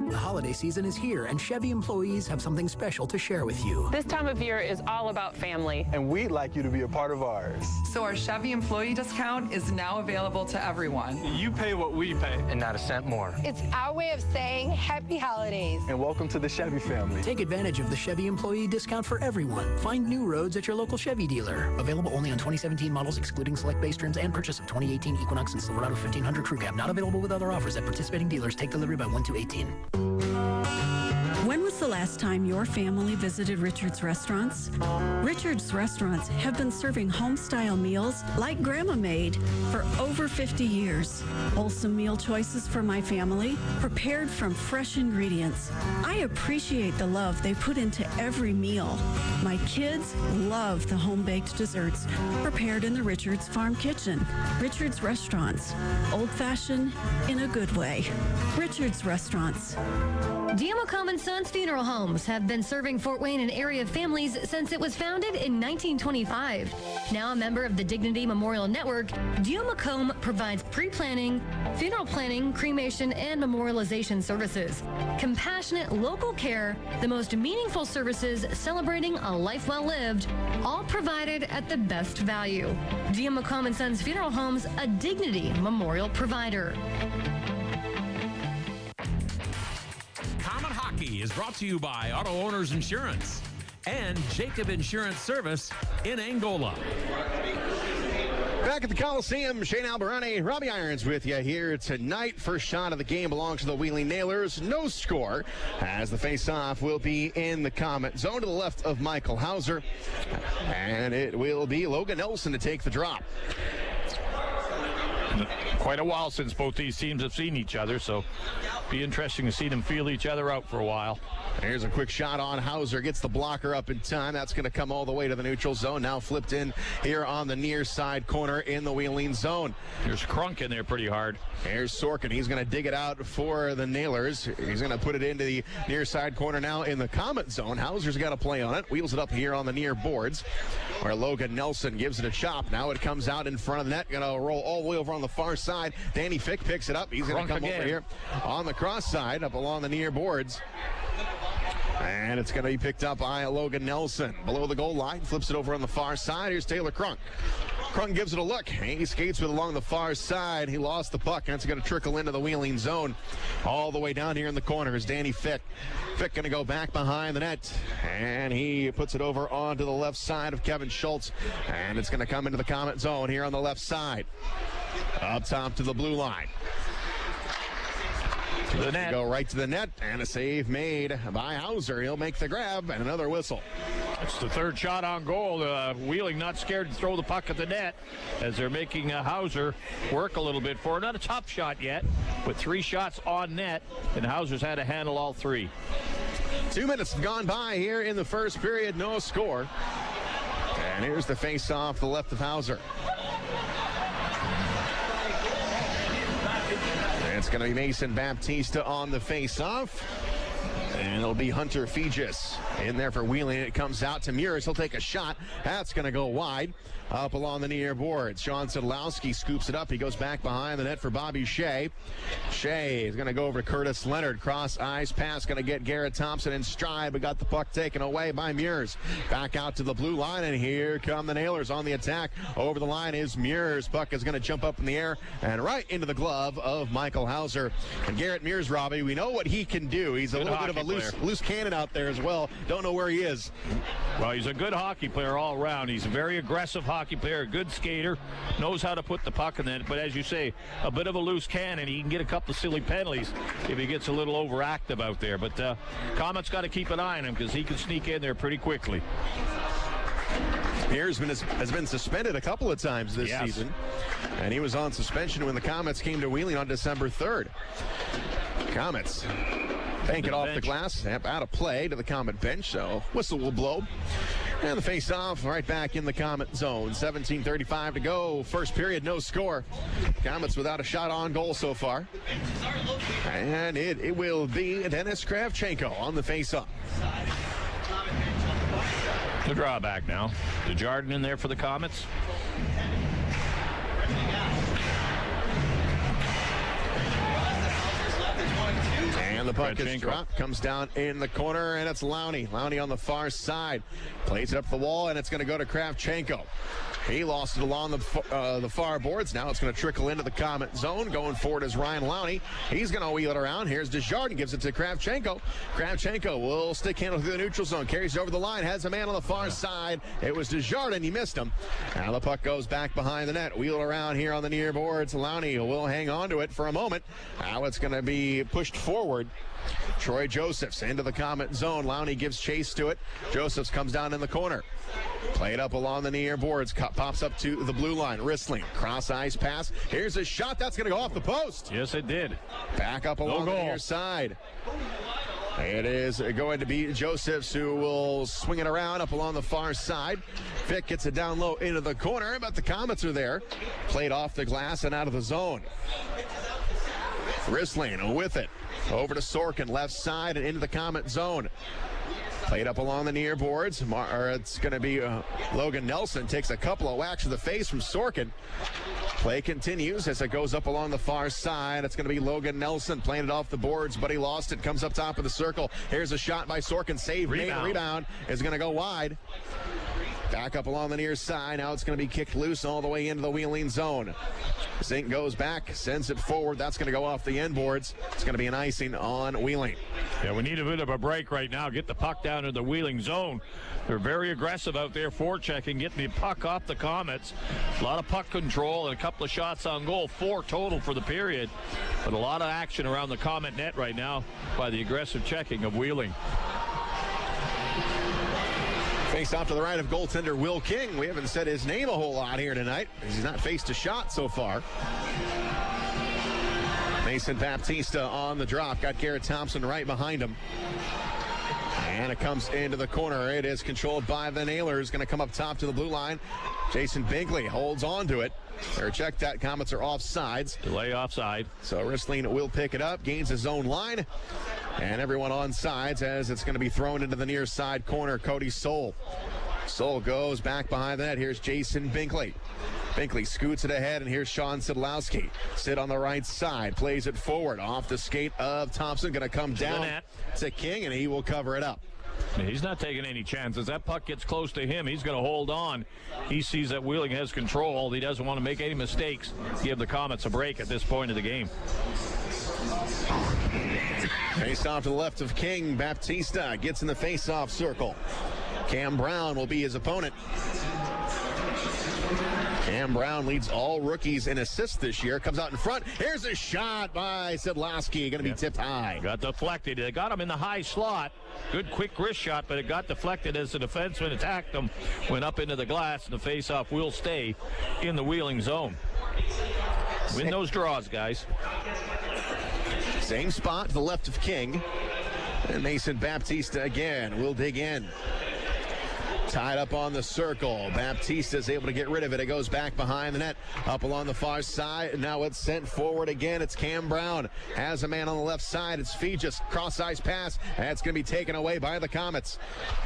The holiday season is here, and Chevy employees have something special to share with you. This time of year is all about family. And we'd like you to be a part of ours. So our Chevy employee discount is now available to everyone. You pay what we pay. And not a cent more. It's our way of saying happy holidays. And welcome to the Chevy family. Take advantage of the Chevy employee discount for everyone. Find new roads at your local Chevy dealer. Available only on 2017 models, excluding select base trims, and purchase of 2018 Equinox and Silverado 1500 Crew Cab. Not available with other offers at participating dealers. Take delivery by 1/2/18. When was the last time your family visited Richard's Restaurants? Richard's Restaurants have been serving home-style meals like Grandma made for over 50 years. Wholesome meal choices for my family, prepared from fresh ingredients. I appreciate the love they put into every meal. My kids love the home-baked desserts prepared in the Richard's Farm Kitchen. Richard's Restaurants, old-fashioned in a good way. Richard's Restaurants. Comets Sons Funeral Homes have been serving Fort Wayne and area families since it was founded in 1925. Now a member of the Dignity Memorial Network, Macomb provides pre-planning, funeral planning, cremation, and memorialization services. Compassionate local care, the most meaningful services celebrating a life well lived, all provided at the best value. Macomb Sons Funeral Homes, a Dignity Memorial provider. Is brought to you by Auto Owners Insurance and Jacob Insurance Service in Angola. Back at the Coliseum, Shane Albarani, Robbie Irons with you here tonight. First shot of the game belongs to the Wheeling Nailers. No score as the face-off will be in the Comet zone to the left of Michael Hauser. And it will be Logan Nelson to take the drop. Quite a while since both these teams have seen each other, so be interesting to see them feel each other out for a while. Here's a quick shot on Hauser. Gets the blocker up in time. That's going to come all the way to the neutral zone. Now flipped in here on the near side corner in the Wheeling zone. There's Crunk in there pretty hard. Here's Sorkin. He's going to dig it out for the Nailers. He's going to put it into the near side corner now in the Comet zone. Hauser's got a play on it. Wheels it up here on the near boards where Logan Nelson gives it a chop. Now it comes out in front of the net. Going to roll all the way over on the far side. Danny Fick picks it up. He's going to come over here on the cross side up along the near boards. And it's going to be picked up by Logan Nelson. Below the goal line, flips it over on the far side. Here's Taylor Crunk. Crunk gives it a look. He skates with it along the far side. He lost the puck. That's going to trickle into the Wheeling zone. All the way down here in the corner is Danny Fick. Fick going to go back behind the net. And he puts it over onto the left side of Kevin Schultz. And it's going to come into the Comet zone here on the left side. Up top to the blue line. To the net. Go right to the net, and a save made by Hauser. He'll make the grab, and another whistle. It's the third shot on goal. Wheeling not scared to throw the puck at the net as they're making Hauser work a little bit for it. Not a top shot yet, but 3 shots on net, and Hauser's had to handle all 3. 2 minutes have gone by here in the first period. No score. And here's the face-off, the left of Hauser. It's going to be Mason Baptista on the face-off. And it'll be Hunter Fegis in there for Wheeling. It comes out to Mures. He'll take a shot. That's going to go wide up along the near boards. Sean Szydlowski scoops it up. He goes back behind the net for Bobby Shea. Shea is going to go over to Curtis Leonard. Cross ice pass going to get Garrett Thompson in stride, but got the puck taken away by Mures. Back out to the blue line, and here come the Nailers on the attack. Over the line is Mures. Puck is going to jump up in the air and right into the glove of Michael Hauser. And Garrett Mures, Robbie, we know what he can do. He's a little bit of a loose cannon out there as well. Don't know where he is. Well, he's a good hockey player all around. He's a very aggressive hockey player, a good skater, knows how to put the puck in it. But as you say, a bit of a loose cannon. He can get a couple of silly penalties if he gets a little overactive out there. But Comet's got to keep an eye on him because he can sneak in there pretty quickly. Mears has been suspended a couple of times this season, and he was on suspension when the Komets came to Wheeling on December 3rd. Komets bank it off the glass, out of play to the Comet bench, so whistle will blow. And the face-off right back in the Comet zone. 17:35 to go. First period, no score. Komets without a shot on goal so far. And it will be Dennis Kravchenko on the face-off. The drawback now. Desjardins in there for the Komets. And the puck is dropped, comes down in the corner, and it's Lowney. Lowney on the far side. Plays it up the wall, and it's going to go to Kravchenko. He lost it along the far boards. Now it's going to trickle into the Komet zone. Going forward is Ryan Lowney. He's going to wheel it around. Here's Desjardins, gives it to Kravchenko. Kravchenko will stick handle through the neutral zone. Carries it over the line. Has a man on the far side. It was Desjardins. He missed him. Now the puck goes back behind the net. Wheel around here on the near boards. Lowney will hang on to it for a moment. Now it's going to be pushed forward. Troy Josephs into the Komet zone. Lowney gives chase to it. Josephs comes down in the corner. Played up along the near boards. Pops up to the blue line. Wristling. Cross ice pass. Here's a shot. That's going to go off the post. Yes, it did. Back up along the near side. It is going to be Josephs who will swing it around up along the far side. Vick gets it down low into the corner, but the Komets are there. Played off the glass and out of the zone. Wristling with it. Over to Sorkin, left side and into the Komet zone. Played up along the near boards. It's going to be Logan Nelson takes a couple of whacks to the face from Sorkin. Play continues as it goes up along the far side. It's going to be Logan Nelson playing it off the boards, but he lost it. Comes up top of the circle. Here's a shot by Sorkin. Save made. Rebound is going to go wide. Back up along the near side. Now it's going to be kicked loose all the way into the wheeling zone. Zink goes back, sends it forward. That's going to go off the end boards. It's going to be an icing on Wheeling. Yeah, we need a bit of a break right now. Get the puck down to the Wheeling zone. They're very aggressive out there, forechecking, getting the puck off the Komets. A lot of puck control and a couple of shots on goal. 4 total for the period. But a lot of action around the Komet net right now by the aggressive checking of Wheeling. Face off to the right of goaltender Will King. We haven't said his name a whole lot here tonight. He's not faced a shot so far. Mason Baptista on the drop. Got Garrett Thompson right behind him. And it comes into the corner. It is controlled by the Nailers. Going to come up top to the blue line. Jason Binkley holds on to it. They're checked that. Komets are offsides. Delay offside. So Ristling will pick it up. Gains his own line. And everyone on sides as it's going to be thrown into the near side corner. Cody Soul. Soul goes back behind the net. Here's Jason Binkley. Binkley scoots it ahead, and here's Sean Szydlowski. Sid on the right side. Plays it forward. Off the skate of Thompson. Going to come down to King, and he will cover it up. He's not taking any chances. That puck gets close to him. He's going to hold on. He sees that Wheeling has control. He doesn't want to make any mistakes. Give the Komets a break at this point of the game. Face off to the left of King. Baptista gets in the face-off circle. Cam Brown will be his opponent. Cam Brown leads all rookies in assists this year. Comes out in front. Here's a shot by Szydlowski. Going to be tipped high. Got deflected. They got him in the high slot. Good quick wrist shot, but it got deflected as the defenseman attacked him. Went up into the glass, and the face-off will stay in the Wheeling zone. Win those draws, guys. Same spot to the left of King. And Mason Baptista again will dig in. Tied up on the circle. Baptista is able to get rid of it. It goes back behind the net. Up along the far side. Now it's sent forward again. It's Cam Brown. Has a man on the left side. It's Fegus. Cross-ice pass. That's going to be taken away by the Komets.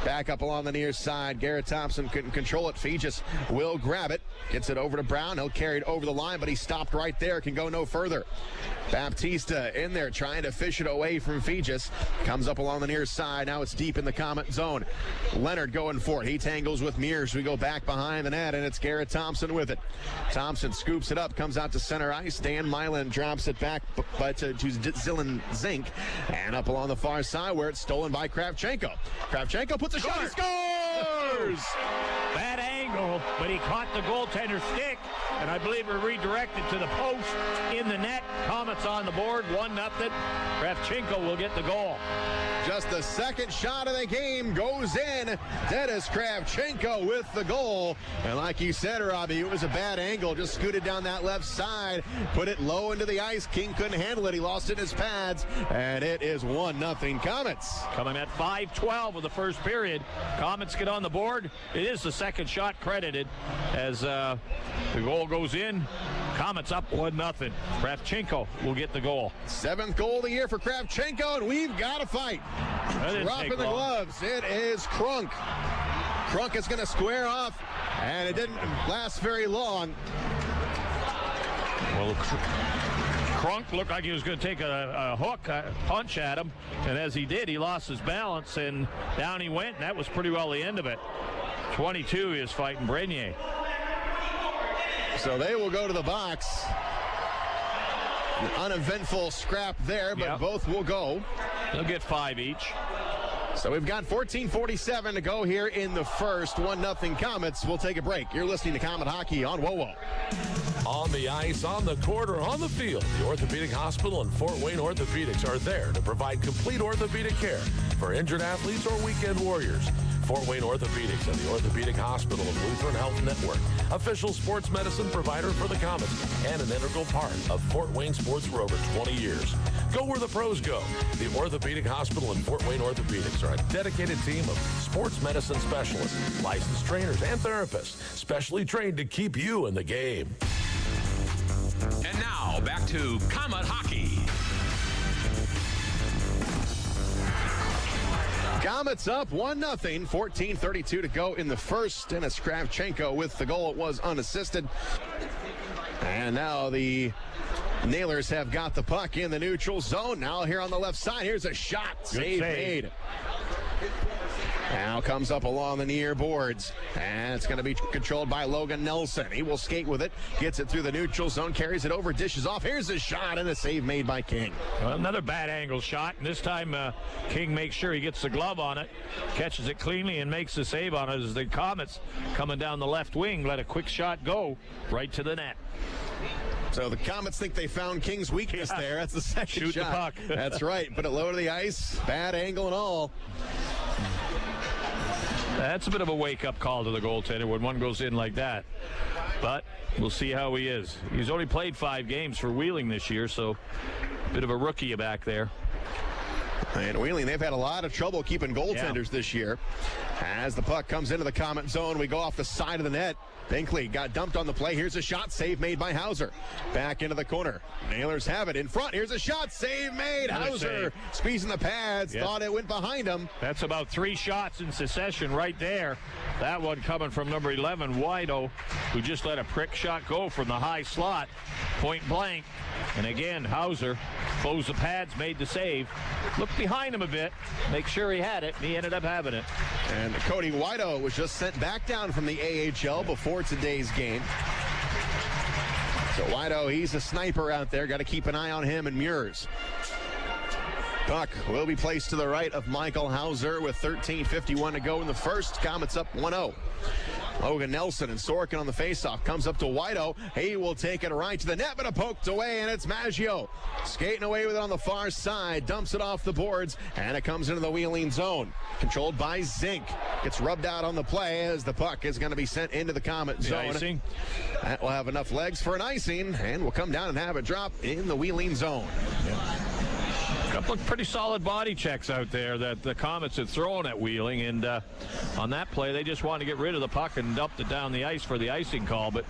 Back up along the near side. Garrett Thompson couldn't control it. Fegus will grab it. Gets it over to Brown. He'll carry it over the line, but he stopped right there. Can go no further. Baptista in there trying to fish it away from Fegus. Comes up along the near side. Now it's deep in the Komet zone. Leonard going for it. He tangles with Mears. We go back behind the net, and it's Garrett Thompson with it. Thompson scoops it up, comes out to center ice. Dan Milan drops it back to Dylan Zink. And up along the far side where it's stolen by Kravchenko. Kravchenko puts a shot. He scores! Bad angle, but he caught the goaltender's stick, and I believe it redirected to the post in the net. Komets on the board, 1-0. Kravchenko will get the goal. Just the second shot of the game goes in. Dennis Kravchenko with the goal. And like you said, Robbie, it was a bad angle. Just scooted down that left side. Put it low into the ice. King couldn't handle it. He lost it in his pads. And it is 1-0 Komets. Coming at 5:12 of the first period. Komets get on the board. It is the second shot credited as the goal goes in. Komets up 1-0. Kravchenko will get the goal. 7th goal of the year for Kravchenko, and we've got to fight. Dropping the gloves. It is Krunk. Krunk is going to square off, and it didn't last very long. Well, Krunk looked like he was going to take a hook, a punch at him, and as he did, he lost his balance, and down he went, and that was pretty well the end of it. 22 is fighting Brenier. So they will go to the box. An uneventful scrap there, but both will go. They'll get 5 each. So we've got 14:47 to go here in the first. 1-0 Komets. We'll take a break. You're listening to Komet Hockey on WOWO. On the ice, on the court, or on the field, the Orthopedic Hospital and Fort Wayne Orthopedics are there to provide complete orthopedic care for injured athletes or weekend warriors. Fort Wayne Orthopedics and the Orthopedic Hospital and Lutheran Health Network, official sports medicine provider for the Komets and an integral part of Fort Wayne sports for over 20 years. Go where the pros go. The Orthopedic Hospital and Fort Wayne Orthopedics are a dedicated team of sports medicine specialists, licensed trainers, and therapists, specially trained to keep you in the game. And now, back to Komet Hockey. Komets up 1-0, 14:32 to go in the first, and it's Kravchenko with the goal. It was unassisted. And now the Nailers have got the puck in the neutral zone. Now here on the left side, here's a shot. Save made. Now comes up along the near boards, and it's going to be controlled by Logan Nelson. He will skate with it, gets it through the neutral zone, carries it over, dishes off. Here's a shot, and a save made by King. Well, another bad angle shot, and this time King makes sure he gets the glove on it, catches it cleanly, and makes the save on it as the Komets coming down the left wing let a quick shot go right to the net. So the Komets think they found King's weakness there. That's the second Shoot shot. the puck. That's right. Put it low to the ice. Bad angle and all. That's a bit of a wake-up call to the goaltender when one goes in like that. But we'll see how he is. He's only played 5 games for Wheeling this year, so a bit of a rookie back there. And Wheeling, they've had a lot of trouble keeping goaltenders this year. As the puck comes into the Komet zone, we go off the side of the net. Binkley got dumped on the play. Here's a shot, save made by Hauser. Back into the corner. Nailers have it in front. Here's a shot, save made. Hauser squeezing the pads, thought it went behind him. That's about 3 shots in succession right there. That one coming from number 11, Wido, who just let a prick shot go from the high slot, point blank. And again, Hauser closed the pads, made the save. Looked behind him a bit, make sure he had it, and he ended up having it. And Cody Wido was just sent back down from the AHL before today's game. So Wido, he's a sniper out there. Got to keep an eye on him and Muirs. Puck will be placed to the right of Michael Hauser with 13:51 to go in the first. Komets up 1-0. Logan Nelson and Sorkin on the faceoff. Comes up to Wido. He will take it right to the net, but poked away, and it's Maggio. Skating away with it on the far side. Dumps it off the boards, and it comes into the Wheeling zone. Controlled by Zink. Gets rubbed out on the play as the puck is going to be sent into the Komet zone. Icing. That will have enough legs for an icing, and will come down and have a drop in the Wheeling zone. A couple of pretty solid body checks out there that the Komets had thrown at Wheeling, and on that play they just wanted to get rid of the puck and dumped it down the ice for the icing call. But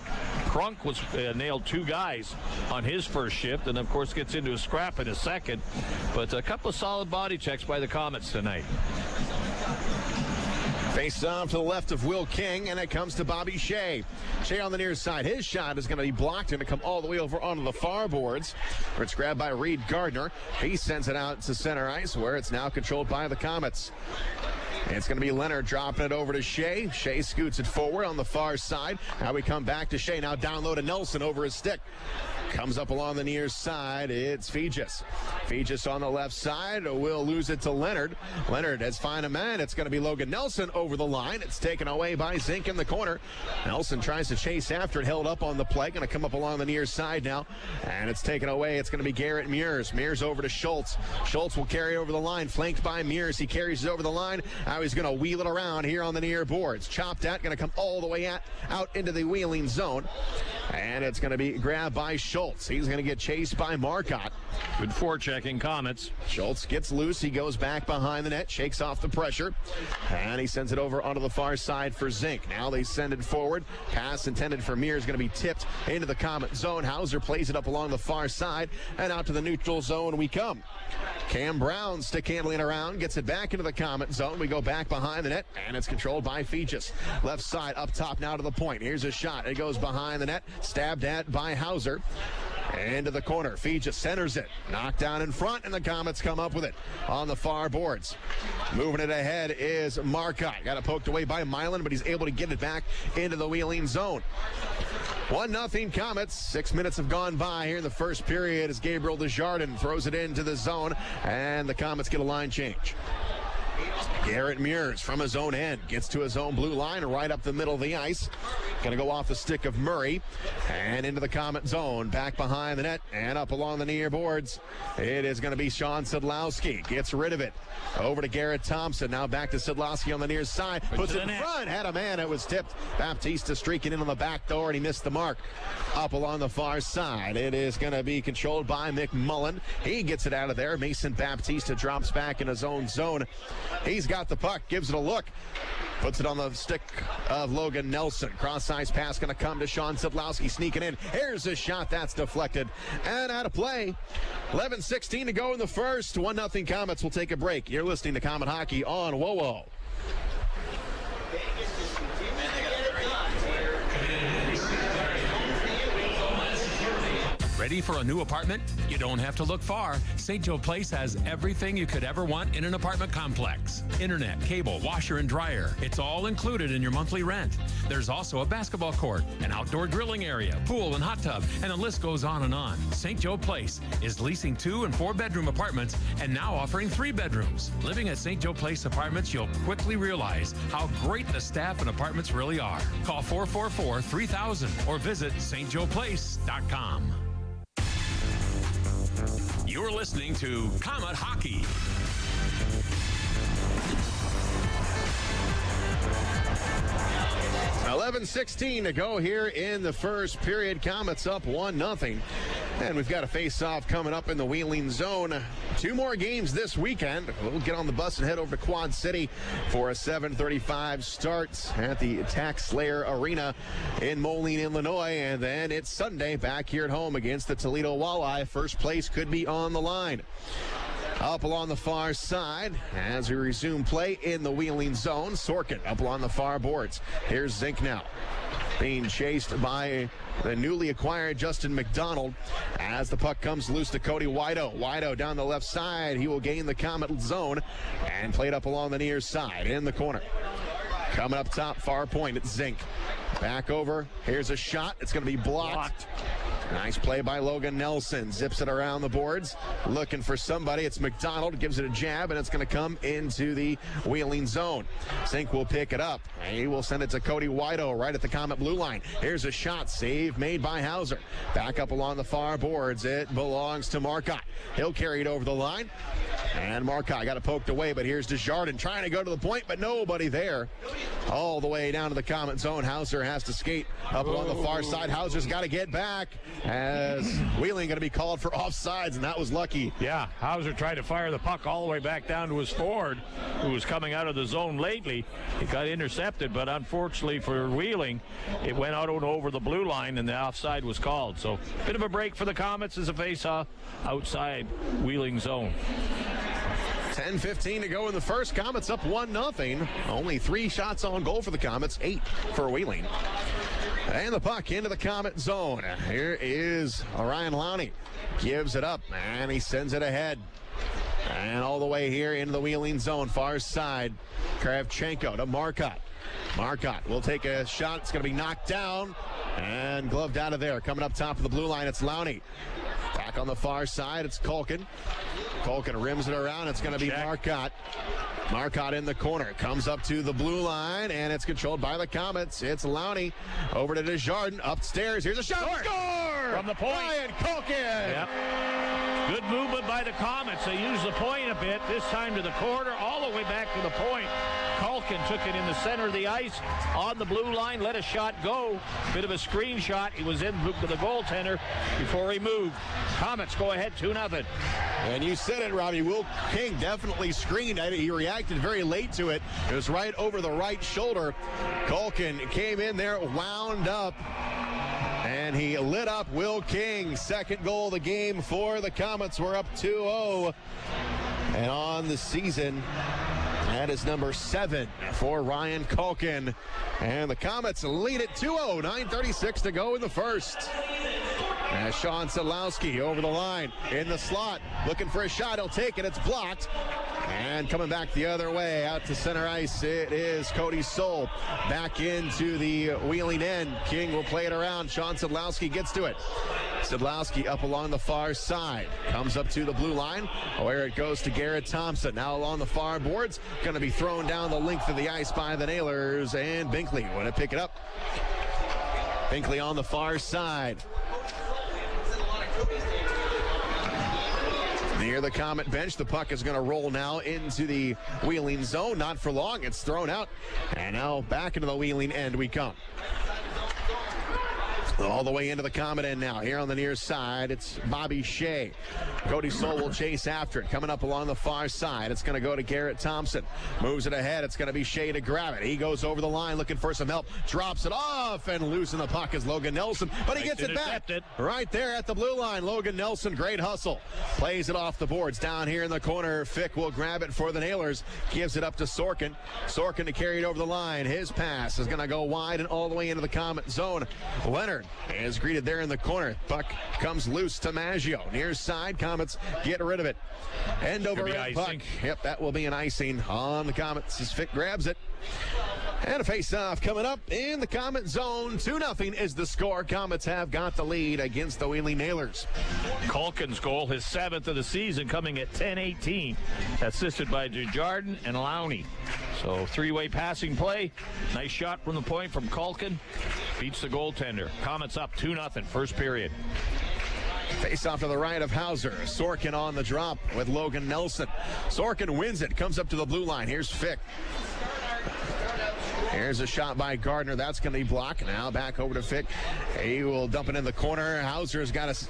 Krunk was nailed 2 guys on his first shift, and of course gets into a scrap in his second. But a couple of solid body checks by the Komets tonight. Face off to the left of Will King, and it comes to Bobby Shea. Shea on the near side. His shot is going to be blocked and to come all the way over onto the far boards, where it's grabbed by Reed Gardner. He sends it out to center ice, where it's now controlled by the Komets. And it's going to be Leonard dropping it over to Shea. Shea scoots it forward on the far side. Now we come back to Shea. Now down low to Nelson over his stick. Comes up along the near side. It's Fegis. Fegis on the left side will lose it to Leonard. Leonard has found a man. It's going to be Logan Nelson over the line. It's taken away by Zink in the corner. Nelson tries to chase after it. Held up on the play. Going to come up along the near side now. And it's taken away. It's going to be Garrett Muirs. Muirs over to Schultz. Schultz will carry over the line. Flanked by Muirs. He carries it over the line. Now he's going to wheel it around here on the near boards. Chopped at. Going to come all the way out into the Wheeling zone. And it's going to be grabbed by Schultz. He's going to get chased by Marcotte. Good forechecking, Komets. Schultz gets loose. He goes back behind the net, shakes off the pressure, and he sends it over onto the far side for Zink. Now they send it forward. Pass intended for Muir is going to be tipped into the Komet zone. Hauser plays it up along the far side, and out to the neutral zone we come. Cam Brown stick handling around, gets it back into the Komet zone. We go back behind the net, and it's controlled by Fegis. Left side up top now to the point. Here's a shot. It goes behind the net, stabbed at by Hauser. Into the corner. Fija centers it. Knocked down in front, and the Komets come up with it on the far boards. Moving it ahead is Marcotte. Got it poked away by Milan, but he's able to get it back into the Wheeling zone. 1-0 Komets. 6 minutes have gone by here in the first period as Gabriel Desjardins throws it into the zone, and the Komets get a line change. Garrett Mears from his own end gets to his own blue line right up the middle of the ice. Going to go off the stick of Murray and into the Komet zone. Back behind the net and up along the near boards. It is going to be Szydlowski. Gets rid of it. Over to Garrett Thompson. Now back to Szydlowski on the near side. Puts it in front. Had a man. It was tipped. Baptista streaking in on the back door, and he missed the mark. Up along the far side. It is going to be controlled by McMullen. He gets it out of there. Mason Baptista drops back in his own zone. He's got the puck. Gives it a look. Puts it on the stick of Logan Nelson. Cross-ice pass going to come to Szydlowski sneaking in. Here's a shot that's deflected and out of play. 11:16 to go in the first. 1-0 Komets. Will take a break. You're listening to Komet Hockey on WOWO. Ready for a new apartment? You don't have to look far. St. Joe Place has everything you could ever want in an apartment complex. Internet, cable, washer, and dryer. It's all included in your monthly rent. There's also a basketball court, an outdoor grilling area, pool, and hot tub, and the list goes on and on. St. Joe Place is leasing 2- and 4-bedroom apartments and now offering 3 bedrooms. Living at St. Joe Place Apartments, you'll quickly realize how great the staff and apartments really are. Call 444-3000 or visit stjoeplace.com. You're listening to Komet Hockey. $11:16 to go here in the first period. Komets up 1-0. And we've got a face-off coming up in the Wheeling zone. 2 more games this weekend. We'll get on the bus and head over to Quad City for a 7:35 start at the Tax Slayer Arena in Moline, Illinois. And then it's Sunday back here at home against the Toledo Walleye. First place could be on the line. Up along the far side as we resume play in the Wheeling zone. Sorkin up along the far boards. Here's Zink now. Being chased by the newly acquired Justin McDonald as the puck comes loose to Cody Wido. Wido down the left side. He will gain the Komet zone and play it up along the near side in the corner. Coming up top, far point, it's Zink. Back over. Here's a shot. It's going to be blocked. Nice play by Logan Nelson. Zips it around the boards. Looking for somebody. It's McDonald. Gives it a jab, and it's going to come into the Wheeling zone. Zink will pick it up. He will send it to Cody Wido right at the Komet blue line. Here's a shot. Save made by Hauser. Back up along the far boards. It belongs to Marcotte. He'll carry it over the line. And Marcotte got it poked away, but here's Desjardins trying to go to the point, but nobody there. All the way down to the Komet zone. Hauser has to skate up along the far side. Hauser's got to get back as Wheeling going to be called for offsides, and that was lucky. Yeah, Hauser tried to fire the puck all the way back down to his forward, who was coming out of the zone lately. It got intercepted, but unfortunately for Wheeling, it went out and over the blue line, and the offside was called. So, bit of a break for the Komets as a face-off outside Wheeling zone. 10:15 to go in the first. Komets up 1-0. Only 3 shots on goal for the Komets, 8 for Wheeling. And the puck into the Komet zone. Here is Ryan Lowney. Gives it up, and he sends it ahead. And all the way here into the Wheeling zone, far side. Kravchenko to Marcotte. Marcotte will take a shot. It's going to be knocked down and gloved out of there. Coming up top of the blue line, it's Lowney. Back on the far side, it's Culkin. Culkin rims it around. It's going to be Marcotte. Marcotte in the corner. Comes up to the blue line, and it's controlled by the Komets. It's Lowney. Over to Desjardins. Upstairs. Here's a shot. Score! From the point. Ryan Culkin. Yep. Good movement by the Komets. They used the point a bit. This time to the corner, all the way back to the point. Culkin took it in the center of the ice on the blue line, let a shot go. Bit of a screen shot. He was in to the goaltender before he moved. Komets go ahead 2-0. And you said it, Robbie. Will King definitely screened. He reacted very late to it. It was right over the right shoulder. Culkin came in there, wound up, and he lit up Will King. Second goal of the game for the Komets. We're up 2-0. And on the season, that is number 7 for Ryan Culkin. And the Komets lead it 2-0. 9:36 to go in the first. Sean Szydlowski over the line in the slot, looking for a shot. He'll take it. It's blocked. And coming back the other way out to center ice, it is Cody Soul back into the wheeling end. King will play it around. Sean Szydlowski gets to it. Szydlowski up along the far side. Comes up to the blue line where it goes to Garrett Thompson. Now along the far boards. Going to be thrown down the length of the ice by the Nailers. And Binkley want to pick it up. Binkley on the far side. Near the Comet bench, the puck is going to roll now into the wheeling zone. Not for long. It's thrown out. And now back into the wheeling end we come. All the way into the Comet end now. Here on the near side, it's Bobby Shea. Cody Soul will chase after it. Coming up along the far side, it's going to go to Garrett Thompson. Moves it ahead. It's going to be Shea to grab it. He goes over the line looking for some help. Drops it off and losing the puck is Logan Nelson. But he gets it back. Right there at the blue line. Logan Nelson, great hustle. Plays it off the boards. Down here in the corner, Fick will grab it for the Nailers. Gives it up to Sorkin. Sorkin to carry it over the line. His pass is going to go wide and all the way into the Comet zone. Leonard is greeted there in the corner. Puck comes loose to Maggio. Near side, Comets get rid of it. End over end puck. Yep, that will be an icing on the Comets as Fick grabs it. And a face-off coming up in the Comet zone. 2-0 is the score. Comets have got the lead against the Wheeling Nailers. Culkin's goal, his 7th of the season, coming at 10:18. Assisted by Desjardins and Lowney. So three-way passing play. Nice shot from the point from Culkin. Beats the goaltender. Comets up 2-0, first period. Face off to the right of Hauser. Sorkin on the drop with Logan Nelson. Sorkin wins it. Comes up to the blue line. Here's Fick. Here's a shot by Gardner. That's going to be blocked. Now back over to Fick. He will dump it in the corner. Hauser's got to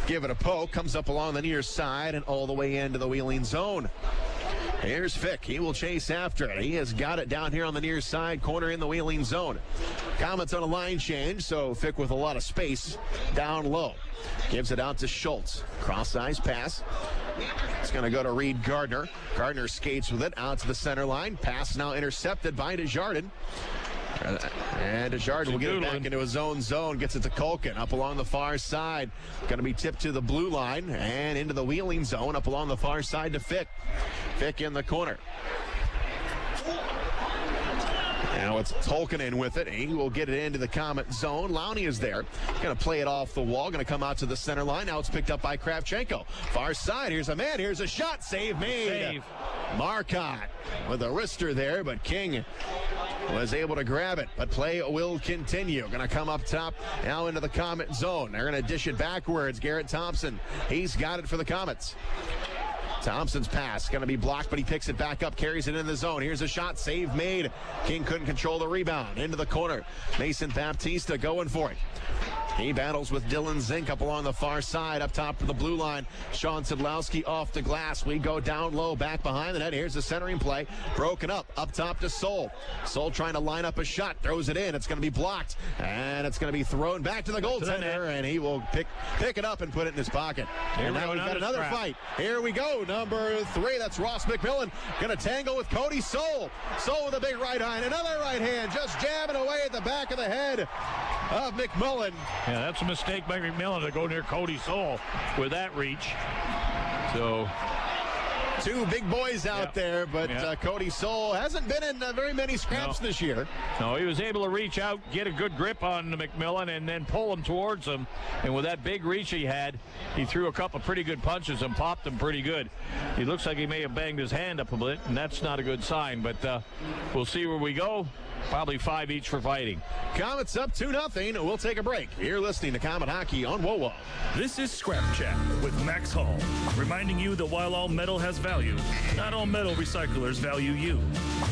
give it a poke. Comes up along the near side and all the way into the wheeling zone. Here's Fick. He will chase after it. He has got it down here on the near side corner in the wheeling zone. Comets on a line change, so Fick with a lot of space down low. Gives it out to Schultz. Cross-ice pass. It's going to go to Reed Gardner. Gardner skates with it out to the center line. Pass now intercepted by Desjardins. And Desjardins will get it back into his own zone. Gets it to Culkin up along the far side. Going to be tipped to the blue line and into the wheeling zone up along the far side to Fick. Fick in the corner. Now it's Tolkien in with it. He will get it into the Comet zone. Lowney is there. Going to play it off the wall. Going to come out to the center line. Now it's picked up by Kravchenko. Far side. Here's a man. Here's a shot. Save made. Save. Marcotte with a wrister there, but King was able to grab it. But play will continue. Going to come up top now into the Comet zone. They're going to dish it backwards. Garrett Thompson. He's got it for the Comets. Thompson's pass going to be blocked, but he picks it back up, carries it in the zone. Here's a shot, save made. King couldn't control the rebound. Into the corner. Mason Baptista going for it. He battles with Dylan Zink up along the far side, up top of the blue line. Sean Szydlowski off the glass. We go down low, back behind the net. Here's the centering play. Broken up top to Soul. Soul trying to line up a shot, throws it in. It's going to be blocked, and it's going to be thrown back to the goaltender, and he will pick it up and put it in his pocket. And now we've got another fight. Here we go, number 3. That's Ross McMillan. Going to tangle with Cody Soul. Soul with a big right hand, another right hand, just jabbing away at the back of the head of McMillan. Yeah, that's a mistake by McMillan to go near Cody Soul with that reach. So, 2 big boys out there, but Cody Soul hasn't been in very many scraps this year. No, he was able to reach out, get a good grip on McMillan, and then pull him towards him. And with that big reach he had, he threw a couple pretty good punches and popped them pretty good. He looks like he may have banged his hand up a bit, and that's not a good sign. But we'll see where we go. Probably 5 each for fighting. Comets up 2-0. We'll take a break. You're listening to Comet Hockey on WOWO. This is Scrap Chat with Max Hall, reminding you that while all metal has value, not all metal recyclers value you.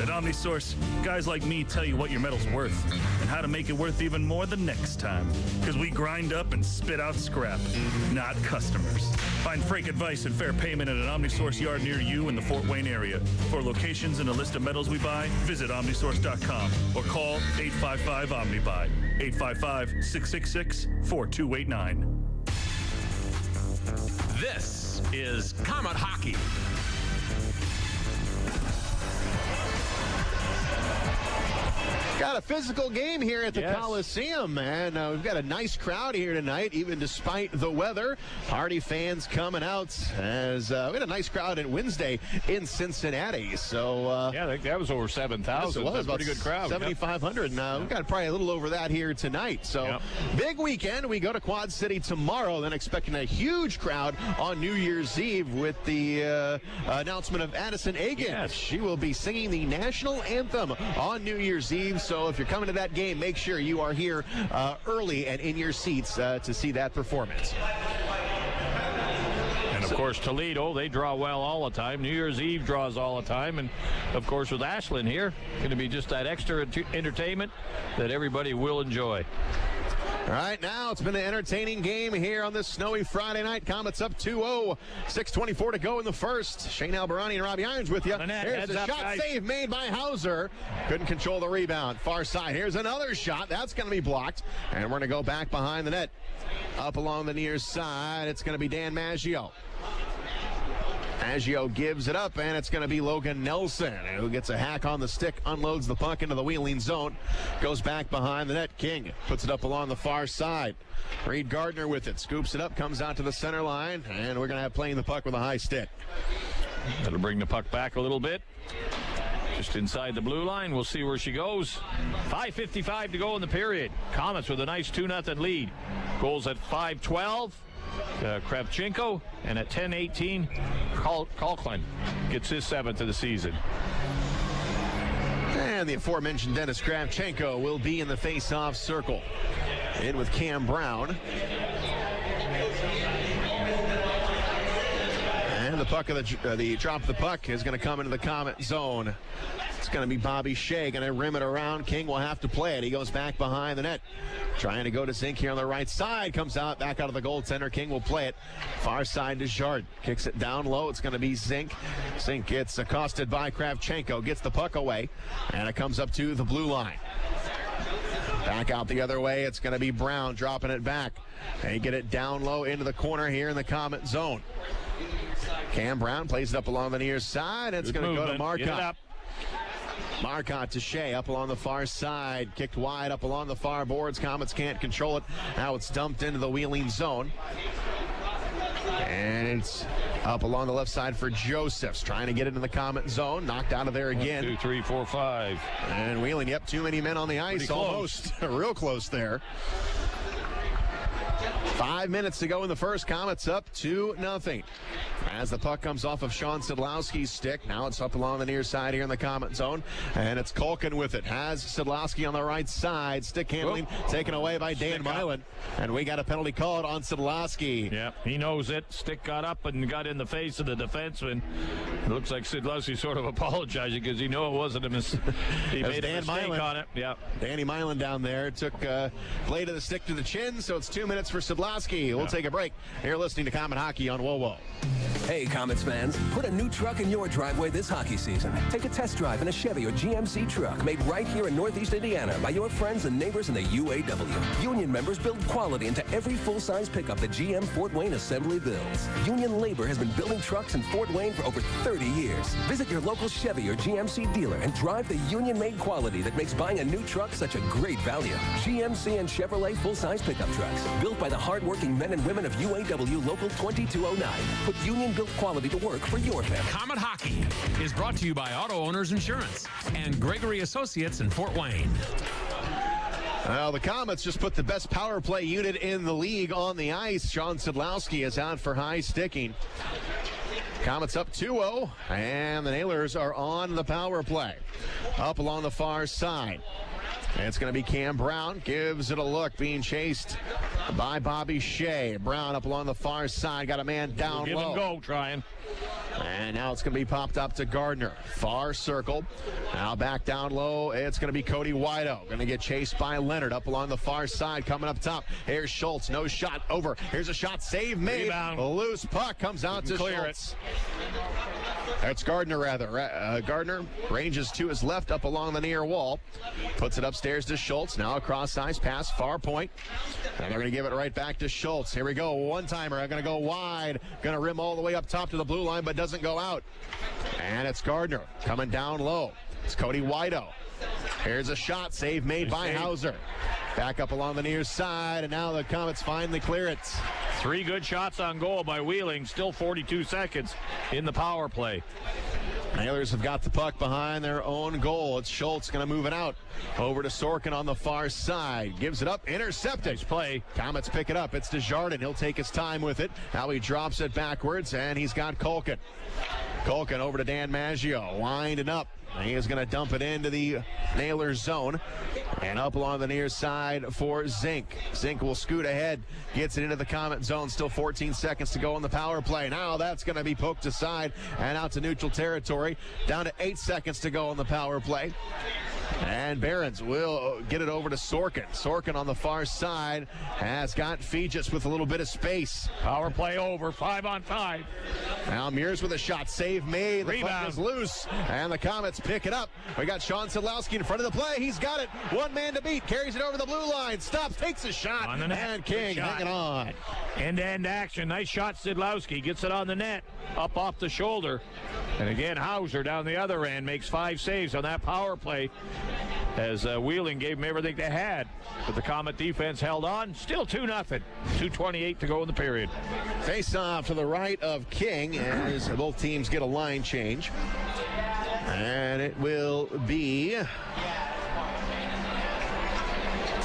At OmniSource, guys like me tell you what your metal's worth and how to make it worth even more the next time. Because we grind up and spit out scrap, not customers. Find freight advice and fair payment at an OmniSource yard near you in the Fort Wayne area. For locations and a list of metals we buy, visit OmniSource.com. or call 855-OMNIBUY, 855-666-4289. This is Comet Hockey. Got a physical game here at the Coliseum, and we've got a nice crowd here tonight, even despite the weather. Hardy fans coming out as we had a nice crowd on Wednesday in Cincinnati. So yeah, I think that was over 7,000. Yes, it was. Pretty good crowd. 7,500. Now we've got probably a little over that here tonight. So big weekend. We go to Quad City tomorrow, then expecting a huge crowd on New Year's Eve with the announcement of Addison Agan. Yes. She will be singing the national anthem on New Year's Eve. So if you're coming to that game, make sure you are here early and in your seats to see that performance. And of course, Toledo, they draw well all the time. New Year's Eve draws all the time. And of course, with Ashland here, going to be just that extra entertainment that everybody will enjoy. All right, now it's been an entertaining game here on this snowy Friday night. Komets up 2-0. 6:24 to go in the first. Shane Albarani and Robbie Irons with you. Here's a shot save made by Hauser. Couldn't control the rebound. Far side. Here's another shot. That's going to be blocked. And we're going to go back behind the net. Up along the near side, it's going to be Dan Maggio. Maggio gives it up, and it's going to be Logan Nelson, who gets a hack on the stick, unloads the puck into the wheeling zone, goes back behind the net. King puts it up along the far side. Reed Gardner with it, scoops it up, comes out to the center line, and we're going to have playing the puck with a high stick. That'll bring the puck back a little bit. Just inside the blue line. We'll see where she goes. 5:55 to go in the period. Komets with a nice 2-0 lead. Goals at 5:12. Kravchenko, and at 10:18, Culkin gets his 7th of the season. And the aforementioned Dennis Kravchenko will be in the face-off circle. In with Cam Brown. And the puck of the drop of the puck is going to come into the Komet zone. It's going to be Bobby Shea going to rim it around. King will have to play it. He goes back behind the net. Trying to go to Zink here on the right side. Comes out, back out of the goaltender. King will play it. Far side to Desjardins. Kicks it down low. It's going to be Zink. Zink gets accosted by Kravchenko. Gets the puck away. And it comes up to the blue line. Back out the other way. It's going to be Brown dropping it back. They get it down low into the corner here in the Komet zone. Cam Brown plays it up along the near side. It's going to go to Marcotte. Marcotte to Shea up along the far side. Kicked wide up along the far boards. Komets can't control it. Now it's dumped into the wheeling zone. And it's up along the left side for Josephs. Trying to get into the Komet zone. Knocked out of there again. 1, 2, 3, 4, 5. And wheeling. Yep, too many men on the ice. Almost. Real close there. 5 minutes to go in the first. Komets up 2-0. As the puck comes off of Sean Szydlowski's stick. Now it's up along the near side here in the Komet zone. And it's Culkin with it. Has Szydlowski on the right side. Stick handling taken away by Dan Milan. And we got a penalty called on Szydlowski. Yeah, he knows it. Stick got up and got in the face of the defenseman. It looks like Szydlowski sort of apologizing because he knew it wasn't a mistake. He made a mistake on it. Yeah. Danny Milan down there took blade of the stick to the chin. So it's 2 minutes for Szydlowski. We'll take a break. You're listening to Komet Hockey on WOWO. Hey, Komets fans, put a new truck in your driveway this hockey season. Take a test drive in a Chevy or GMC truck made right here in Northeast Indiana by your friends and neighbors in the UAW. Union members build quality into every full-size pickup the GM Fort Wayne Assembly builds. Union labor has been building trucks in Fort Wayne for over 30 years. Visit your local Chevy or GMC dealer and drive the union-made quality that makes buying a new truck such a great value. GMC and Chevrolet full-size pickup trucks, built by the hardworking men and women of UAW Local 2209. Put union-built quality to work for your family. Komet Hockey is brought to you by Auto Owners Insurance and Gregory Associates in Fort Wayne. Well, the Komets just put the best power play unit in the league on the ice. Sean Szydlowski is out for high sticking. Komets up 2-0, and the Nailers are on the power play. Up along the far side. And it's going to be Cam Brown. Gives it a look, being chased by Bobby Shea. Brown up along the far side. Got a man down Give low. Him go, trying. And now it's going to be popped up to Gardner. Far circle. Now back down low. It's going to be Cody Wido. Going to get chased by Leonard up along the far side. Coming up top. Here's Schultz. No shot. Over. Here's a shot. Save made. Rebound. A loose puck comes out to Schultz. That's Gardner, rather. Gardner ranges to his left up along the near wall. Puts it upstairs to Schultz. Now a cross-ice pass, far point. And they're going to give it right back to Schultz. Here we go. One-timer. I'm going to go wide. Going to rim all the way up top to the blue line, but doesn't go out. And it's Gardner coming down low. It's Cody Wido. Here's a shot, save made by Hauser. Back up along the near side, and now the Komets finally clear it. 3 good shots on goal by Wheeling. Still 42 seconds in the power play. Nailers have got the puck behind their own goal. It's Schultz going to move it out. Over to Sorkin on the far side. Gives it up, intercepted. Nice play. Komets pick it up. It's Desjardins. He'll take his time with it. Now he drops it backwards, and he's got Culkin. Culkin over to Dan Maggio. Winding up. He is going to dump it into the Nailers zone. And up along the near side for Zink. Zink will scoot ahead. Gets it into the Komet zone. Still 14 seconds to go in the power play. Now that's going to be poked aside and out to neutral territory. Down to 8 seconds to go in the power play. And Barons will get it over to Sorkin. Sorkin on the far side has got Fegis with a little bit of space. Power play over, 5-on-5. Now Mears with a shot, save made. The Rebound puck is loose, and the Komets pick it up. We got Sean Szydlowski in front of the play. He's got it. One man to beat. Carries it over the blue line. Stops, takes a shot. On the net. And King hanging on. End-to-end action. Nice shot, Szydlowski. Gets it on the net. Up off the shoulder. And again, Hauser down the other end makes 5 saves on that power play as Wheeling gave them everything they had. But the Komet defense held on. Still 2-0. 2:28 to go in the period. Face off to the right of King as both teams get a line change. And it will be...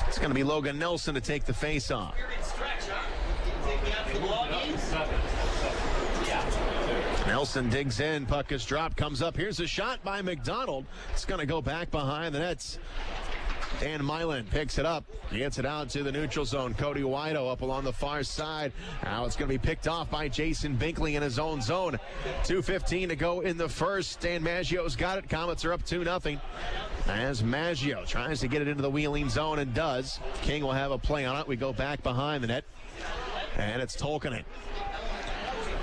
It's going to be Logan Nelson to take the face off. Nelson digs in, puck is dropped, comes up. Here's a shot by McDonald. It's going to go back behind the nets. Dan Mylan picks it up, gets it out to the neutral zone. Cody Wido up along the far side. Now it's going to be picked off by Jason Binkley in his own zone. 2:15 to go in the first. Dan Maggio's got it. Komets are up 2-0. As Maggio tries to get it into the Wheeling zone and does. King will have a play on it. We go back behind the net. And it's Tolkinen.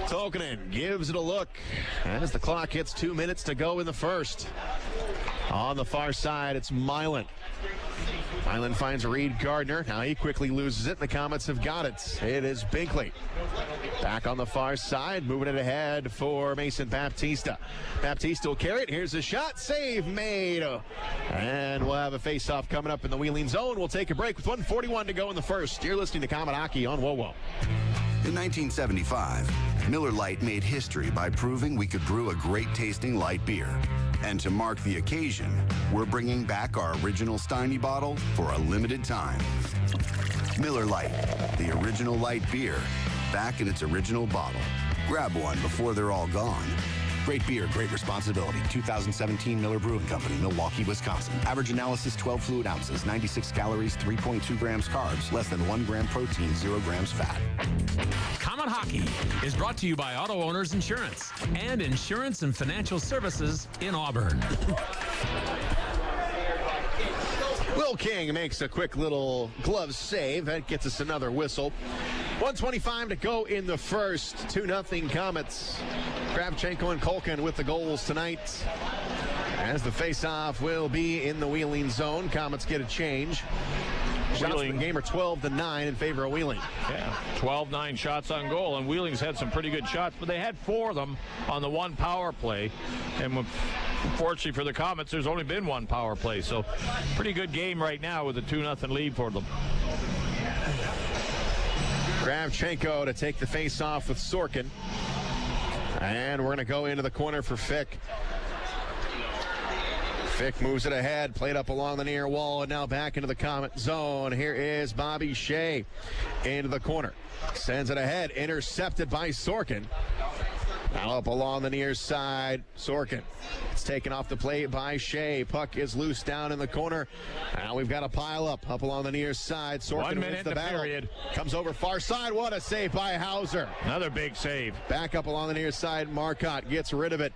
Tolkinen gives it a look as the clock hits 2 minutes to go in the first. On the far side, it's Mylan. Mylan finds Reed Gardner. Now he quickly loses it, and the Komets have got it. It is Binkley. Back on the far side, moving it ahead for Mason Baptista. Baptista will carry it. Here's a shot. Save made. And we'll have a face-off coming up in the Wheeling zone. We'll take a break with 1:41 to go in the first. You're listening to Komet Hockey on WoWo. In 1975, Miller Lite made history by proving we could brew a great-tasting light beer. And to mark the occasion, we're bringing back our original Steiny bottle for a limited time. Miller Lite, the original light beer, back in its original bottle. Grab one before they're all gone. Great beer, great responsibility. 2017 Miller Brewing Company, Milwaukee, Wisconsin. Average analysis 12 fluid ounces, 96 calories, 3.2 grams carbs, less than 1 gram protein, 0 grams fat. Komet Hockey is brought to you by Auto Owners Insurance and Insurance and Financial Services in Auburn. Will King makes a quick little glove save. That gets us another whistle. 1:25 to go in the first. 2-0 Komets. Kravchenko and Culkin with the goals tonight. As the face-off will be in the Wheeling zone. Komets get a change. Shots in the game are 12-9 in favor of Wheeling. Yeah, 12-9 shots on goal, and Wheeling's had some pretty good shots, but they had 4 of them on the one power play. And unfortunately for the Komets, there's only been 1 power play, so pretty good game right now with a 2-0 lead for them. Kravchenko to take the face-off with Sorkin. And we're going to go into the corner for Fick. Fick moves it ahead, played up along the near wall, and now back into the Komet zone. Here is Bobby Shea into the corner. Sends it ahead, intercepted by Sorkin. Now up along the near side, Sorkin. It's taken off the plate by Shea. Puck is loose down in the corner. Now we've got a pile up along the near side. Sorkin 1 minute wins the in the battle. period. Comes over far side. What a save by Hauser. Another big save. Back up along the near side, Marcotte gets rid of it.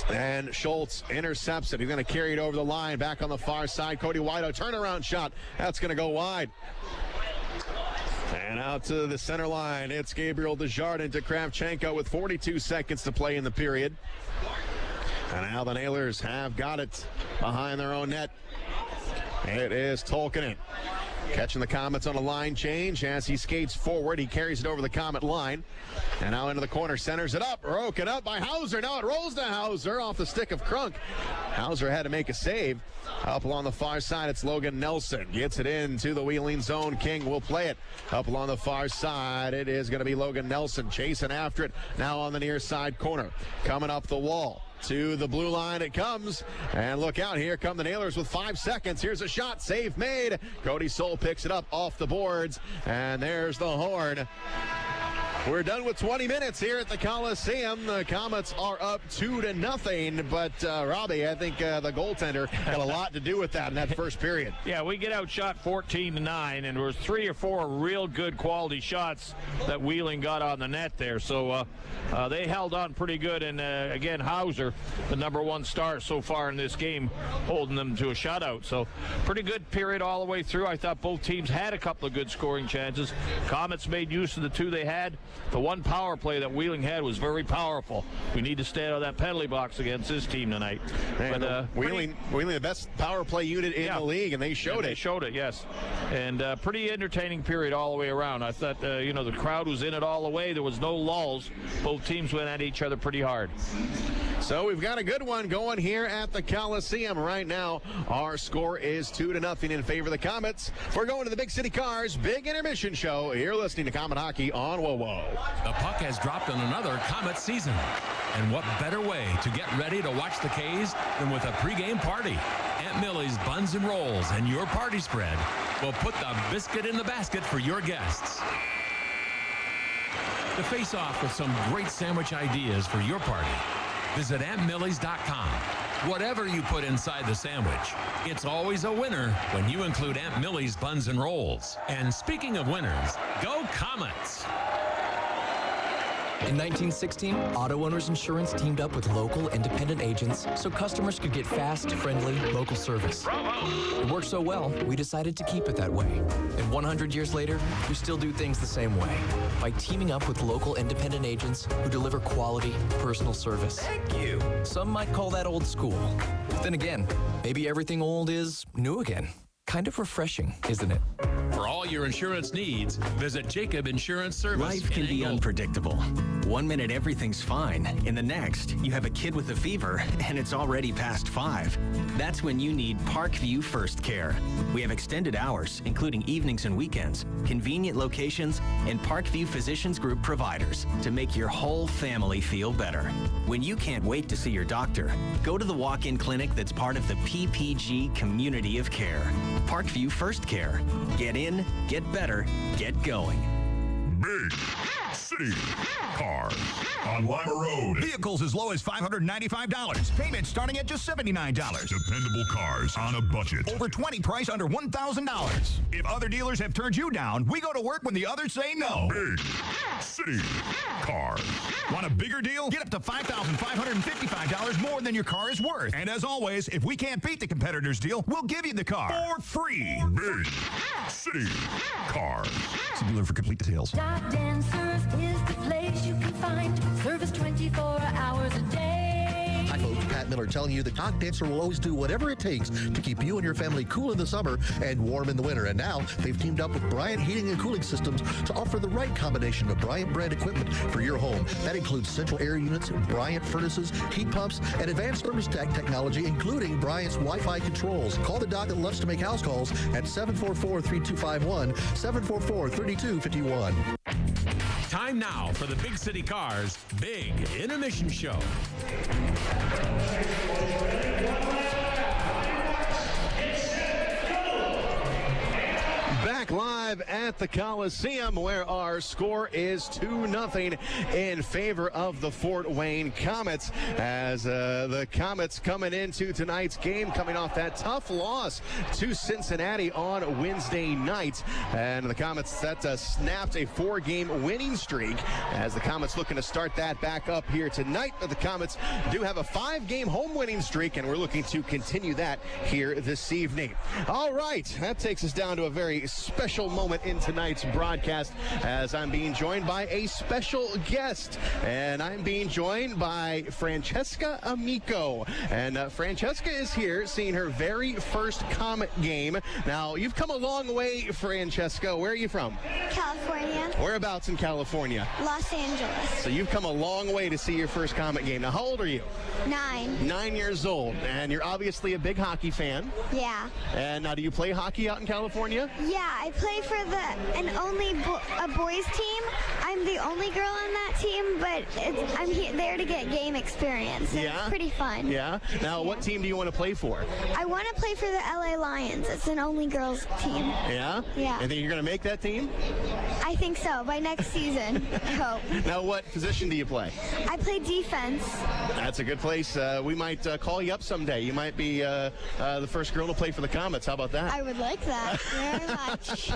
And Schultz intercepts it. He's going to carry it over the line. Back on the far side, Cody Wido, turnaround shot. That's going to go wide. And out to the center line, it's Gabriel Desjardins to Kravchenko with 42 seconds to play in the period. And now the Nailers have got it behind their own net. It is Tolkinen. Catching the Komets on a line change as he skates forward. He carries it over the Komet line. And now into the corner, centers it up. Broken up by Hauser. Now it rolls to Hauser off the stick of Krunk. Hauser had to make a save. Up along the far side, it's Logan Nelson. Gets it into the wheeling zone. King will play it. Up along the far side, it is going to be Logan Nelson chasing after it. Now on the near side corner. Coming up the wall. To the blue line it comes. And look out, here come the Nailers with 5 seconds. Here's a shot, save made. Cody Soul picks it up off the boards. And there's the horn. We're done with 20 minutes here at the Coliseum. The Komets are up 2-0, but Robbie, I think the goaltender had a lot to do with that in that first period. Yeah, we get outshot 14-9, and there was 3 or 4 real good quality shots that Wheeling got on the net there. So they held on pretty good, and again, Hauser, the #1 star so far in this game, holding them to a shutout. So pretty good period all the way through. I thought both teams had a couple of good scoring chances. Komets made use of the 2 they had. The one power play that Wheeling had was very powerful. We need to stay out of that penalty box against this team tonight. But Wheeling the best power play unit in the league, and they showed it. They showed it, yes. And pretty entertaining period all the way around. I thought, the crowd was in it all the way. There was no lulls. Both teams went at each other pretty hard. So we've got a good one going here at the Coliseum right now. Our score is 2-0 in favor of the Komets. We're going to the Big City Cars Big Intermission Show. You're listening to Komet Hockey on WOWO. The puck has dropped on another Komet season. And what better way to get ready to watch the K's than with a pregame party? Aunt Millie's Buns and Rolls and your party spread will put the biscuit in the basket for your guests. To face off with some great sandwich ideas for your party, visit AuntMillies.com. Whatever you put inside the sandwich, it's always a winner when you include Aunt Millie's Buns and Rolls. And speaking of winners, go Komets! In 1916, Auto Owners Insurance teamed up with local independent agents so customers could get fast, friendly, local service. It worked so well, we decided to keep it that way. And 100 years later, we still do things the same way by teaming up with local independent agents who deliver quality, personal service. Thank you. Some might call that old school. Then again, maybe everything old is new again. Kind of refreshing, isn't it? For all your insurance needs, visit Jacob Insurance Service. Life can be unpredictable. One minute everything's fine. In the next, you have a kid with a fever and it's already past 5. That's when you need Parkview First Care. We have extended hours, including evenings and weekends, convenient locations, and Parkview Physicians Group providers to make your whole family feel better. When you can't wait to see your doctor, go to the walk-in clinic that's part of the PPG community of care. Parkview First Care. Get in, get better, get going. Big City Cars on Lima Road. Vehicles as low as $595. Payments starting at just $79. Dependable cars on a budget. Over 20 price under $1,000. If other dealers have turned you down, we go to work when the others say no. Big City Cars. Want a bigger deal? Get up to $5,555 more than your car is worth. And as always, if we can't beat the competitor's deal, we'll give you the car for free. Big City Cars. See dealer for complete details. Dock Dancers is the place you can find service 24 hours a day. Hi folks, Pat Miller telling you the Dock Dancer will always do whatever it takes to keep you and your family cool in the summer and warm in the winter. And now they've teamed up with Bryant Heating and Cooling Systems to offer the right combination of Bryant brand equipment for your home. That includes central air units, Bryant furnaces, heat pumps, and advanced thermostat technology, including Bryant's Wi-Fi controls. Call the doc that loves to make house calls at 744-3251, 744-3251. Time now for the Big City Cars Big Intermission Show. Back live at the Coliseum, where our score is 2-0 in favor of the Fort Wayne Komets, as the Komets coming into tonight's game, coming off that tough loss to Cincinnati on Wednesday night. And the Komets that snapped a 4-game winning streak, as the Komets looking to start that back up here tonight. But the Komets do have a 5-game home winning streak, and we're looking to continue that here this evening. All right, that takes us down to a very special moment moment in tonight's broadcast as I'm being joined by a special guest. And I'm being joined by Francesca Amico. And Francesca is here seeing her very first Comet game. Now, you've come a long way, Francesca. Where are you from? California. Whereabouts in California? Los Angeles. So you've come a long way to see your first Comet game. Now, how old are you? 9. 9 years old. And you're obviously a big hockey fan. Yeah. And now, do you play hockey out in California? Yeah, I play for a boys team. I'm the only girl on that team, but I'm there to get game experience. Yeah. It's pretty fun. Yeah. Now, what team do you want to play for? I want to play for the LA Lions. It's an only girls team. Yeah? Yeah. And think you're going to make that team? I think so, by next season, I hope. Now, what position do you play? I play defense. That's a good place. We might call you up someday. You might be the first girl to play for the Komets. How about that? I would like that very much.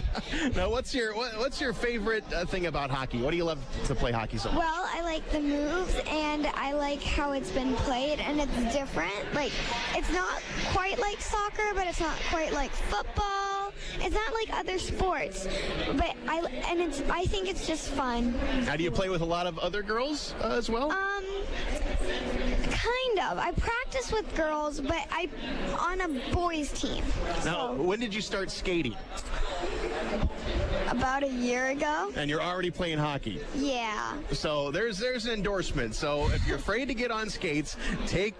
Now, what's your favorite thing about hockey? What do you love to play hockey so much? Well, I like the moves, and I like how it's been played, and it's different. Like, it's not quite like soccer, but it's not quite like football. It's not like other sports, but I think it's just fun. Now, do you play with a lot of other girls as well? Kind of. I practice with girls, but I'm on a boys team. Now, when did you start skating? About a year ago. And you're already playing hockey. Yeah. So there's an endorsement. So if you're afraid to get on skates,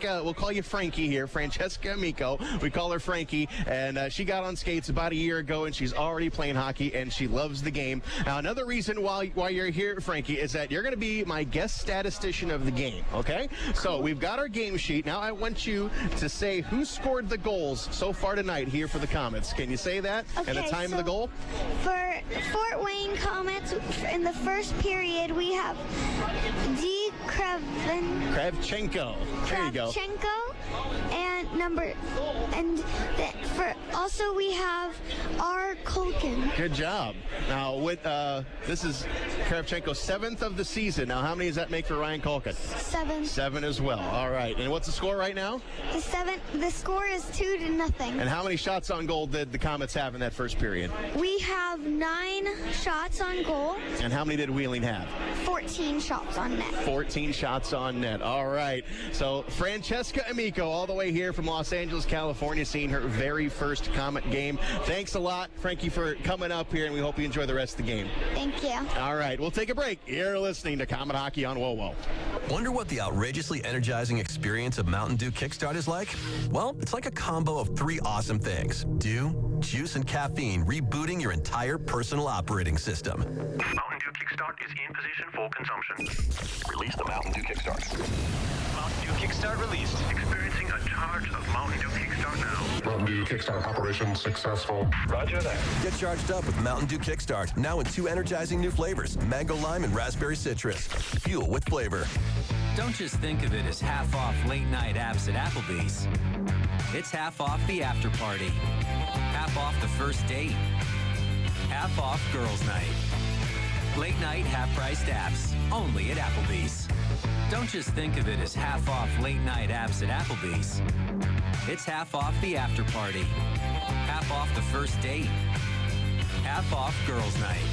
we'll call you Frankie here, Francesca Amico. We call her Frankie, and she got on skates about a year ago, and she's already playing hockey, and she loves the game. Now, another reason why you're here, Frankie, is that you're going to be my guest statistician of the game, okay? So we've got our game sheet. Now I want you to say who scored the goals so far tonight here for the Komets. Can you say that? Okay, and the time of the goal? For Fort Wayne Komets, in the first period, we have Kravchenko. There you go. Kravchenko, also we have R. Culkin. Good job. Now, this is Kravchenko's 7th of the season. Now, how many does that make for Ryan Culkin? 7. 7 as well. All right. And what's the score right now? The score is 2-0. And how many shots on goal did the Komets have in that first period? We have 9 shots on goal. And how many did Wheeling have? 14 shots on net. 14 shots on net. All right. So Francesca Amico, all the way here from Los Angeles, California, seeing her very first Comet game. Thanks a lot, Frankie, for coming up here, and we hope you enjoy the rest of the game. Thank you. All right. We'll take a break. You're listening to Comet Hockey on WoWo. Wonder what the outrageously energizing experience of Mountain Dew Kickstart is like? Well, it's like a combo of 3 awesome things. Dew, juice, and caffeine rebooting your entire personal operating system. Mountain Dew Kickstart is in position for consumption. Release the Mountain Dew Kickstart. Mountain Dew Kickstart released. Experiencing a charge of Mountain Dew Kickstart now. Mountain Dew Kickstart operation successful. Roger that. Get charged up with Mountain Dew Kickstart, now in 2 energizing new flavors, mango lime and raspberry citrus. Fuel with flavor. Don't just think of it as half off late night apps at Applebee's. It's half off the after party, half off the first date, half off girls' night. Late night half-priced apps, only at Applebee's. Don't just think of it as half off late night apps at Applebee's. It's half off the after party, half off the first date, half off girls' night.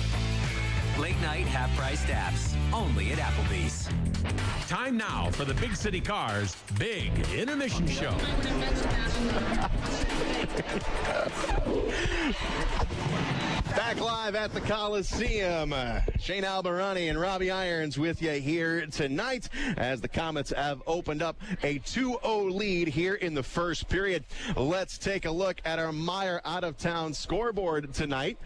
Late night half-priced apps, only at Applebee's. Time now for the Big City Cars Big Intermission Show. Back live at the Coliseum. Shane Albarani and Robbie Irons with you here tonight as the Komets have opened up a 2-0 lead here in the first period. Let's take a look at our Meyer out-of-town scoreboard tonight.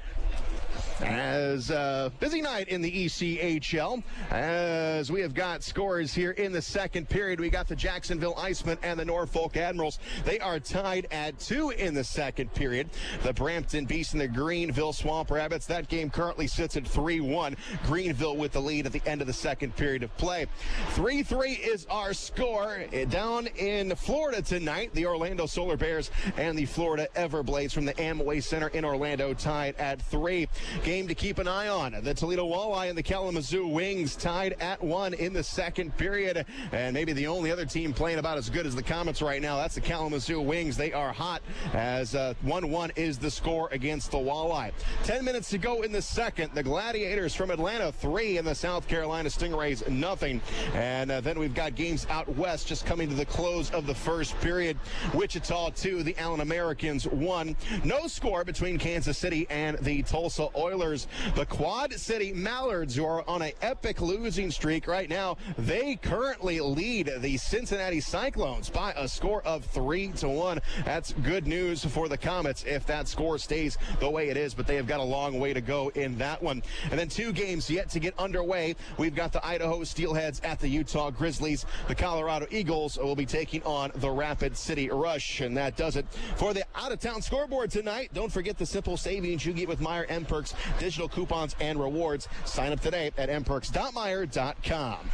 As busy night in the ECHL, as we have got scores here in the second period. We got the Jacksonville Icemen and the Norfolk Admirals. They are tied at 2 in the second period. The Brampton Beasts and the Greenville Swamp Rabbits. That game currently sits at 3-1. Greenville with the lead at the end of the second period of play. 3-3 is our score. Down in Florida tonight, the Orlando Solar Bears and the Florida Everblades from the Amway Center in Orlando tied at 3. game to keep an eye on. The Toledo Walleye and the Kalamazoo Wings tied at 1 in the second period. And maybe the only other team playing about as good as the Komets right now, that's the Kalamazoo Wings. They are hot as 1-1 is the score against the Walleye. 10 minutes to go in the second. The Gladiators from Atlanta 3 and the South Carolina Stingrays nothing. And then we've got games out west just coming to the close of the first period. Wichita 2, the Allen Americans 1. No score between Kansas City and the Tulsa Oilers. The Quad City Mallards, who are on an epic losing streak right now, they currently lead the Cincinnati Cyclones by a score of 3-1. That's good news for the Komets if that score stays the way it is, but they have got a long way to go in that one. And then 2 games yet to get underway. We've got the Idaho Steelheads at the Utah Grizzlies. The Colorado Eagles will be taking on the Rapid City Rush, and that does it for the out-of-town scoreboard tonight. Don't forget the simple savings you get with Meijer M-Perks, digital coupons and rewards. Sign up today at mperks.meijer.com.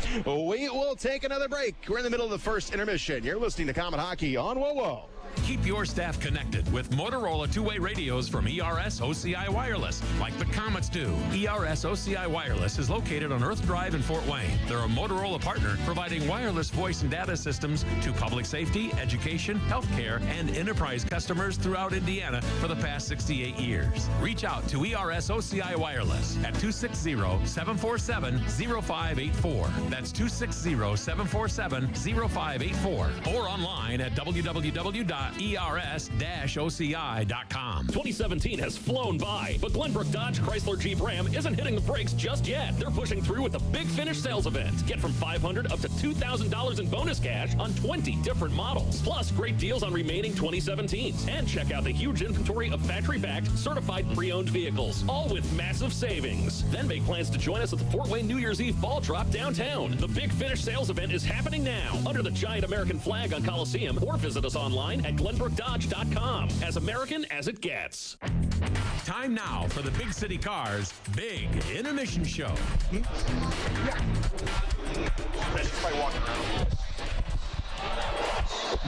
We will take another break. We're in the middle of the first intermission. You're listening to Comet Hockey on WOWO. Keep your staff connected with Motorola two-way radios from ERS OCI Wireless, like the Komets do. ERS OCI Wireless is located on Earth Drive in Fort Wayne. They're a Motorola partner providing wireless voice and data systems to public safety, education, healthcare, and enterprise customers throughout Indiana for the past 68 years. Reach out to ERS OCI Wireless at 260-747-0584. That's 260-747-0584. Or online at www.ers-oci.com. 2017 has flown by, but Glenbrook Dodge Chrysler Jeep Ram isn't hitting the brakes just yet. They're pushing through with a big finish sales event. Get from $500 up to $2,000 in bonus cash on 20 different models. Plus, great deals on remaining 2017s. And check out the huge inventory of factory-backed, certified pre-owned vehicles, all with massive savings. Then make plans to join us at the Fort Wayne New Year's Eve Ball Drop downtown. The big finish sales event is happening now under the giant American flag on Coliseum, or visit us online at glenbrookdodge.com. As American as it gets. Time now for the Big City Cars Big Intermission Show.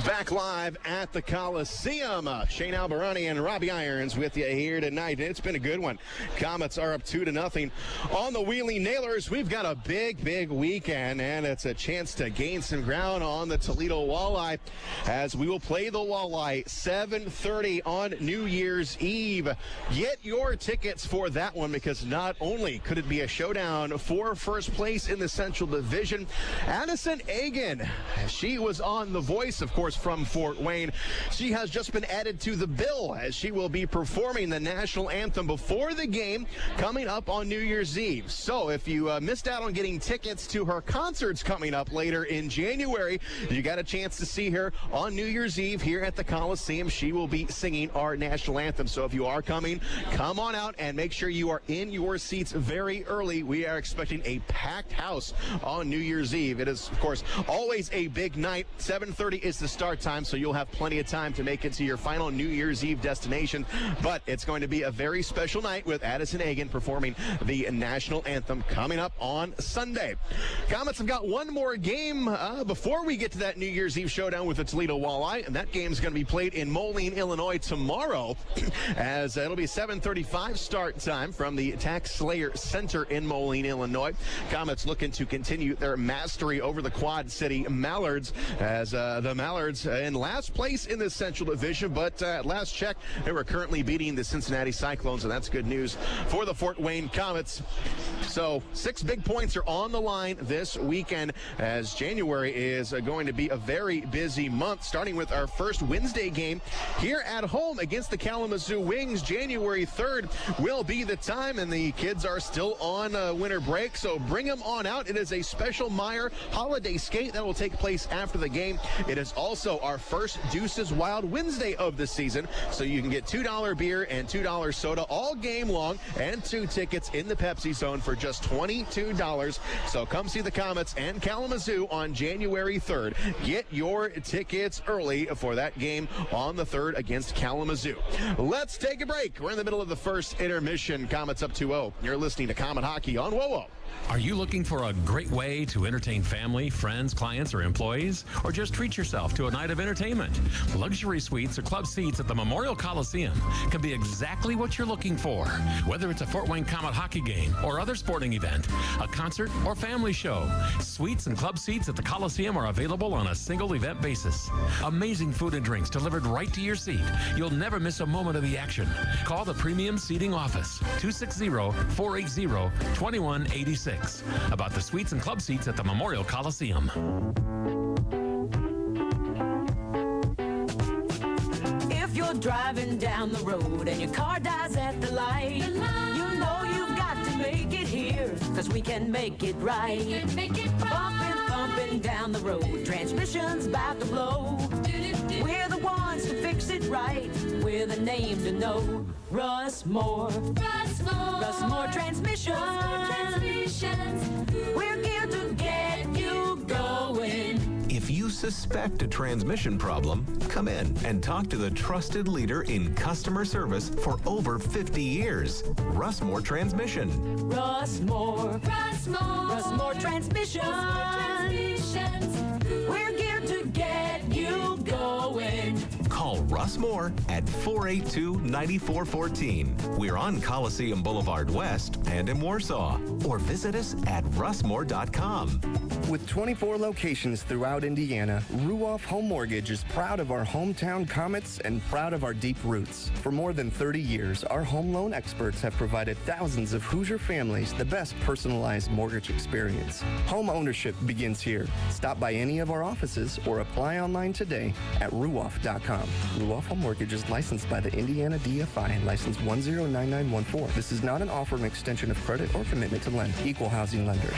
Back live at the Coliseum. Shane Albarani and Robbie Irons with you here tonight. It's been a good one. Komets are up 2-0 on the Wheeling Nailers. We've got a big weekend, and it's a chance to gain some ground on the Toledo Walleye as we will play the Walleye 7:30 on New Year's Eve. Get your tickets for that one, because not only could it be a showdown for first place in the Central Division, Addison Agan, she was on The Voice, of course, from Fort Wayne. She has just been added to the bill as she will be performing the national anthem before the game coming up on New Year's Eve. So if you missed out on getting tickets to her concerts coming up later in January, you got a chance to see her on New Year's Eve here at the Coliseum. She will be singing our national anthem. So if you are coming, come on out and make sure you are in your seats very early. We are expecting a packed house on New Year's Eve. It is, of course, always a big night. 7:30 is the start time, so you'll have plenty of time to make it to your final New Year's Eve destination. But it's going to be a very special night with Addison Agan performing the national anthem coming up on Sunday. Komets have got one more game before we get to that New Year's Eve showdown with the Toledo Walleye, and that game is going to be played in Moline, Illinois tomorrow, as it'll be 7:35 start time from the Tax Slayer Center in Moline, Illinois. Komets looking to continue their mastery over the Quad City Mallards, as the Mallards in last place in the Central Division, but at last check, they were currently beating the Cincinnati Cyclones, and that's good news for the Fort Wayne Komets. So 6 big points are on the line this weekend, as January is going to be a very busy month, starting with our first Wednesday game here at home against the Kalamazoo Wings. January 3rd will be the time, and the kids are still on winter break, so bring them on out. It is a special Meijer holiday skate that will take place after the game. It is also our first Deuces Wild Wednesday of the season, so you can get $2 beer and $2 soda all game long, and 2 tickets in the Pepsi Zone for just $22. So come see the Komets and Kalamazoo on January 3rd. Get your tickets early for that game on the 3rd against Kalamazoo. Let's take a break. We're in the middle of the first intermission. Komets up 2-0. You're listening to Comet Hockey on WOWO. Are you looking for a great way to entertain family, friends, clients, or employees? Or just treat yourself to a night of entertainment? Luxury suites or club seats at the Memorial Coliseum can be exactly what you're looking for. Whether it's a Fort Wayne Komet hockey game or other sporting event, a concert or family show, suites and club seats at the Coliseum are available on a single event basis. Amazing food and drinks delivered right to your seat. You'll never miss a moment of the action. Call the Premium Seating Office, 260-480-2186. About the suites and club seats at the Memorial Coliseum. If you're driving down the road and your car dies at the light, you know you've got to make it here, because we can make it right. Bumping, thumping down the road, transmission's about to blow. We're the ones to fix it right. We're the name to know. Russ Moore. Russ Moore Transmissions. We're here to get you going. If you suspect a transmission problem, come in and talk to the trusted leader in customer service for over 50 years, Russ Moore Transmission. Russ Moore. Russ Moore. Russ Moore Transmissions. We're here to get you going. Call Russ Moore at 482-9414. We're on Coliseum Boulevard West and in Warsaw. Or visit us at russmore.com. With 24 locations throughout Indiana, Ruoff Home Mortgage is proud of our hometown Komets and proud of our deep roots. For more than 30 years, our home loan experts have provided thousands of Hoosier families the best personalized mortgage experience. Home ownership begins here. Stop by any of our offices or apply online today at ruoff.com. Ruoff Home Mortgage is licensed by the Indiana DFI, license 109914. This is not an offer, an extension of credit, or commitment to lend. Equal housing lender.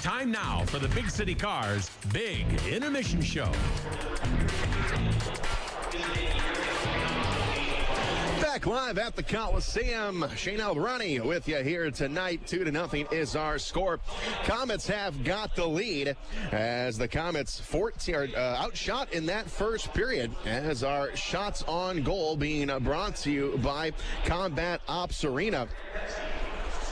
Time now for the Big City Cars Big Intermission Show. Back live at the Coliseum. Shane Albrani with you here tonight. 2-0 is our score. Komets have got the lead as the Komets outshot in that first period, as our shots on goal being brought to you by Combat Ops Arena.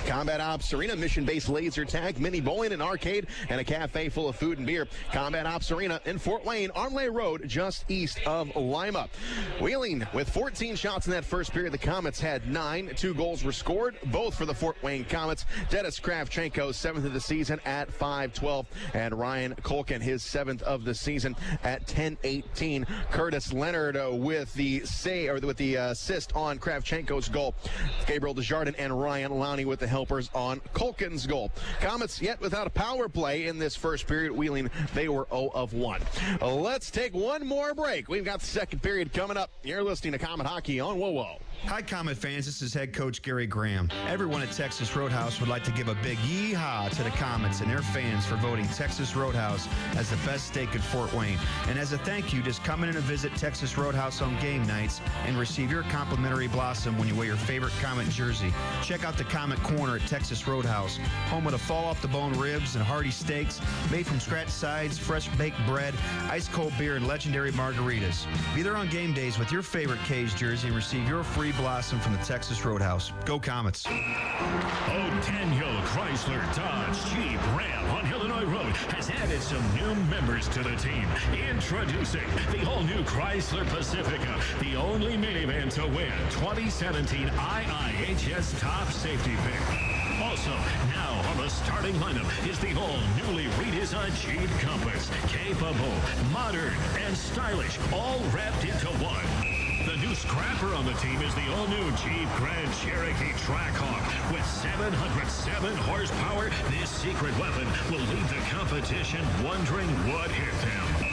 Combat Ops Arena, mission-based laser tag, mini bowling, an arcade, and a cafe full of food and beer. Combat Ops Arena in Fort Wayne, Armlay Road, just east of Lima. Wheeling with 14 shots in that first period. The Komets had 9. 2 goals were scored, both for the Fort Wayne Komets. Dennis Kravchenko, 7th of the season at 5-12, and Ryan Culkin, his 7th of the season at 10-18. Curtis Leonard with the assist on Kravchenko's goal. Gabriel Desjardins and Ryan Lowney with the helpers on Culkin's goal. Komets yet without a power play in this first period. Wheeling, they were 0 of 1. Let's take one more break. We've got the second period coming up. You're listening to Komet Hockey on WoWo. Hi, Komet fans. This is head coach Gary Graham. Everyone at Texas Roadhouse would like to give a big yee-haw to the Komets and their fans for voting Texas Roadhouse as the best steak in Fort Wayne. And as a thank you, just come in and visit Texas Roadhouse on game nights and receive your complimentary blossom when you wear your favorite Komet jersey. Check out the Komet Corner at Texas Roadhouse, home of the fall-off-the-bone ribs and hearty steaks, made from scratch sides, fresh baked bread, ice-cold beer, and legendary margaritas. Be there on game days with your favorite K's jersey and receive your free blossom from the Texas Roadhouse. Go Komets. Daniel Chrysler Dodge Jeep Ram on Illinois Road has added some new members to the team. Introducing the all-new Chrysler Pacifica, the only minivan to win 2017 IIHS Top Safety Pick. Also, now on the starting lineup is the all-newly redesigned Jeep Compass. Capable, modern, and stylish, all wrapped into one. The new scrapper on the team is the all-new Jeep Grand Cherokee Trackhawk. With 707 horsepower, this secret weapon will leave the competition wondering what hit them.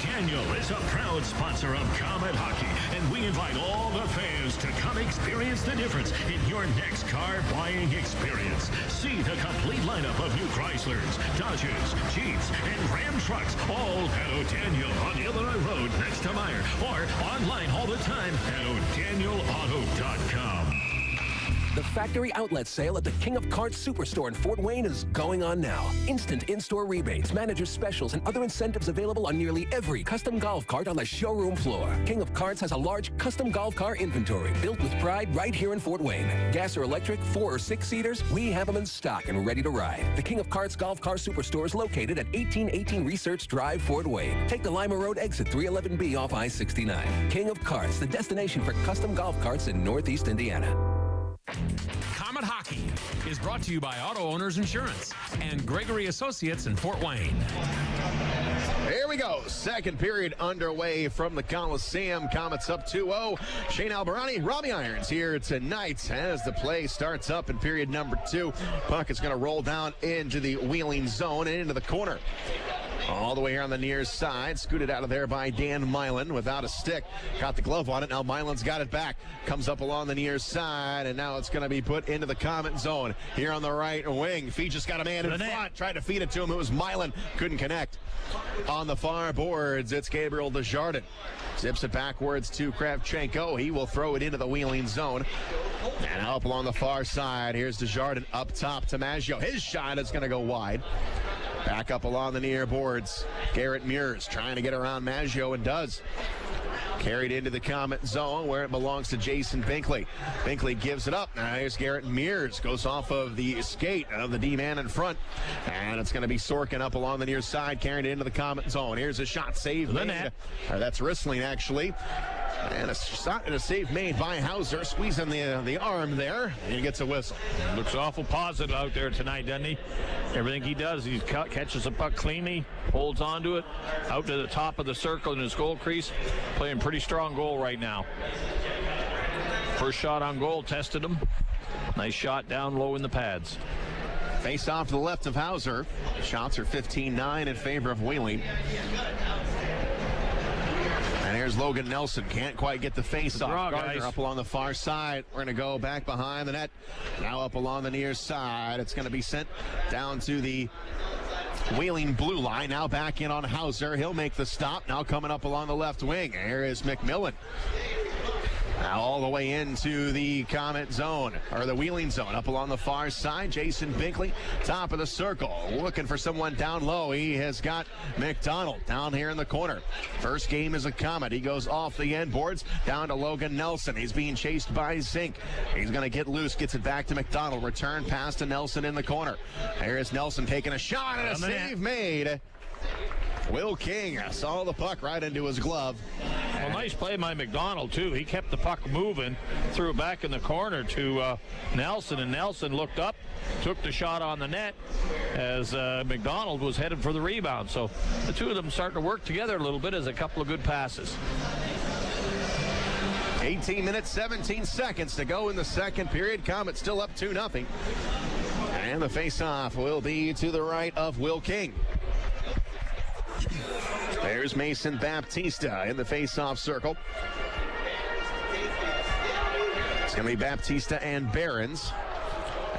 Daniel is a proud sponsor of Komet Hockey, and we invite all the fans to come experience the difference in your next car buying experience. See the complete lineup of new Chryslers, Dodges, Jeeps, and Ram trucks, all at O'Daniel on Illinois Road next to Meyer, or online all the time at o'danielauto.com. The factory outlet sale at the King of Carts Superstore in Fort Wayne is going on now. Instant in-store rebates, manager specials, and other incentives available on nearly every custom golf cart on the showroom floor. King of Carts has a large custom golf car inventory built with pride right here in Fort Wayne. Gas or electric, 4- or 6-seaters, we have them in stock and ready to ride. The King of Carts Golf Car Superstore is located at 1818 Research Drive, Fort Wayne. Take the Lima Road exit 311B off I-69. King of Carts, the destination for custom golf carts in Northeast Indiana. Comet Hockey is brought to you by Auto Owners Insurance and Gregory Associates in Fort Wayne. Here we go. Second period underway from the Coliseum. Comets up 2-0. Shane Albarani, Robbie Irons here tonight as the play starts up in period number 2. Puck is going to roll down into the wheeling zone and into the corner. All the way here on the near side. Scooted out of there by Dan Milan without a stick. Got the glove on it. Now Milan's got it back. Comes up along the near side, and now it's going to be put into the Comet zone. Here on the right wing. Fee just got a man in front. Tried to feed it to him. It was Milan. Couldn't connect. On the far boards, it's Gabriel Desjardins. Zips it backwards to Kravchenko. He will throw it into the wheeling zone. And up along the far side, here's Desjardins up top to Maggio. His shot is going to go wide. Back up along the near boards. Garrett Mears trying to get around Maggio and does. Carried into the Comet zone where it belongs to Jason Binkley. Binkley gives it up. Now here's Garrett Mears. Goes off of the skate of the D-man in front. And it's going to be Sorkin up along the near side, carried it into the Comet zone. Here's a shot save made. That's Rissling, actually. And a shot and a save made by Hauser, squeezing the arm there, and he gets a whistle. Looks awful positive out there tonight, doesn't he? Everything he does, he catches the puck cleanly, holds onto it, out to the top of the circle in his goal crease, playing pretty strong goal right now. First shot on goal, tested him. Nice shot down low in the pads. Face off to the left of Hauser. Shots are 15-9 in favor of Wheeling. And here's Logan Nelson. Can't quite get the face off. Gardner up along the far side. We're going to go back behind the net. Now up along the near side. It's going to be sent down to the Wheeling blue line. Now back in on Hauser. He'll make the stop. Now coming up along the left wing. Here is McMillan. Now all the way into the Comet zone, or the Wheeling zone, up along the far side. Jason Binkley, top of the circle, looking for someone down low. He has got McDonald down here in the corner. First game is a Comet. He goes off the end boards, down to Logan Nelson. He's being chased by Zink. He's going to get loose, gets it back to McDonald. Return pass to Nelson in the corner. There is Nelson taking a shot, and a save made. Will King saw the puck right into his glove. Well, nice play by McDonald, too. He kept the puck moving, threw it back in the corner to Nelson, and Nelson looked up, took the shot on the net as McDonald was headed for the rebound. So the two of them starting to work together a little bit as a couple of good passes. 18 minutes, 17 seconds to go in the second period. Comet still up 2-0. And the face-off will be to the right of Will King. There's Mason Baptista in the face-off circle. It's going to be Baptista and Barons.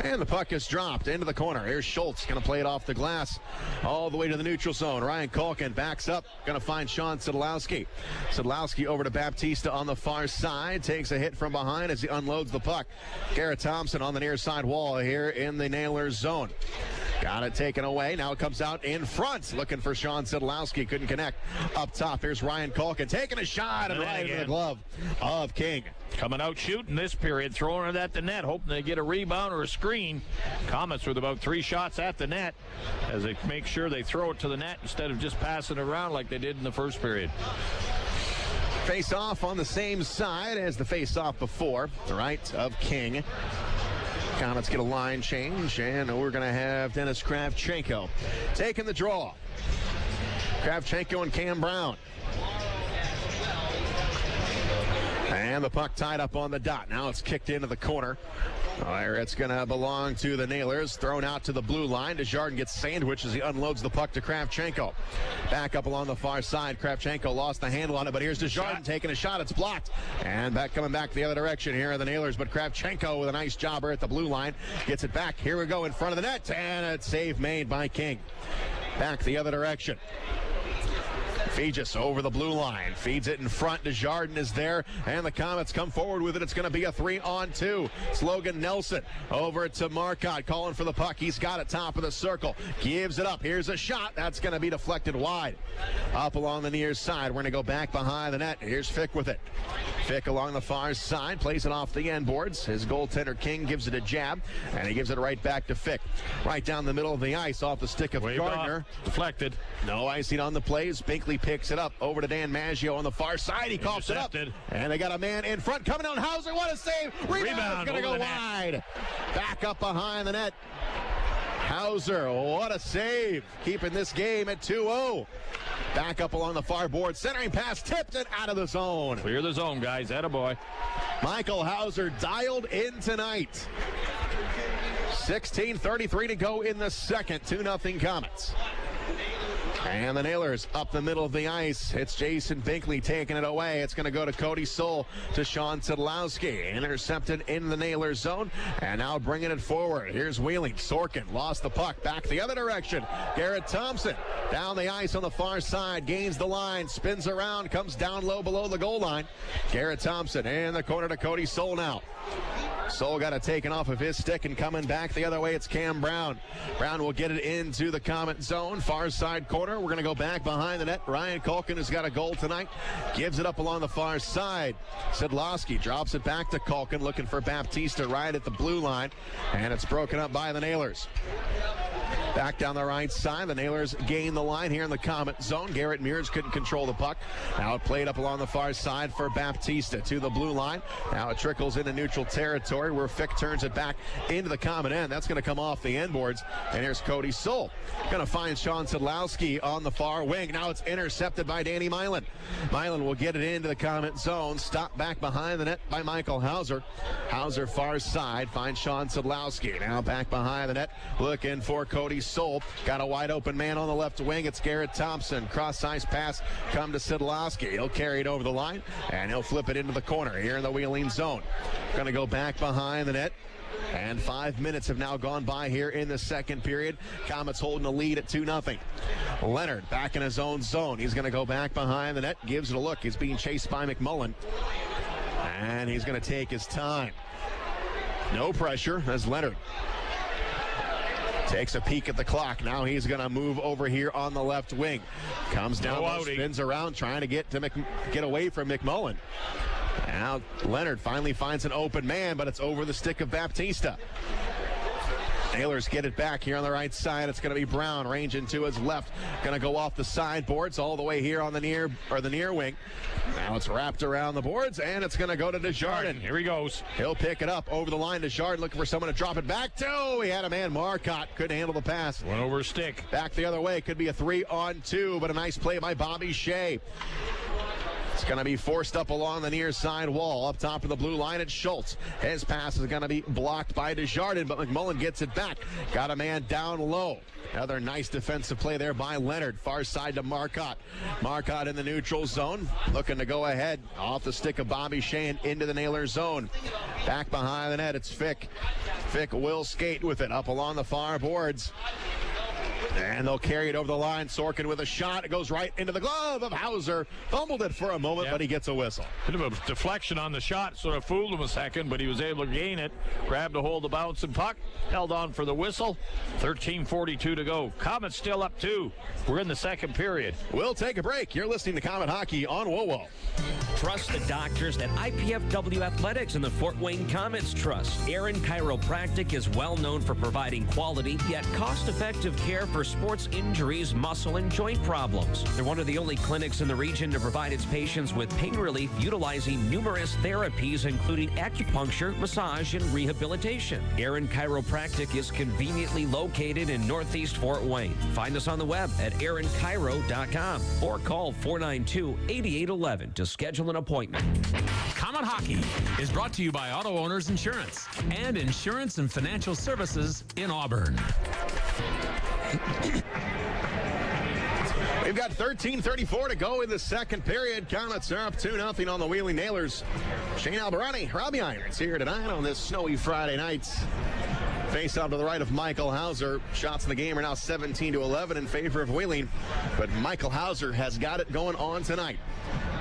And the puck is dropped into the corner. Here's Schultz, going to play it off the glass all the way to the neutral zone. Ryan Culkin backs up, going to find Sean Szydlowski. Szydlowski over to Baptista on the far side, takes a hit from behind as he unloads the puck. Garrett Thompson on the near side wall here in the Nailers zone. Got it taken away. Now it comes out in front. Looking for Sean Szydlowski. Couldn't connect. Up top, here's Ryan Culkin taking a shot and right into the glove of King. Coming out shooting this period, throwing it at the net, hoping they get a rebound or a screen. Comets with about 3 shots at the net as they make sure they throw it to the net instead of just passing it around like they did in the first period. Face off on the same side as the face off before, the right of King. Comets get a line change, and we're going to have Dennis Kravchenko taking the draw. Kravchenko and Cam Brown. And the puck tied up on the dot. Now it's kicked into the corner. It's going to belong to the Nailers. Thrown out to the blue line. Desjardins gets sandwiched as he unloads the puck to Kravchenko. Back up along the far side. Kravchenko lost the handle on it, but here's Desjardins taking a shot. It's blocked. And coming back the other direction here are the Nailers, but Kravchenko with a nice jobber at the blue line. Gets it back. Here we go in front of the net. And a save made by King. Back the other direction. Feges over the blue line. Feeds it in front. Desjardins is there, and the Komets come forward with it. It's going to be a 3-on-2. It's Logan Nelson over to Marcotte, calling for the puck. He's got it top of the circle. Gives it up. Here's a shot. That's going to be deflected wide. Up along the near side. We're going to go back behind the net. Here's Fick with it. Fick along the far side. Plays it off the end boards. His goaltender, King, gives it a jab, and he gives it right back to Fick. Right down the middle of the ice off the stick of Gardner. Deflected. No icing on the plays. Binkley picks it up over to Dan Maggio on the far side. He coughs it up. And they got a man in front coming on. Hauser, what a save. Rebound. Going to go wide. Back up behind the net. Hauser, what a save. Keeping this game at 2-0. Back up along the far board. Centering pass tipped and out of the zone. Clear the zone, guys. Attaboy. Michael Hauser dialed in tonight. 16:33 to go in the second. 2-0 Komets. And the Nailers up the middle of the ice. It's Jason Binkley taking it away. It's going to go to Cody Soul to Sean Szydlowski. Intercepted in the Nailers zone. And now bringing it forward. Here's Wheeling. Sorkin lost the puck. Back the other direction. Garrett Thompson down the ice on the far side. Gains the line. Spins around. Comes down low below the goal line. Garrett Thompson in the corner to Cody Soul now. Soul got it taken off of his stick, and coming back the other way, it's Cam Brown. Brown will get it into the Komet zone. Far side corner. We're going to go back behind the net. Ryan Culkin has got a goal tonight. Gives it up along the far side. Szydlowski drops it back to Culkin, looking for Baptista right at the blue line. And it's broken up by the Nailers. Back down the right side. The Nailers gain the line here in the Komet zone. Garrett Mears couldn't control the puck. Now it played up along the far side for Baptista to the blue line. Now it trickles into neutral territory where Fick turns it back into the Komet end. That's going to come off the end boards. And here's Cody Soul. Going to find Sean Szydlowski on the far wing. Now it's intercepted by Danny Milan. Milan will get it into the Komet zone. Stopped back behind the net by Michael Hauser. Hauser far side. Finds Sean Szydlowski. Now back behind the net. Looking for Cody Soul. Got a wide open man on the left wing. It's Garrett Thompson. Cross ice pass come to Szydlowski. He'll carry it over the line, and he'll flip it into the corner here in the Wheeling zone. Going to go back behind the net. And 5 minutes have now gone by here in the second period. Komets holding a lead at 2-0. Leonard back in his own zone. He's going to go back behind the net. Gives it a look. He's being chased by McMullen. And he's going to take his time. No pressure as Leonard takes a peek at the clock. Now he's going to move over here on the left wing. Comes down, spins around, trying to get away from McMullen. Now Leonard finally finds an open man, but it's over the stick of Baptista. Nailers get it back here on the right side. It's going to be Brown, ranging to his left. Going to go off the sideboards all the way here on the near wing. Now it's wrapped around the boards, and it's going to go to Desjardins. Here he goes. He'll pick it up over the line. Desjardins looking for someone to drop it back to. He had a man, Marcotte. Couldn't handle the pass. Went over a stick. Back the other way. Could be a 3-on-2, but a nice play by Bobby Shea. It's going to be forced up along the near side wall. Up top of the blue line, it's Schultz. His pass is going to be blocked by Desjardins, but McMullen gets it back. Got a man down low. Another nice defensive play there by Leonard. Far side to Marcotte. Marcotte in the neutral zone. Looking to go ahead off the stick of Bobby Shea and into the Nailers zone. Back behind the net, it's Fick. Fick will skate with it up along the far boards. And they'll carry it over the line. Sorkin with a shot. It goes right into the glove of Hauser. Fumbled it for a moment, but he gets a whistle. Bit of a deflection on the shot. Sort of fooled him a second, but he was able to gain it. Grabbed a hold of the bouncing puck. Held on for the whistle. 13:42 to go. Komets still up 2. We're in the second period. We'll take a break. You're listening to Komet Hockey on WOWO. Trust the doctors at IPFW Athletics and the Fort Wayne Komets Trust. Aaron Chiropractic is well known for providing quality yet cost-effective care for sports injuries, muscle, and joint problems. They're one of the only clinics in the region to provide its patients with pain relief utilizing numerous therapies, including acupuncture, massage, and rehabilitation. Aaron Chiropractic is conveniently located in Northeast Fort Wayne. Find us on the web at aaronchiro.com or call 492-8811 to schedule an appointment. Komet Hockey is brought to you by Auto Owners Insurance and Insurance and Financial Services in Auburn. We've got 13:34 to go in the second period. Komets are up 2-0 on the Wheeling Nailers. Shane Albarani, Robbie Irons here tonight on this snowy Friday night. Face off to the right of Michael Hauser. Shots in the game are now 17-11 in favor of Wheeling. But Michael Hauser has got it going on tonight.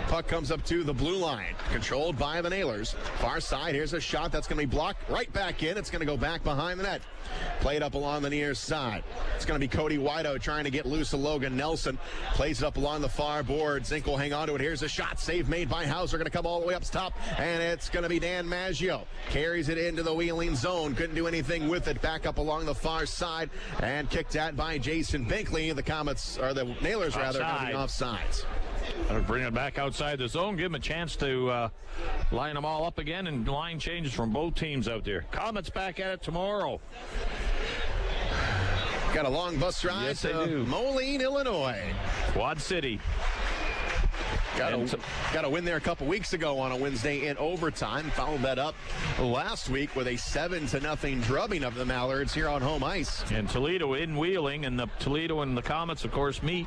Puck comes up to the blue line, controlled by the Nailers. Far side, here's a shot that's going to be blocked right back in. It's going to go back behind the net. Played up along the near side. It's going to be Cody Wido trying to get loose of Logan Nelson. Plays it up along the far board. Zink will hang on to it. Here's a shot. Save made by Hauser. Going to come all the way up top. And it's going to be Dan Maggio. Carries it into the Wheeling zone. Couldn't do anything with it. Back up along the far side. And kicked at by Jason Binkley. The Komets, or the Nailers rather, coming offsides. Better bring it back outside the zone. Give them a chance to line them all up again, and line changes from both teams out there. Komets back at it tomorrow. Got a long bus ride yes, to Moline, Illinois. Quad City. Got a win there a couple weeks ago on a Wednesday in overtime. Followed that up last week with a 7-0 drubbing of the Mallards here on home ice. And Toledo in Wheeling, and the Toledo and the Komets, of course, meet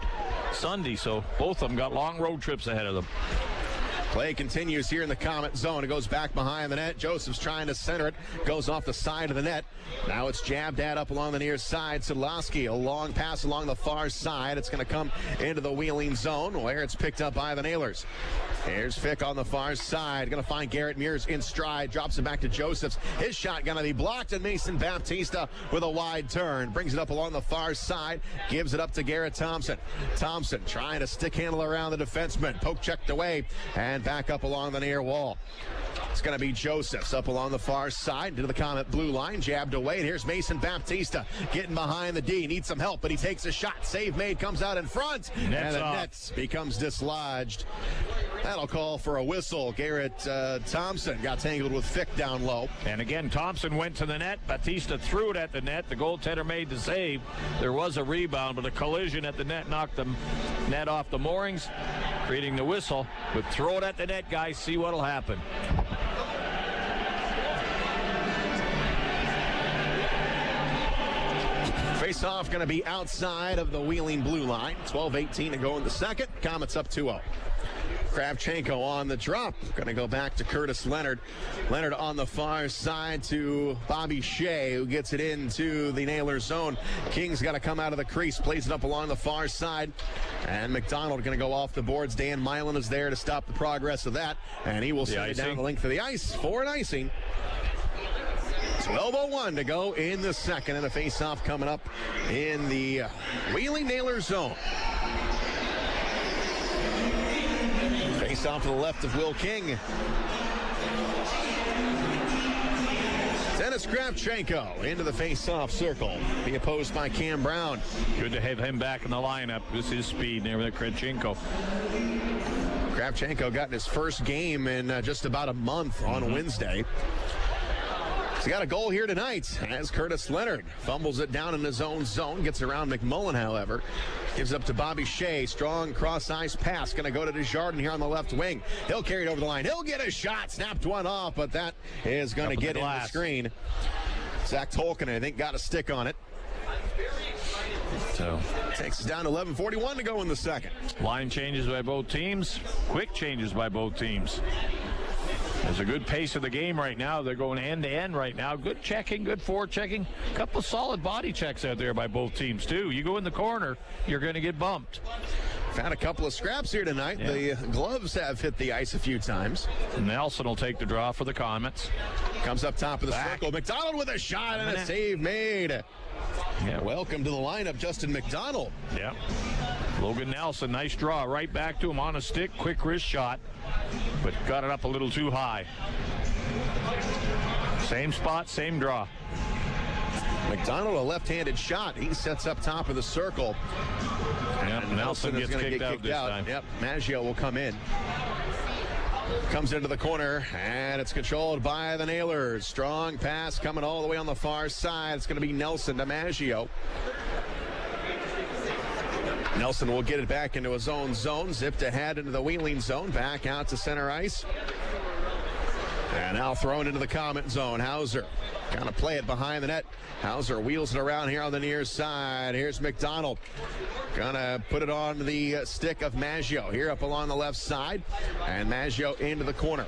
Sunday. So both of them got long road trips ahead of them. Play continues here in the Komet zone. It goes back behind the net. Joseph's trying to center it. Goes off the side of the net. Now it's jabbed at up along the near side. Szydlowski, a long pass along the far side. It's going to come into the Wheeling zone where it's picked up by the Nailers. Here's Fick on the far side. Going to find Garrett Mears in stride. Drops it back to Josephs. His shot going to be blocked, and Mason Baptista with a wide turn. Brings it up along the far side. Gives it up to Garrett Thompson. Thompson trying to stick handle around the defenseman. Poke checked away, and back up along the near wall. It's going to be Josephs up along the far side into the Komet blue line, jabbed away, and here's Mason Baptista getting behind the D. Needs some help, but he takes a shot. Save made, comes out in front, and the net becomes dislodged. That'll call for a whistle. Garrett Thompson got tangled with Fick down low. And again, Thompson went to the net. Baptista threw it at the net. The goaltender made the save. There was a rebound, but a collision at the net knocked the net off the moorings, creating the whistle. But throw it at the net, guys. See what'll happen. Face-off going to be outside of the Wheeling blue line. 12:18 to go in the second. Komets up 2-0. Kravchenko on the drop. Going to go back to Curtis Leonard. Leonard on the far side to Bobby Shea, who gets it into the Nailers zone. King's got to come out of the crease. Plays it up along the far side. And McDonald going to go off the boards. Dan Milan is there to stop the progress of that. And he will send it down the length of the ice for an icing. 12:01 to go in the second, and a face-off coming up in the Wheeling Nailers zone. Face-off to the left of Will King. Dennis Kravchenko into the face-off circle. Be opposed by Cam Brown. Good to have him back in the lineup. This is speed there with Kravchenko. Kravchenko got in his first game in just about a month on Wednesday. He's got a goal here tonight as Curtis Leonard fumbles it down in his own zone. Gets around McMullen, however. Gives up to Bobby Shea. Strong cross-ice pass. Going to go to Desjardins here on the left wing. He'll carry it over the line. He'll get a shot. Snapped one off, but that is going to get in the screen. Zach Tolkien, I think, got a stick on it. So takes us down to 11:41 to go in the second. Line changes by both teams. Quick changes by both teams. There's a good pace of the game right now. They're going end-to-end right now. Good checking, good forechecking. A couple solid body checks out there by both teams, too. You go in the corner, you're going to get bumped. Found a couple of scraps here tonight. Yeah. The gloves have hit the ice a few times. Nelson will take the draw for the Komets. Comes up top of the circle. McDonald with a shot and a save made. Yeah. Welcome to the lineup, Justin McDonald. Yeah. Logan Nelson, nice draw. Right back to him on a stick. Quick wrist shot, but got it up a little too high. Same spot, same draw. McDonald, a left-handed shot. He sets up top of the circle. Yep, Nelson gets kicked out this time. Yep, Maggio will come in. Comes into the corner, and it's controlled by the Nailers. Strong pass coming all the way on the far side. It's going to be Nelson to Maggio. Nelson will get it back into his own zone. Zipped ahead into the Wheeling zone. Back out to center ice. And now thrown into the Komet zone. Hauser going to play it behind the net. Hauser wheels it around here on the near side. Here's McDonald. Going to put it on the stick of Maggio here up along the left side. And Maggio into the corner.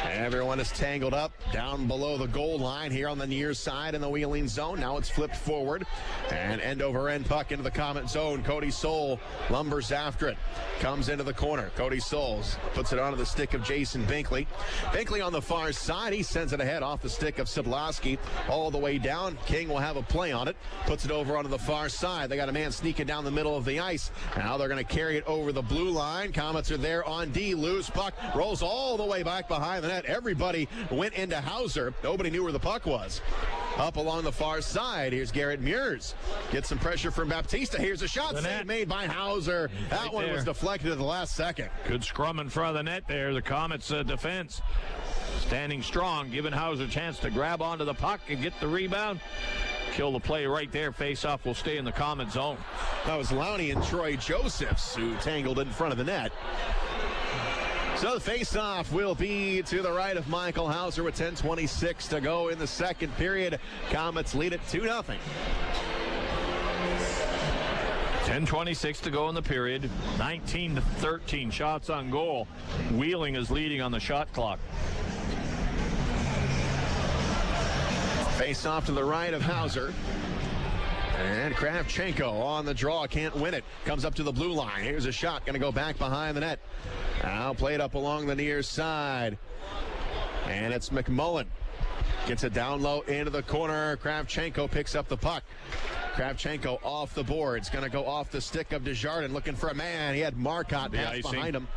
Everyone is tangled up down below the goal line here on the near side in the wheeling zone. Now it's flipped forward. And end-over-end puck into the Comet zone. Cody Soul lumbers after it. Comes into the corner. Cody Souls puts it onto the stick of Jason Binkley. Binkley on the far side. He sends it ahead off the stick of Szydlowski all the way down. King will have a play on it. Puts it over onto the far side. They got a man sneaking down the middle of the ice. Now they're going to carry it over the blue line. Komets are there on D. Loose puck. Rolls all the way back behind the net. Everybody went into Hauser. Nobody knew where the puck was. Up along the far side. Here's Garrett Mears. Gets some pressure from Baptista. Here's a shot save made by Hauser. That one was deflected at the last second. Good scrum in front of the net there. The Komets defense standing strong, giving Hauser a chance to grab onto the puck and get the rebound. Kill the play right there. Face-off will stay in the Komet zone. That was Lowney and Troy Josephs who tangled in front of the net. So the face-off will be to the right of Michael Hauser with 10:26 to go in the second period. Komets lead it 2-0. 10:26 to go in the period. 19-13 shots on goal. Wheeling is leading on the shot clock. Face off to the right of Hauser. And Kravchenko on the draw. Can't win it. Comes up to the blue line. Here's a shot. Going to go back behind the net. Now played up along the near side. And it's McMullen. Gets it down low into the corner. Kravchenko picks up the puck. Kravchenko off the boards. Going to go off the stick of Desjardins. Looking for a man. He had Marcotte pass behind him.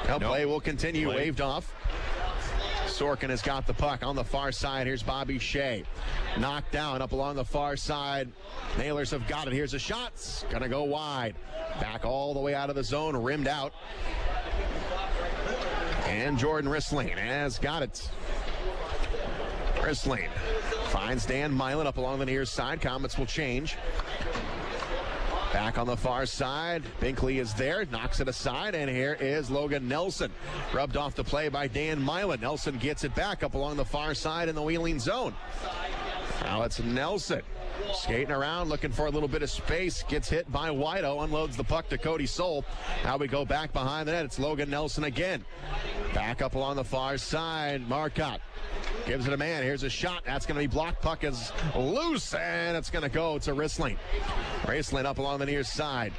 Now play will continue. Waved off. Sorkin has got the puck on the far side. Here's Bobby Shea. Knocked down up along the far side. Nailers have got it. Here's a shot. It's going to go wide. Back all the way out of the zone. Rimmed out. And Jordan Rissling has got it. Rissling finds Dan Milan up along the near side. Komets will change. Back on the far side. Binkley is there. Knocks it aside. And here is Logan Nelson. Rubbed off the play by Dan Milan. Nelson gets it back up along the far side in the wheeling zone. Now it's Nelson. Skating around, looking for a little bit of space. Gets hit by Wido. Unloads the puck to Cody Soul. Now we go back behind the net. It's Logan Nelson again. Back up along the far side. Marcotte gives it a man. Here's a shot. That's going to be blocked. Puck is loose, and it's going to go to Rissling. Rissling up along the near side.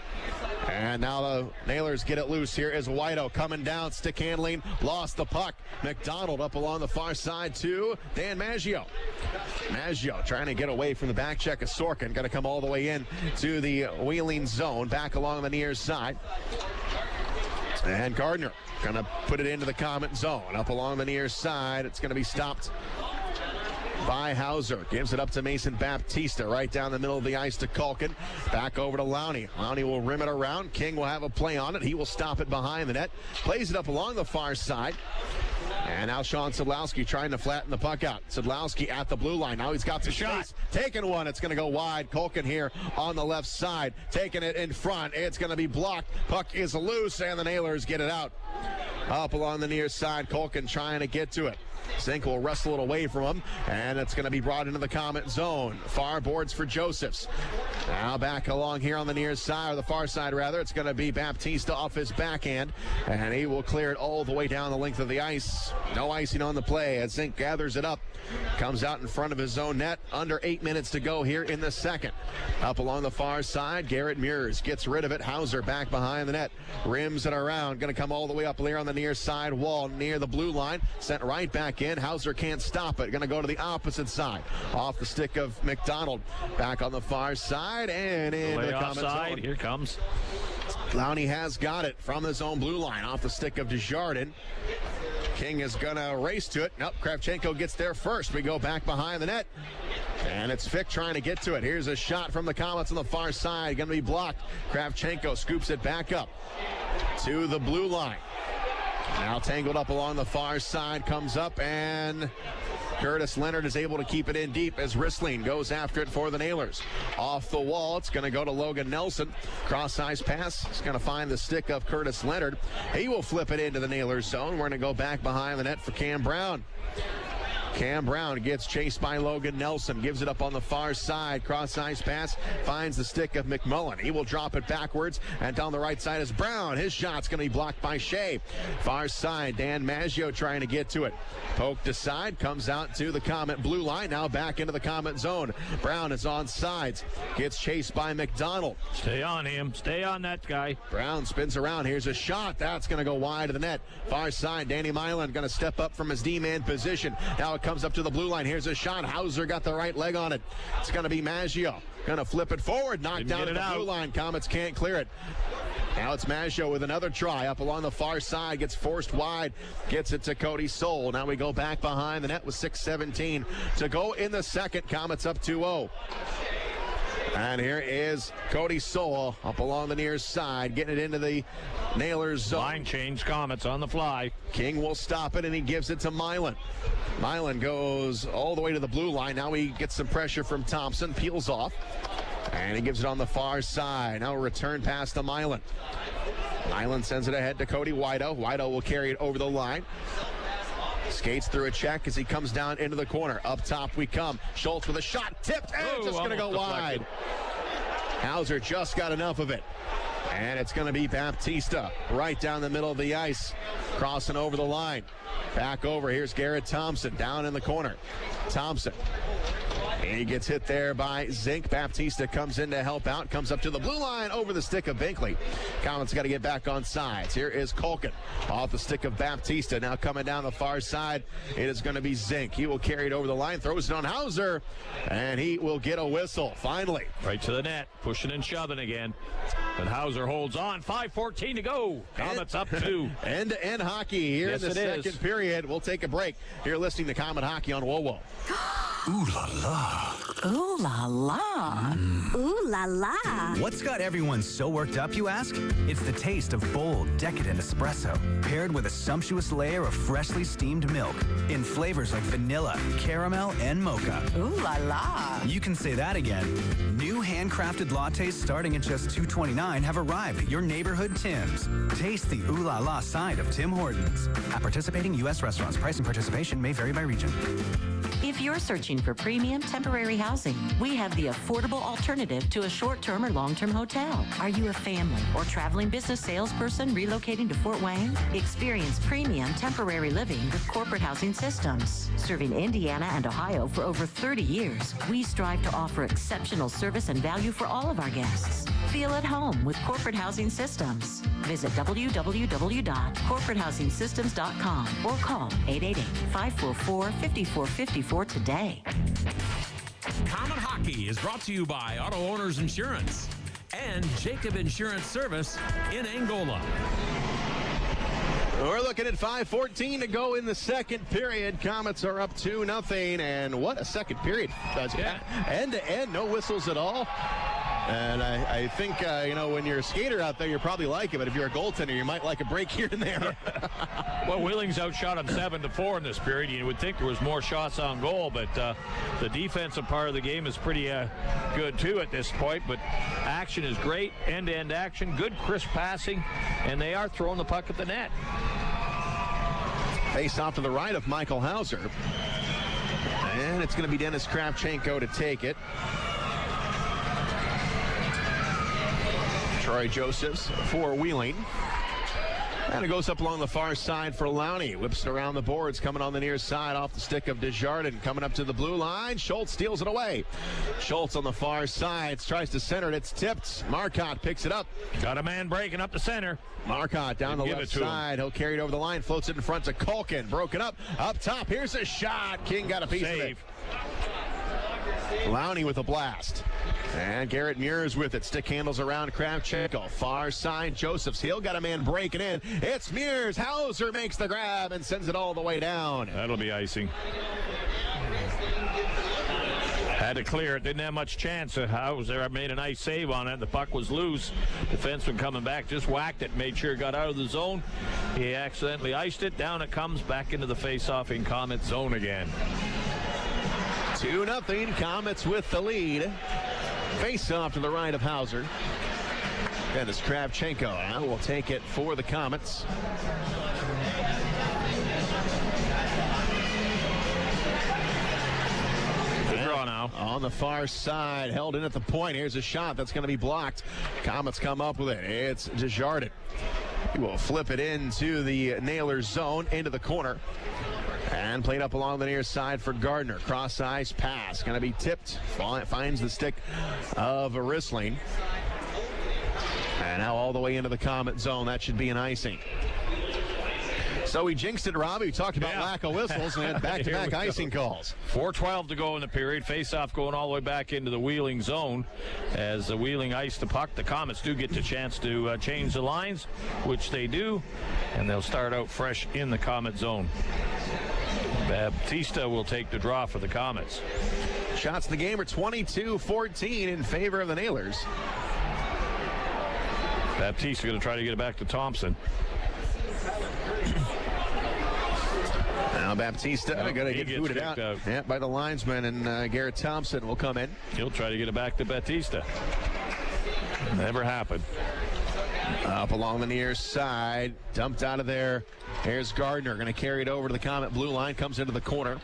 And now the Nailers get it loose. Here is Wido coming down. Stick handling. Lost the puck. McDonald up along the far side to Dan Maggio. Maggio trying to get away from the back check of Sorkin. Going to come all the way in to the wheeling zone. Back along the near side. And Gardner going to put it into the Komet zone. Up along the near side. It's going to be stopped by Hauser. Gives it up to Mason Baptista. Right down the middle of the ice to Culkin. Back over to Lowney. Lowney will rim it around. King will have a play on it. He will stop it behind the net. Plays it up along the far side. And now Sean Szydlowski trying to flatten the puck out. Szydlowski at the blue line. Now he's got the shot. Taking one. It's going to go wide. Culkin here on the left side. Taking it in front. It's going to be blocked. Puck is loose, and the Nailers get it out. Up along the near side. Culkin trying to get to it. Zink will wrestle it away from him, and it's going to be brought into the Komet zone. Far boards for Josephs. Now back along here on the near side, or the far side rather. It's going to be Baptista off his backhand, and he will clear it all the way down the length of the ice. No icing on the play as Zink gathers it up. Comes out in front of his own net. Under 8 minutes to go here in the second. Up along the far side, Garrett Mears gets rid of it. Hauser back behind the net. Rims it around. Going to come all the way up there on the near side wall near the blue line. Sent right back in. Hauser can't stop it. Going to go to the opposite side. Off the stick of McDonald. Back on the far side and into the Komet zone. Here comes. Lowney has got it from his own blue line. Off the stick of Desjardins. King is going to race to it. Nope, Kravchenko gets there first. We go back behind the net. And it's Fick trying to get to it. Here's a shot from the Komets on the far side. Going to be blocked. Kravchenko scoops it back up to the blue line. Now tangled up along the far side. Comes up and Curtis Leonard is able to keep it in deep as Rissling goes after it for the Nailers. Off the wall, it's going to go to Logan Nelson. Cross-ice pass. It's going to find the stick of Curtis Leonard. He will flip it into the Nailers zone. We're going to go back behind the net for Cam Brown. Cam Brown gets chased by Logan Nelson, gives it up on the far side. Cross-ice pass finds the stick of McMullen. He will drop it backwards, and down the right side is Brown. His shot's going to be blocked by Shea. Far side, Dan Maggio trying to get to it. Poked aside, comes out to the Comet blue line, now back into the Comet zone. Brown is on sides, gets chased by McDonald. Stay on him. Stay on that guy. Brown spins around. Here's a shot. That's going to go wide of the net. Far side, Danny Milan going to step up from his D-man position. Now it comes up to the blue line. Here's a shot. Hauser got the right leg on it. It's going to be Maggio. Going to flip it forward. Knocked down at the blue line. Comets can't clear it. Now it's Maggio with another try up along the far side. Gets forced wide. Gets it to Cody Soul. Now we go back behind the net with 6:17 to go in the second. Comets up 2-0. And here is Cody Soul up along the near side, getting it into the Nailers zone. Line change, Comets on the fly. King will stop it, and he gives it to Milan. Milan goes all the way to the blue line. Now he gets some pressure from Thompson, peels off, and he gives it on the far side. Now a return pass to Milan. Milan sends it ahead to Cody Wido. Wido will carry it over the line. Skates through a check as he comes down into the corner. Up top we come. Schultz with a shot. Tipped. And it's just going to go wide. Hauser just got enough of it. And it's going to be Baptista right down the middle of the ice. Crossing over the line. Back over. Here's Garrett Thompson down in the corner. Thompson. And he gets hit there by Zink. Baptista comes in to help out. Comes up to the blue line over the stick of Binkley. Collins got to get back on sides. Here is Culkin off the stick of Baptista. Now coming down the far side, it is going to be Zink. He will carry it over the line. Throws it on Hauser. And he will get a whistle, finally. Right to the net. Pushing and shoving again. But Hauser holds on. 5:14 to go. Comets up 2. End-to-end hockey here in the second period. We'll take a break. You're listening to Comet Hockey on WoWo. Ooh la la. Ooh la la. Ooh la la. What's got everyone so worked up, you ask? It's the taste of bold, decadent espresso, paired with a sumptuous layer of freshly steamed milk in flavors like vanilla, caramel, and mocha. Ooh la la. You can say that again. New handcrafted lattes starting at just $2.29 have arrived at your neighborhood Tim's. Taste the ooh la la side of Tim Hortons. At participating U.S. restaurants, price and participation may vary by region. If you're searching for premium temporary housing, we have the affordable alternative to a short-term or long-term hotel. Are you a family or traveling business salesperson relocating to Fort Wayne? Experience premium temporary living with Corporate Housing Systems. Serving Indiana and Ohio for over 30 years, we strive to offer exceptional service and value for all of our guests. Feel at home with Corporate Housing Systems. Visit www.corporatehousingsystems.com or call 888-544-5454 today. Comet Hockey is brought to you by Auto Owners Insurance and Jacob Insurance Service in Angola. We're looking at 5:14 to go in the second period. Comets are up 2-0, and what a second period. End to end, no whistles at all. And I think, when you're a skater out there, you probably like it. But if you're a goaltender, you might like a break here and there. Well, Wheeling's outshot him 7-4 in this period. You would think there was more shots on goal, but the defensive part of the game is pretty good, too, at this point. But action is great, end-to-end action, good crisp passing, and they are throwing the puck at the net. Face off to the right of Michael Hauser. And it's going to be Dennis Kravchenko to take it. Troy Josephs for Wheeling. And it goes up along the far side for Lowney. Whips it around the boards, coming on the near side off the stick of Desjardins. Coming up to the blue line. Schultz steals it away. Schultz on the far side tries to center it. It's tipped. Marcotte picks it up. Got a man breaking up the center. Marcotte down the left side. He'll carry it over the line. Floats it in front to Culkin. Broken up. Up top. Here's a shot. King got a piece of it. Lowney with a blast. And Garrett Muirs with it. Stick handles around Kravchenko. Far side, Joseph's. Hill got a man breaking in. It's Muirs. Hauser makes the grab and sends it all the way down. That'll be icing. Had to clear it. Didn't have much chance. Hauser made a nice save on it. The puck was loose. Defenseman coming back just whacked it. Made sure it got out of the zone. He accidentally iced it. Down it comes. Back into the face-off in Komets zone again. 2-0. Komets with the lead. Face off to the right of Hauser. Dennis Kravchenko now will take it for the Komets. now. On the far side, held in at the point. Here's a shot that's going to be blocked. Komets come up with it. It's Desjardins. He will flip it into the Nailers zone, into the corner. And played up along the near side for Gardner. Cross-ice pass. Going to be tipped. Finds the stick of Rissling. And now all the way into the Komet zone. That should be an icing. So we jinxed it, Robbie. We talked about lack of whistles and back-to-back icing calls. 4:12 to go in the period. Face-off going all the way back into the Wheeling zone. As the Wheeling ice the puck, the Komets do get the chance to change the lines, which they do, and they'll start out fresh in the Komet zone. Baptista will take the draw for the Komets. Shots in the game are 22-14 in favor of the Nailers. Baptista going to try to get it back to Thompson. Now Baptista going to get booted out by the linesman, and Garrett Thompson will come in. He'll try to get it back to Baptista. Never happened. Up along the near side, dumped out of there. Here's Gardner, going to carry it over to the Komet blue line, comes into the corner.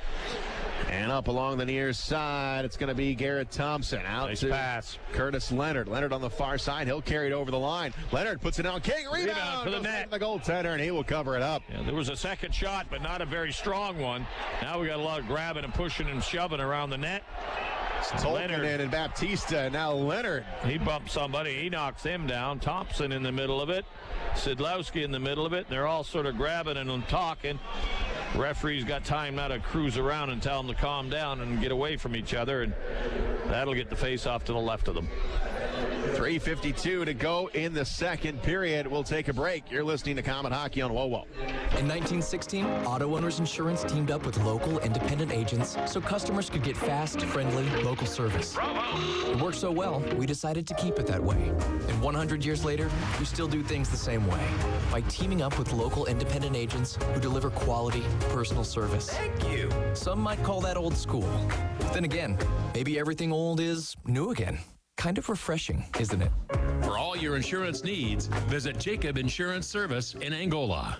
And up along the near side, it's going to be Garrett Thompson. Out nice to pass. Curtis Leonard. Leonard on the far side. He'll carry it over the line. Leonard puts it on. King rebound for the net. The goaltender, and he will cover it up. Yeah, there was a second shot, but not a very strong one. Now we got a lot of grabbing and pushing and shoving around the net. Leonard and Baptista. Now Leonard. He bumped somebody. He knocks him down. Thompson in the middle of it. Szydlowski in the middle of it. They're all sort of grabbing and talking. Referee's got time now to cruise around and tell them to calm down and get away from each other, and that'll get the face-off to the left of them. 3:52 to go in the second period. We'll take a break. You're listening to Komet Hockey on WOWO. In 1916, Auto Owners Insurance teamed up with local independent agents so customers could get fast, friendly, local service. Bravo! It worked so well, we decided to keep it that way. And 100 years later, we still do things the same way by teaming up with local independent agents who deliver quality, personal service. Thank you. Some might call that old school. Then again, maybe everything old is new again. Kind of refreshing, isn't it? For all your insurance needs, visit Jacob Insurance Service in Angola.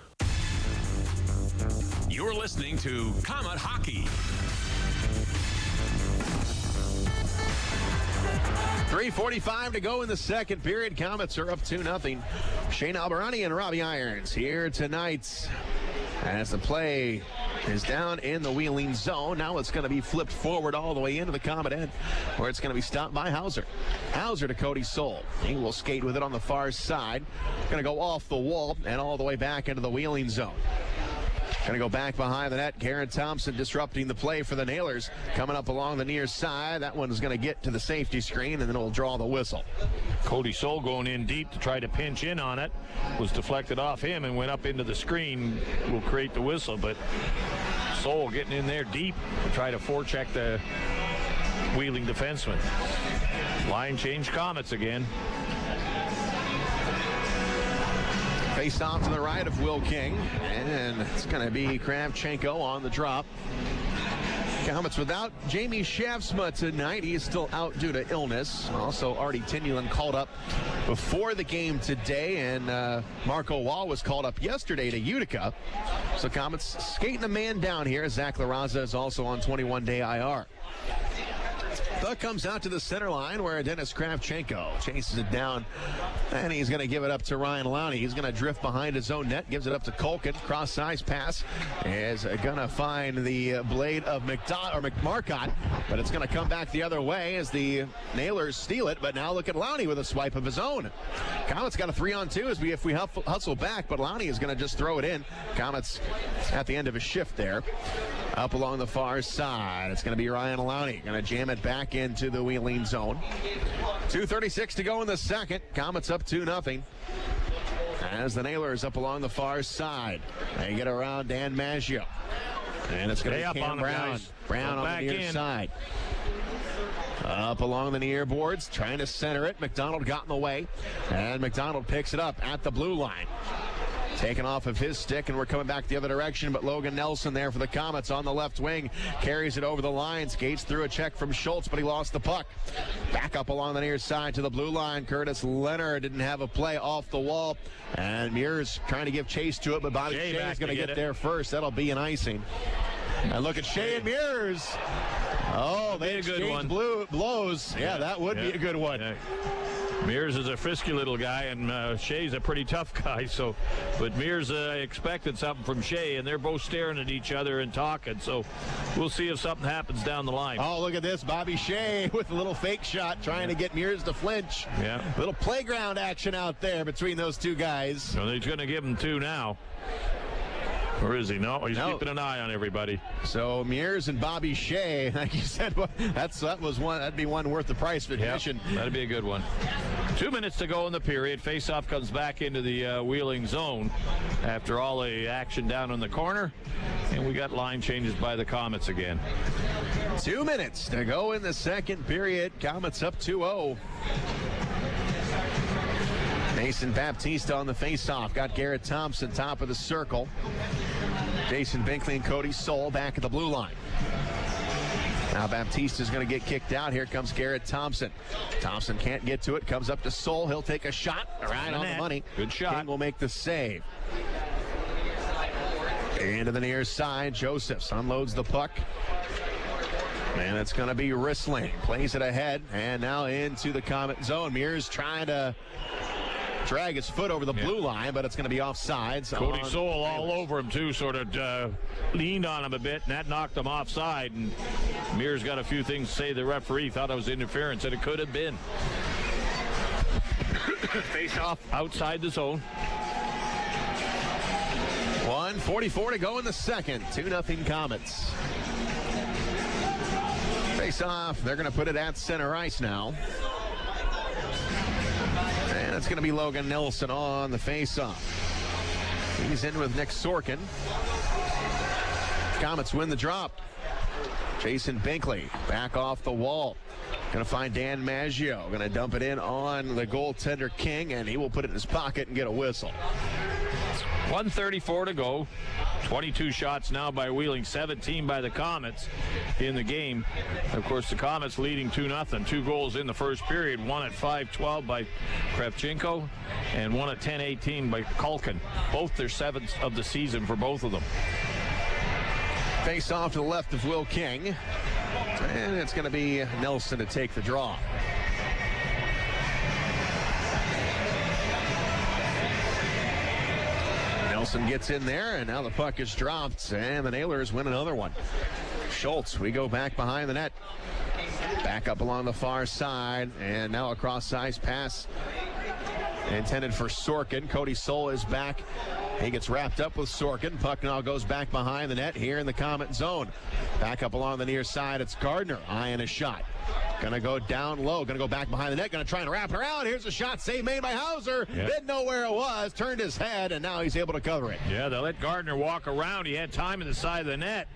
You're listening to Komet Hockey. 3:45 to go in the second period. Komets are up 2-0. Shane Albarani and Robbie Irons here tonight as the play is down in the Wheeling zone. Now it's going to be flipped forward all the way into the Komet end, where it's going to be stopped by Hauser. Hauser to Cody Soul. He will skate with it on the far side. Going to go off the wall and all the way back into the Wheeling zone. Going to go back behind the net. Garrett Thompson disrupting the play for the Nailers. Coming up along the near side. That one is going to get to the safety screen, and then it will draw the whistle. Cody Soul going in deep to try to pinch in on it. Was deflected off him and went up into the screen. Will create the whistle, but Soul getting in there deep to try to forecheck the Wheeling defenseman. Line change Komets again. Face off to the right of Will King, and it's going to be Kravchenko on the drop. Komets without Jamie Shafsma tonight. He is still out due to illness. Also, Artie Tinulin called up before the game today, and Marco Wall was called up yesterday to Utica. So Komets skating a man down here. Zach LaRaza is also on 21-day IR. Puck comes out to the center line where Dennis Kravchenko chases it down, and he's going to give it up to Ryan Lowney. He's going to drift behind his own net, gives it up to Culkin. Cross-size pass is going to find the blade of Marcotte, but it's going to come back the other way as the Nailers steal it. But now look at Lowney with a swipe of his own. Komets got a 3-on-2 if we hustle back, but Lowney is going to just throw it in. Komets at the end of his shift there. Up along the far side, it's going to be Ryan Lowney. Going to jam it back into the Wheeling zone. 2:36 to go in the second. Komets up 2-0. As the Nailers up along the far side. They get around Dan Maggio. And it's going to be Cam Brown. Brown on the near side. Up along the near boards, trying to center it. McDonald got in the way. And McDonald picks it up at the blue line. Taken off of his stick, and we're coming back the other direction, but Logan Nelson there for the Komets on the left wing. Carries it over the line, skates through a check from Schultz, but he lost the puck. Back up along the near side to the blue line. Curtis Leonard didn't have a play off the wall, and Muir's trying to give chase to it, but Bobby Shea is going to get there first. That'll be an icing. And look at Shea and Mears. Oh, they a good one. blows. Yeah, that would be a good one. Yeah. Mears is a frisky little guy, and Shea's a pretty tough guy. But Mears expected something from Shea, and they're both staring at each other and talking. So we'll see if something happens down the line. Oh, look at this. Bobby Shea with a little fake shot trying to get Mears to flinch. Yeah. Little playground action out there between those two guys. So he's going to give him two now. Or is he? No, he's keeping an eye on everybody. So Mears and Bobby Shea, like you said, that'd be one worth the price of admission. Yep, that'd be a good one. 2 minutes to go in the period. Faceoff comes back into the Wheeling zone after all the action down in the corner, and we got line changes by the Komets again. 2 minutes to go in the second period. Komets up 2-0. Mason Baptista on the faceoff. Got Garrett Thompson top of the circle. Jason Binkley and Cody Soul back at the blue line. Now Baptista's going to get kicked out. Here comes Garrett Thompson. Thompson can't get to it. Comes up to Soul. He'll take a shot. Right on the money. Good shot. King will make the save. Into the near side. Josephs unloads the puck. And it's going to be Rissling. Plays it ahead. And now into the Komet zone. Mears trying to drag his foot over the blue line, but it's going to be offsides. Cody Soul all over him, too, sort of leaned on him a bit, and that knocked him offside. And Mears got a few things to say to the referee. Thought it was interference, and it could have been. Face off outside the zone. 1:44 to go in the second. 2-0 Komets. Face off. They're going to put it at center ice now. And it's going to be Logan Nelson on the face-off. He's in with Nick Sorkin. Komets win the drop. Jason Binkley back off the wall. Going to find Dan Maggio. Going to dump it in on the goaltender King, and he will put it in his pocket and get a whistle. 1:34 to go. 22 shots now by Wheeling, 17 by the Komets in the game. Of course, the Komets leading 2-0. 2 goals in the first period, one at 5:12 by Kravchenko and one at 10:18 by Culkin. Both their 7th of the season for both of them. Face off to the left of Will King. And it's going to be Nelson to take the draw. Nelson gets in there, and now the puck is dropped, and the Nailers win another one. Schultz, we go back behind the net. Back up along the far side, and now a cross-size pass intended for Sorkin. Cody Soul is back. He gets wrapped up with Sorkin. Puck now goes back behind the net here in the Komet zone. Back up along the near side, it's Gardner eyeing a shot. Gonna go down low, gonna go back behind the net, gonna try and wrap it around. Here's a shot, save made by Hauser. Yep. Didn't know where it was, turned his head, and now he's able to cover it. Yeah, they let Gardner walk around. He had time in the side of the net,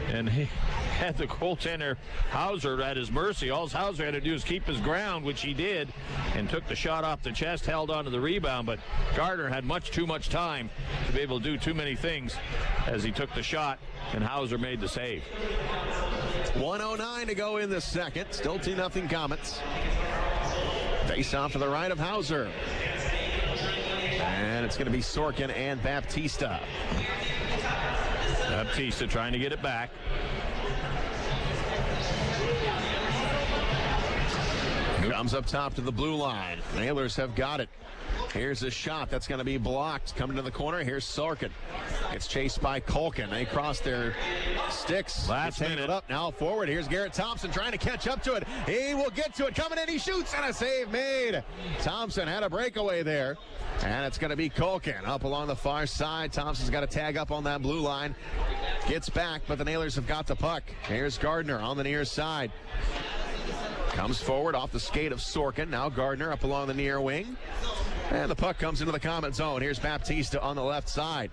and he had the goaltender Hauser at his mercy. All Hauser had to do is keep his ground, which he did, and took the shot off the chest, held onto the rebound, but Gardner had too much time to be able to do too many things as he took the shot, and Hauser made the save. 1:09 to go in the second. Still 2-0 Komets. Face off to the right of Hauser. And it's going to be Sorkin and Baptista. Baptista trying to get it back. Comes up top to the blue line. Nailers have got it. Here's a shot that's going to be blocked. Coming to the corner. Here's Sorkin. It's chased by Culkin. They cross their sticks. Last minute. It up now forward. Here's Garrett Thompson trying to catch up to it. He will get to it. Coming in. He shoots and a save made. Thompson had a breakaway there. And it's going to be Culkin up along the far side. Thompson's got to tag up on that blue line. Gets back, but the Nailers have got the puck. Here's Gardner on the near side. Comes forward off the skate of Sorkin. Now Gardner up along the near wing. And the puck comes into the Komet zone. Here's Baptista on the left side.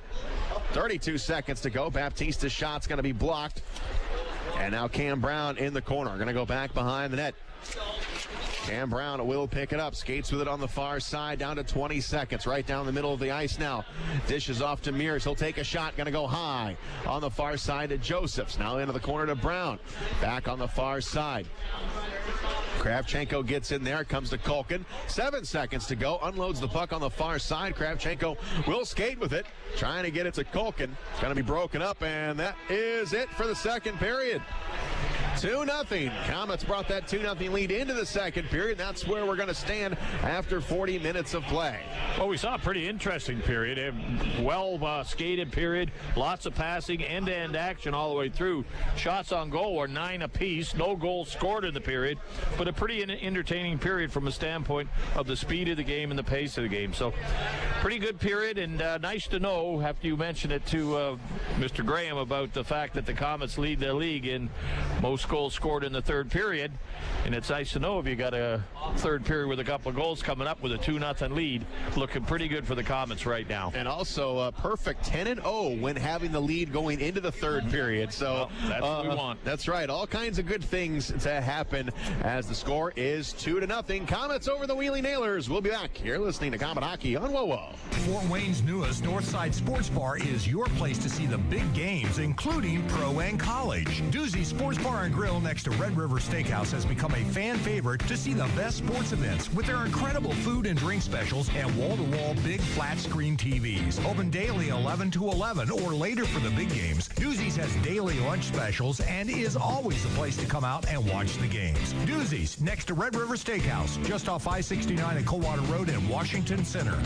32 seconds to go. Baptista's shot's going to be blocked. And now Cam Brown in the corner. Going to go back behind the net. Cam Brown will pick it up. Skates with it on the far side. Down to 20 seconds. Right down the middle of the ice now. Dishes off to Mears. He'll take a shot. Going to go high. On the far side to Josephs. Now into the corner to Brown. Back on the far side. Kravchenko gets in there, comes to Culkin. 7 seconds to go, unloads the puck on the far side. Kravchenko will skate with it, trying to get it to Culkin. It's going to be broken up, and that is it for the second period. 2-0. Komets brought that 2-0 lead into the second period. That's where we're going to stand after 40 minutes of play. Well, we saw a pretty interesting period. A well-skated period. Lots of passing, end-to-end action all the way through. Shots on goal were 9 apiece. No goals scored in the period, but a pretty entertaining period from a standpoint of the speed of the game and the pace of the game. So, pretty good period, and nice to know, after you mentioned it to Mr. Graham, about the fact that the Komets lead the league in most goals scored in the third period. And it's nice to know if you got a third period with a couple of goals coming up with a 2-0 lead, looking pretty good for the Komets right now. And also a perfect 10-0 when having the lead going into the third period. So well, that's what we want. That's right. All kinds of good things to happen as the score is 2-0. Komets over the Wheeling Nailers. We'll be back. You're listening to Komet Hockey on WOWO. Fort Wayne's newest Northside Sports Bar is your place to see the big games, including pro and college. Doozy Sports Bar and Grill next to Red River Steakhouse has become a fan favorite to see the best sports events with their incredible food and drink specials and wall-to-wall big flat screen TVs. Open daily 11 to 11 or later for the big games. Doozy's has daily lunch specials and is always the place to come out and watch the games. Doozy's next to Red River Steakhouse, just off I-69 at Coldwater Road in Washington Center.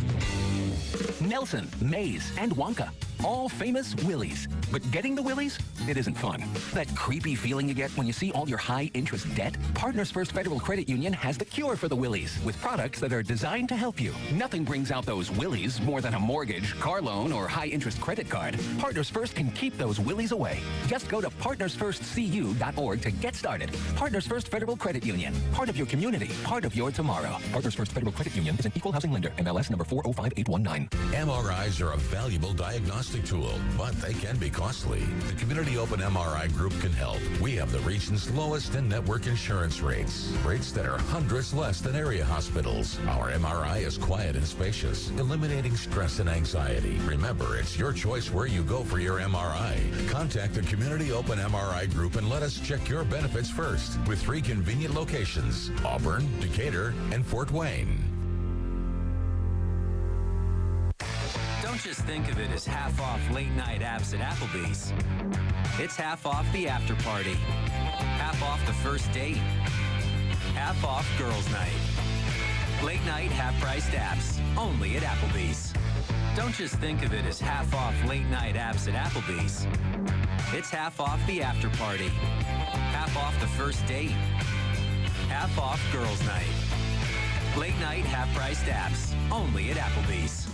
Nelson, Mays, and Wonka. All famous Willies. But getting the Willies, it isn't fun. That creepy feeling you get when you see all your high-interest debt? Partners First Federal Credit Union has the cure for the Willies, with products that are designed to help you. Nothing brings out those Willies more than a mortgage, car loan, or high-interest credit card. Partners First can keep those Willies away. Just go to partnersfirstcu.org to get started. Partners First Federal Credit Union. Part of your community, part of your tomorrow. Partners First Federal Credit Union is an equal housing lender. MLS number 405819. MRIs are a valuable diagnostic tool, but they can be costly. The Community Open MRI Group can help. We have the region's lowest in-network insurance rates that are hundreds less than area hospitals. Our MRI is quiet and spacious, eliminating stress and anxiety. Remember, it's your choice where you go for your MRI. Contact the Community Open MRI Group and let us check your benefits first, with 3 convenient locations: Auburn, Decatur, and Fort Wayne. Don't just think of it as half off late night apps at Applebee's. It's half off the after party, half off the first date, half off girls night. Late night half-priced apps, only at Applebee's. Don't just think of it as half off late night apps at Applebee's. It's half off the after party, half off the first date, half off girls night. Late night half-priced apps, only at Applebee's.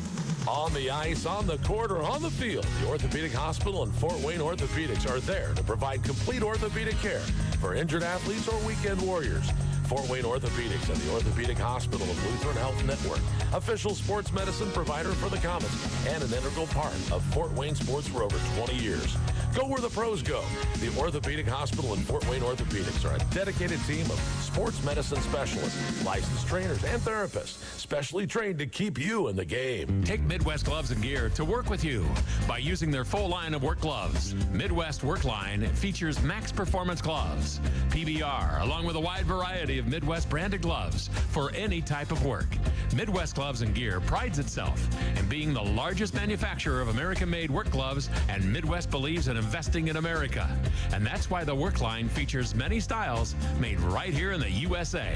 On the ice, on the court, or on the field, the Orthopedic Hospital and Fort Wayne Orthopedics are there to provide complete orthopedic care for injured athletes or weekend warriors. Fort Wayne Orthopedics and the Orthopedic Hospital of Lutheran Health Network, official sports medicine provider for the Komets and an integral part of Fort Wayne sports for over 20 years. Go where the pros go. The Orthopedic Hospital and Fort Wayne Orthopedics are a dedicated team of sports medicine specialists, licensed trainers, and therapists, specially trained to keep you in the game. Take Midwest Gloves and Gear to work with you by using their full line of work gloves. Midwest Work Line features max performance gloves, PBR, along with a wide variety of Midwest branded gloves for any type of work. Midwest Gloves and Gear prides itself in being the largest manufacturer of American-made work gloves, and Midwest believes in investing in America. And that's why the Work Line features many styles made right here in the USA.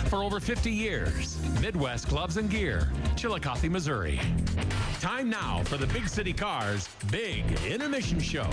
For over 50 years, Midwest Gloves and Gear, Chillicothe, Missouri. Time now for the Big City Cars Big Intermission Show.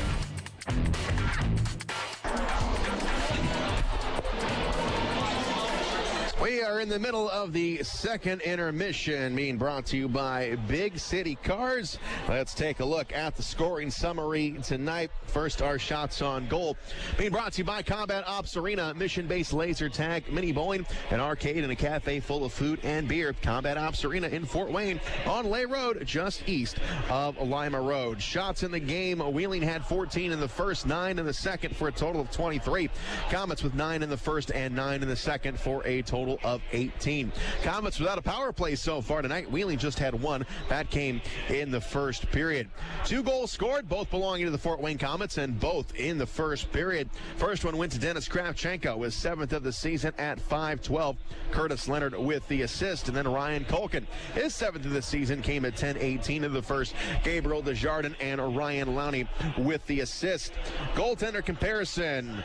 We are in the middle of the second intermission, being brought to you by Big City Cars. Let's take a look at the scoring summary tonight. First, our shots on goal. Being brought to you by Combat Ops Arena, mission-based laser tag, mini bowling, an arcade, and a cafe full of food and beer. Combat Ops Arena in Fort Wayne on Lay Road, just east of Lima Road. Shots in the game, Wheeling had 14 in the first, 9 in the second for a total of 23. Komets with 9 in the first and 9 in the second for a total total of 18. Komets without a power play so far tonight. Wheeling just had one. That came in the first period. 2 goals scored, both belonging to the Fort Wayne Komets, and both in the first period. First one went to Dennis Kravchenko, his 7th of the season at 5:12. Curtis Leonard with the assist, and then Ryan Culkin, his 7th of the season, came at 10:18 of the first. Gabriel Desjardins and Ryan Lowney with the assist. Goaltender comparison.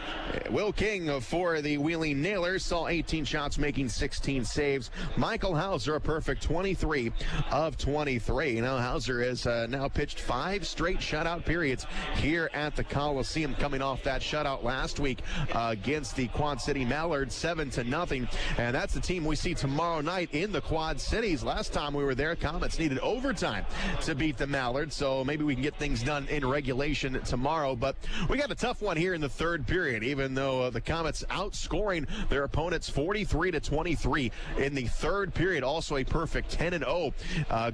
Will King for the Wheeling Nailers saw 18 shots, making 16 saves. Michael Hauser, a perfect 23 of 23. Now Hauser has now pitched 5 straight shutout periods here at the Coliseum, coming off that shutout last week against the Quad City Mallards, 7-0. And that's the team we see tomorrow night in the Quad Cities. Last time we were there, Komets needed overtime to beat the Mallards, so maybe we can get things done in regulation tomorrow. But we got a tough one here in the third period, even though the Komets outscoring their opponents 43-23 in the third period. Also a perfect 10-0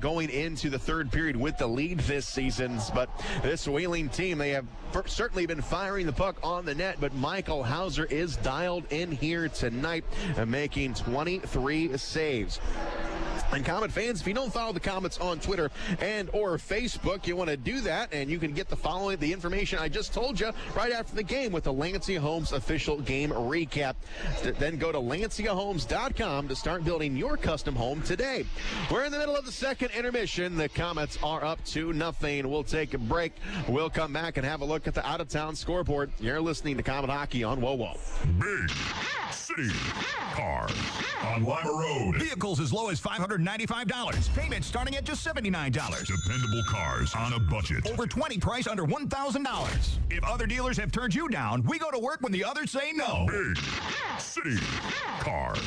going into the third period with the lead this season. But this Wheeling team, they have certainly been firing the puck on the net, but Michael Hauser is dialed in here tonight, making 23 saves. And Komet fans, if you don't follow the Komets on Twitter and or Facebook, you want to do that, and you can get the information I just told you right after the game with the Lancia Homes official game recap. Then go to lanciahomes.com to start building your custom home today. We're in the middle of the second intermission. The Komets are up 2-0. We'll take a break. We'll come back and have a look at the out-of-town scoreboard. You're listening to Komet Hockey on WoWo. Big City Cars on Lima Road. Vehicles as low as $595. Payments starting at just $79. Dependable cars on a budget. Over 20 price under $1,000. If other dealers have turned you down, we go to work when the others say no. Big City Cars.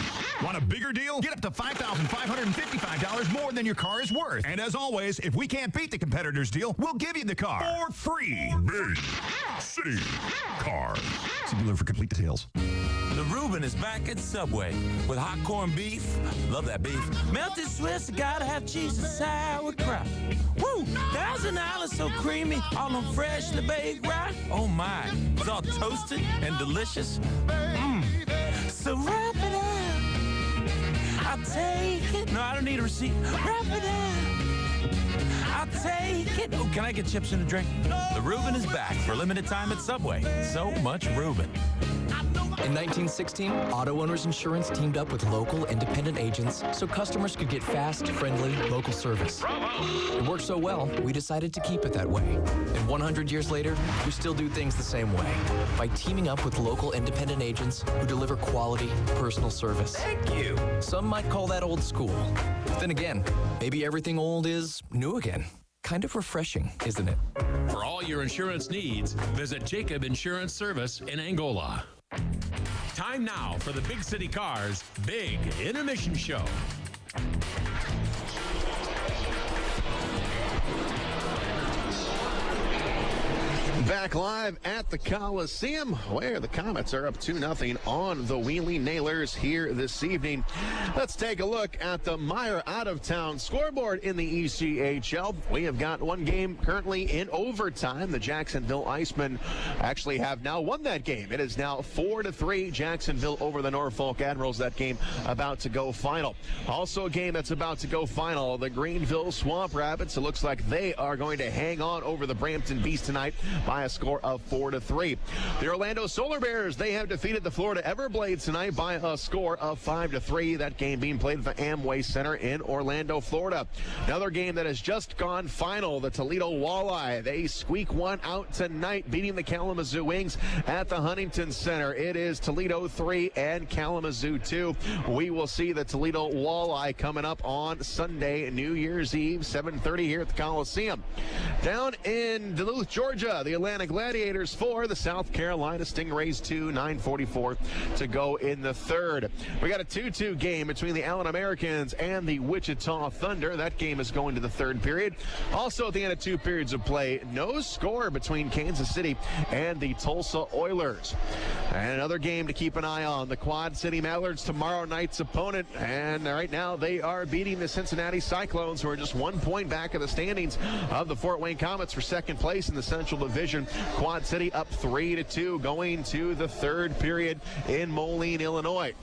Want a bigger deal? Get up to $5,555 more than your car is worth. And as always, if we can't beat the competitor's deal, we'll give you the car for free. Big City Cars. See dealer for complete details. The Reuben is back at Subway with hot corned beef. Love that beef. Melted Swiss, gotta have cheese and sauerkraut. Woo! $1,000 so creamy, all on freshly baked right. Oh my, it's all toasted and delicious. So wrap it up. I'll take it. No, I don't need a receipt. Wrap it up. I'll take it. Oh, can I get chips and a drink? The Reuben is back for limited time at Subway. So much Reuben. In 1916, Auto Owners Insurance teamed up with local independent agents so customers could get fast, friendly, local service. It worked so well, we decided to keep it that way. And 100 years later, we still do things the same way by teaming up with local independent agents who deliver quality, personal service. Thank you. Some might call that old school. Then again, maybe everything old is new again. Kind of refreshing, isn't it? For all your insurance needs, visit Jacob Insurance Service in Angola. Time now for the Big City Cars Big Intermission Show. Back live at the Coliseum, where the Komets are up 2-0 on the Wheeling Nailers here this evening. Let's take a look at the Meyer out-of-town scoreboard in the ECHL. We have got one game currently in overtime. The Jacksonville Icemen actually have now won that game. It is now 4-3 Jacksonville over the Norfolk Admirals. That game about to go final. Also a game that's about to go final, the Greenville Swamp Rabbits. It looks like they are going to hang on over the Brampton Beast tonight by a score of 4-3. The Orlando Solar Bears, they have defeated the Florida Everblades tonight by a score of 5-3. That game being played at the Amway Center in Orlando, Florida. Another game that has just gone final, the Toledo Walleye. They squeak one out tonight, beating the Kalamazoo Wings at the Huntington Center. It is Toledo 3 and Kalamazoo 2. We will see the Toledo Walleye coming up on Sunday, New Year's Eve, 7:30 here at the Coliseum. Down in Duluth, Georgia, the Atlanta Gladiators 4, the South Carolina Stingrays 2, 9:44 to go in the third. We got a 2-2 game between the Allen Americans and the Wichita Thunder. That game is going to the third period. Also at the end of 2 periods of play, no score between Kansas City and the Tulsa Oilers. And another game to keep an eye on, the Quad City Mallards, tomorrow night's opponent. And right now they are beating the Cincinnati Cyclones, who are just 1 point back of the standings of the Fort Wayne Komets for second place in the Central Division. Quad City up 3-2 going to the third period in Moline, Illinois.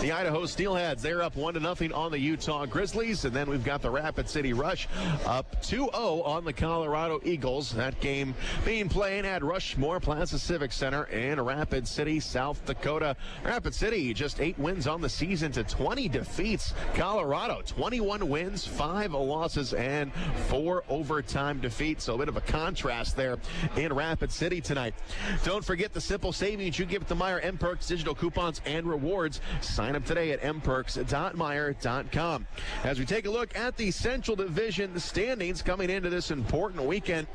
The Idaho Steelheads, they're up 1-0 on the Utah Grizzlies. And then we've got the Rapid City Rush up 2-0 on the Colorado Eagles. That game being played at Rushmore Plaza Civic Center in Rapid City, South Dakota. Rapid City just 8 wins on the season to 20 defeats. Colorado 21 wins, 5 losses, and 4 overtime defeats. So a bit of a contrast there in Rapid City tonight. Don't forget the simple savings you give at the Meijer M-Perks digital coupons and rewards. Sign up today at mperks.meijer.com. As we take a look at the Central Division standings coming into this important weekend,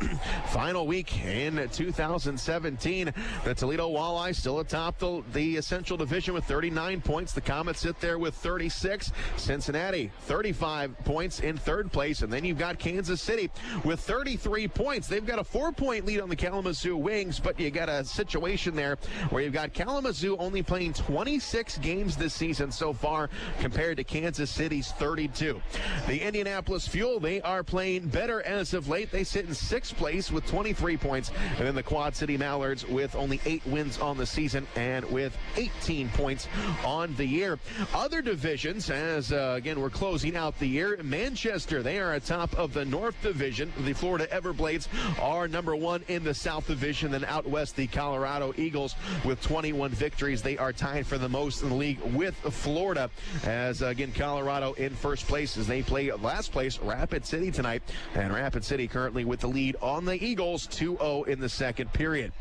final week in 2017, the Toledo Walleye still atop the Central Division with 39 points. The Komets sit there with 36. Cincinnati, 35 points in third place. And then you've got Kansas City with 33 points. They've got a 4-point lead on the Kalamazoo Wings, but you got a situation there where you've got Kalamazoo only playing 26 games this season so far compared to Kansas City's 32. The Indianapolis Fuel, they are playing better as of late. They sit in 6th place with 23 points. And then the Quad City Mallards with only 8 wins on the season and with 18 points on the year. Other divisions, as again we're closing out the year, Manchester, they are atop of the North Division. The Florida Everblades are number 1 in the South Division. Then out west, the Colorado Eagles with 21 victories. They are tied for the most in the league with Florida, as again Colorado in first place as they play last place Rapid City tonight, and Rapid City currently with the lead on the Eagles 2-0 in the second period.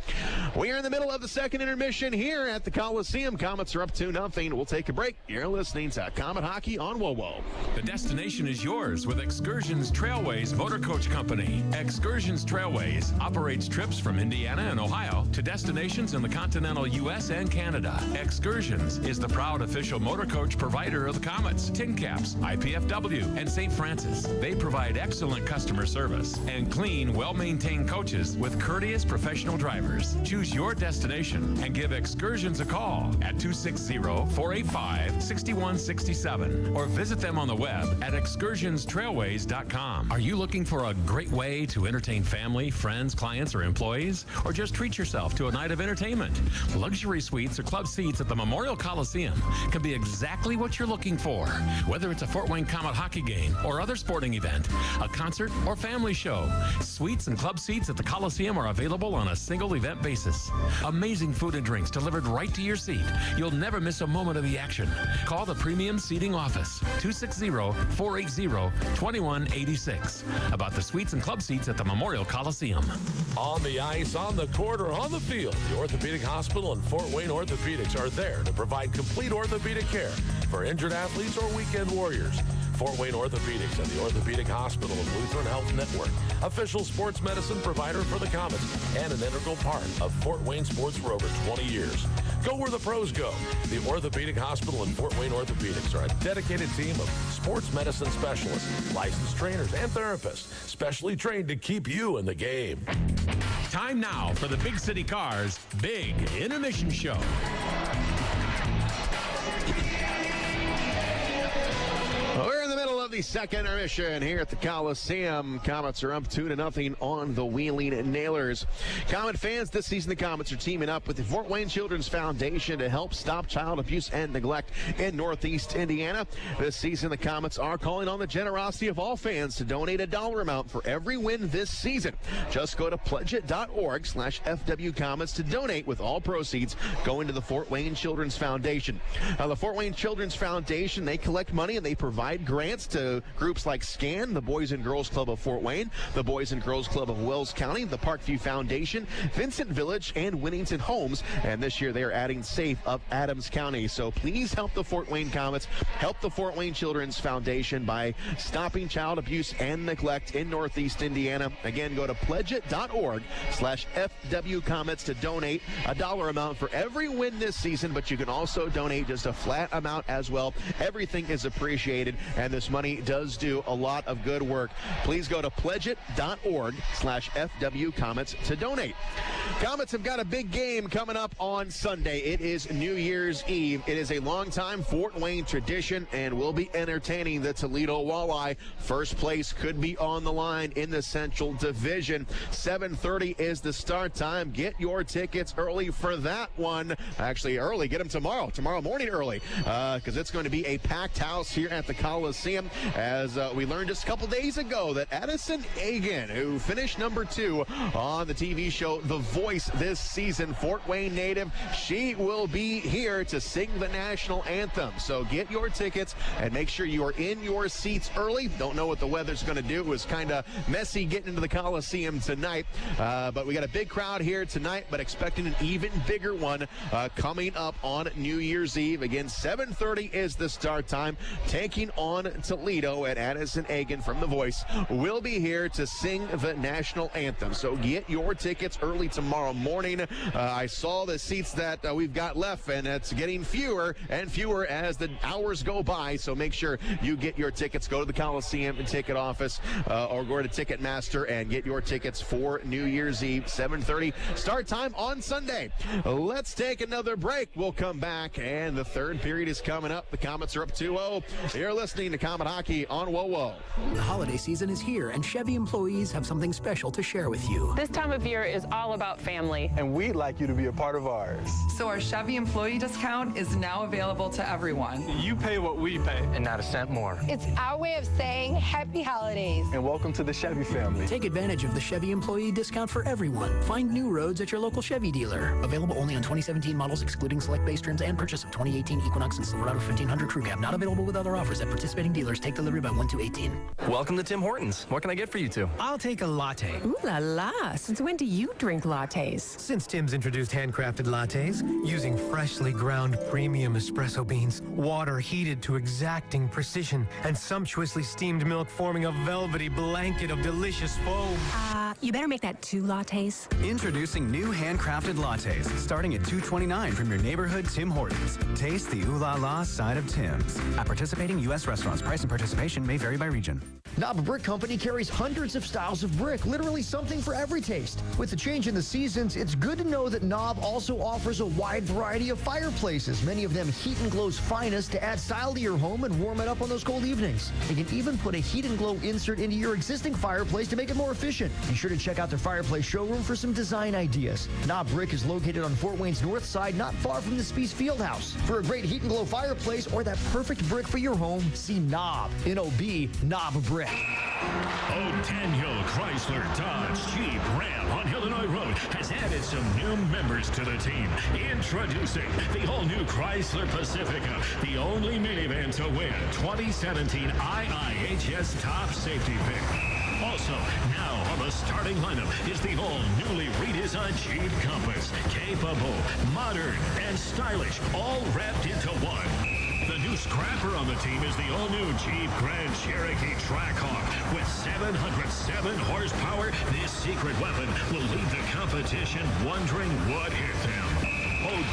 We are in the middle of the second intermission here at the Coliseum. Komets are up 2-0. We'll take a break. You're listening to Komet Hockey on WOWO. The destination is yours with Excursions Trailways Motor Coach Company. Excursions Trailways operates trips from Indiana and Ohio to destinations in the continental U.S. and Canada. Excursions is the proud official motor coach provider of the Komets, Tin Caps, IPFW, and St. Francis. They provide excellent customer service and clean, well-maintained coaches with courteous professional drivers. Choose your destination and give Excursions a call at 260-485-6167 or visit them on the web at excursionstrailways.com. Are you looking for a great way to entertain family, friends, clients, or employees? Or just treat yourself to a night of entertainment? Luxury suites or club seats at the Memorial Coliseum can be exactly what you're looking for. Whether it's a Fort Wayne Komet hockey game or other sporting event, a concert or family show, suites and club seats at the Coliseum are available on a single event basis. Amazing food and drinks delivered right to your seat. You'll never miss a moment of the action. Call the Premium Seating Office, 260-480-2186, about the suites and club seats at the Memorial Coliseum. On the ice, on the court, or on the field, the Orthopedic Hospital and Fort Wayne Orthopedics are there to provide complete orthopedic care for injured athletes or weekend warriors. Fort Wayne Orthopedics and the Orthopedic Hospital of Lutheran Health Network, official sports medicine provider for the Komets and an integral part of Fort Wayne sports for over 20 years. Go where the pros go. The Orthopedic Hospital and Fort Wayne Orthopedics are a dedicated team of sports medicine specialists, licensed trainers, and therapists, specially trained to keep you in the game. Time now for the Big City Cars Big Intermission Show. We're in the middle of the second intermission here at the Coliseum. Komets are up 2-0 on the Wheeling Nailers. Komet fans, this season the Komets are teaming up with the Fort Wayne Children's Foundation to help stop child abuse and neglect in Northeast Indiana. This season the Komets are calling on the generosity of all fans to donate a dollar amount for every win this season. Just go to pledgeit.org/FW Komets to donate, with all proceeds going to the Fort Wayne Children's Foundation. Now, the Fort Wayne Children's Foundation, they collect money and they provide grants to groups like SCAN, the Boys and Girls Club of Fort Wayne, the Boys and Girls Club of Wells County, the Parkview Foundation, Vincent Village, and Winnington Homes. And this year they are adding SAFE of Adams County. So please help the Fort Wayne Komets, help the Fort Wayne Children's Foundation by stopping child abuse and neglect in Northeast Indiana. Again, go to pledgeit.org/FW Komets to donate a dollar amount for every win this season, but you can also donate just a flat amount as well. Everything is appreciated, and this money family does do a lot of good work. Please go to pledgeit.org/FW Komets to donate. Komets have got a big game coming up on Sunday. It is New Year's Eve. It is a long-time Fort Wayne tradition, and we'll be entertaining the Toledo Walleye. First place could be on the line in the Central Division. 7:30 is the start time. Get your tickets early for that one. Actually, early. Get them tomorrow morning early, because it's going to be a packed house here at the Coliseum. As we learned just a couple days ago that Addison Agan, who finished number 2 on the TV show The Voice this season, Fort Wayne native, she will be here to sing the national anthem. So get your tickets and make sure you are in your seats early. Don't know what the weather's going to do. It was kind of messy getting into the Coliseum tonight, but we got a big crowd here tonight, but expecting an even bigger one coming up on New Year's Eve. Again, 7:30 is the start time. Taking on Toledo at Addison Agan from The Voice will be here to sing the national anthem. So get your tickets early tomorrow morning. I saw the seats that we've got left, and it's getting fewer and fewer as the hours go by. So make sure you get your tickets. Go to the Coliseum and ticket office or go to Ticketmaster and get your tickets for New Year's Eve, 7:30 start time on Sunday. Let's take another break. We'll come back, and the third period is coming up. The Komets are up 2-0. You're listening to Komet Hockey on WOWO. The holiday season is here, and Chevy employees have something special to share with you. This time of year is all about family. And we'd like you to be a part of ours. So our Chevy employee discount is now available to everyone. You pay what we pay, and not a cent more. It's our way of saying happy holidays. And welcome to the Chevy family. Take advantage of the Chevy employee discount for everyone. Find new roads at your local Chevy dealer. Available only on 2017 models, excluding select base trims, and purchase of 2018 Equinox and Silverado 1500 Crew Cab. Not available with other offers at participating dealers. Take delivery by 1/2/18. Welcome to Tim Hortons. What can I get for you two? I'll take a latte. Ooh la la. Since when do you drink lattes? Since Tim's introduced handcrafted lattes, using freshly ground premium espresso beans, water heated to exacting precision, and sumptuously steamed milk forming a velvety blanket of delicious foam. You better make that 2 lattes. Introducing new handcrafted lattes, starting at $2.29 from your neighborhood Tim Hortons. Taste the ooh la la side of Tim's. At participating U.S. restaurants, price and participation may vary by region. Knob Brick Company carries hundreds of styles of brick, literally something for every taste. With the change in the seasons, it's good to know that Knob also offers a wide variety of fireplaces, many of them Heat and Glow's finest, to add style to your home and warm it up on those cold evenings. You can even put a Heat and Glow insert into your existing fireplace to make it more efficient. Be sure to check out their fireplace showroom for some design ideas. Knob Brick is located on Fort Wayne's north side, not far from the Spies Fieldhouse. For a great Heat and Glow fireplace or that perfect brick for your home, see Knob, N-O-B, Knob Brick. Daniel Chrysler Dodge Jeep Ram on Illinois Road has added some new members to the team. Introducing the all-new Chrysler Pacifica, the only minivan to win 2017 IIHS Top Safety Pick. Also, now on the starting lineup is the all-newly redesigned Jeep Compass. Capable, modern, and stylish, all wrapped into one. The new scrapper on the team is the all-new Jeep Grand Cherokee Trackhawk. With 707 horsepower, this secret weapon will leave the competition wondering what hit them.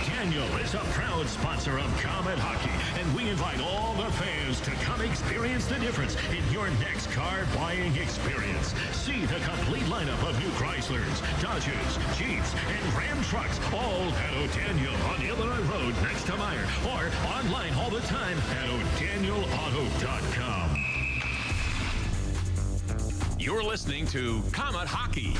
Daniel is a proud sponsor of Komet Hockey, and we invite all the fans to come experience the difference in your next car buying experience. See the complete lineup of new Chryslers, Dodges, Jeeps, and Ram trucks, all at O'Daniel on Illinois Road next to Meyer, or online all the time at o'danielauto.com. You're listening to Komet Hockey.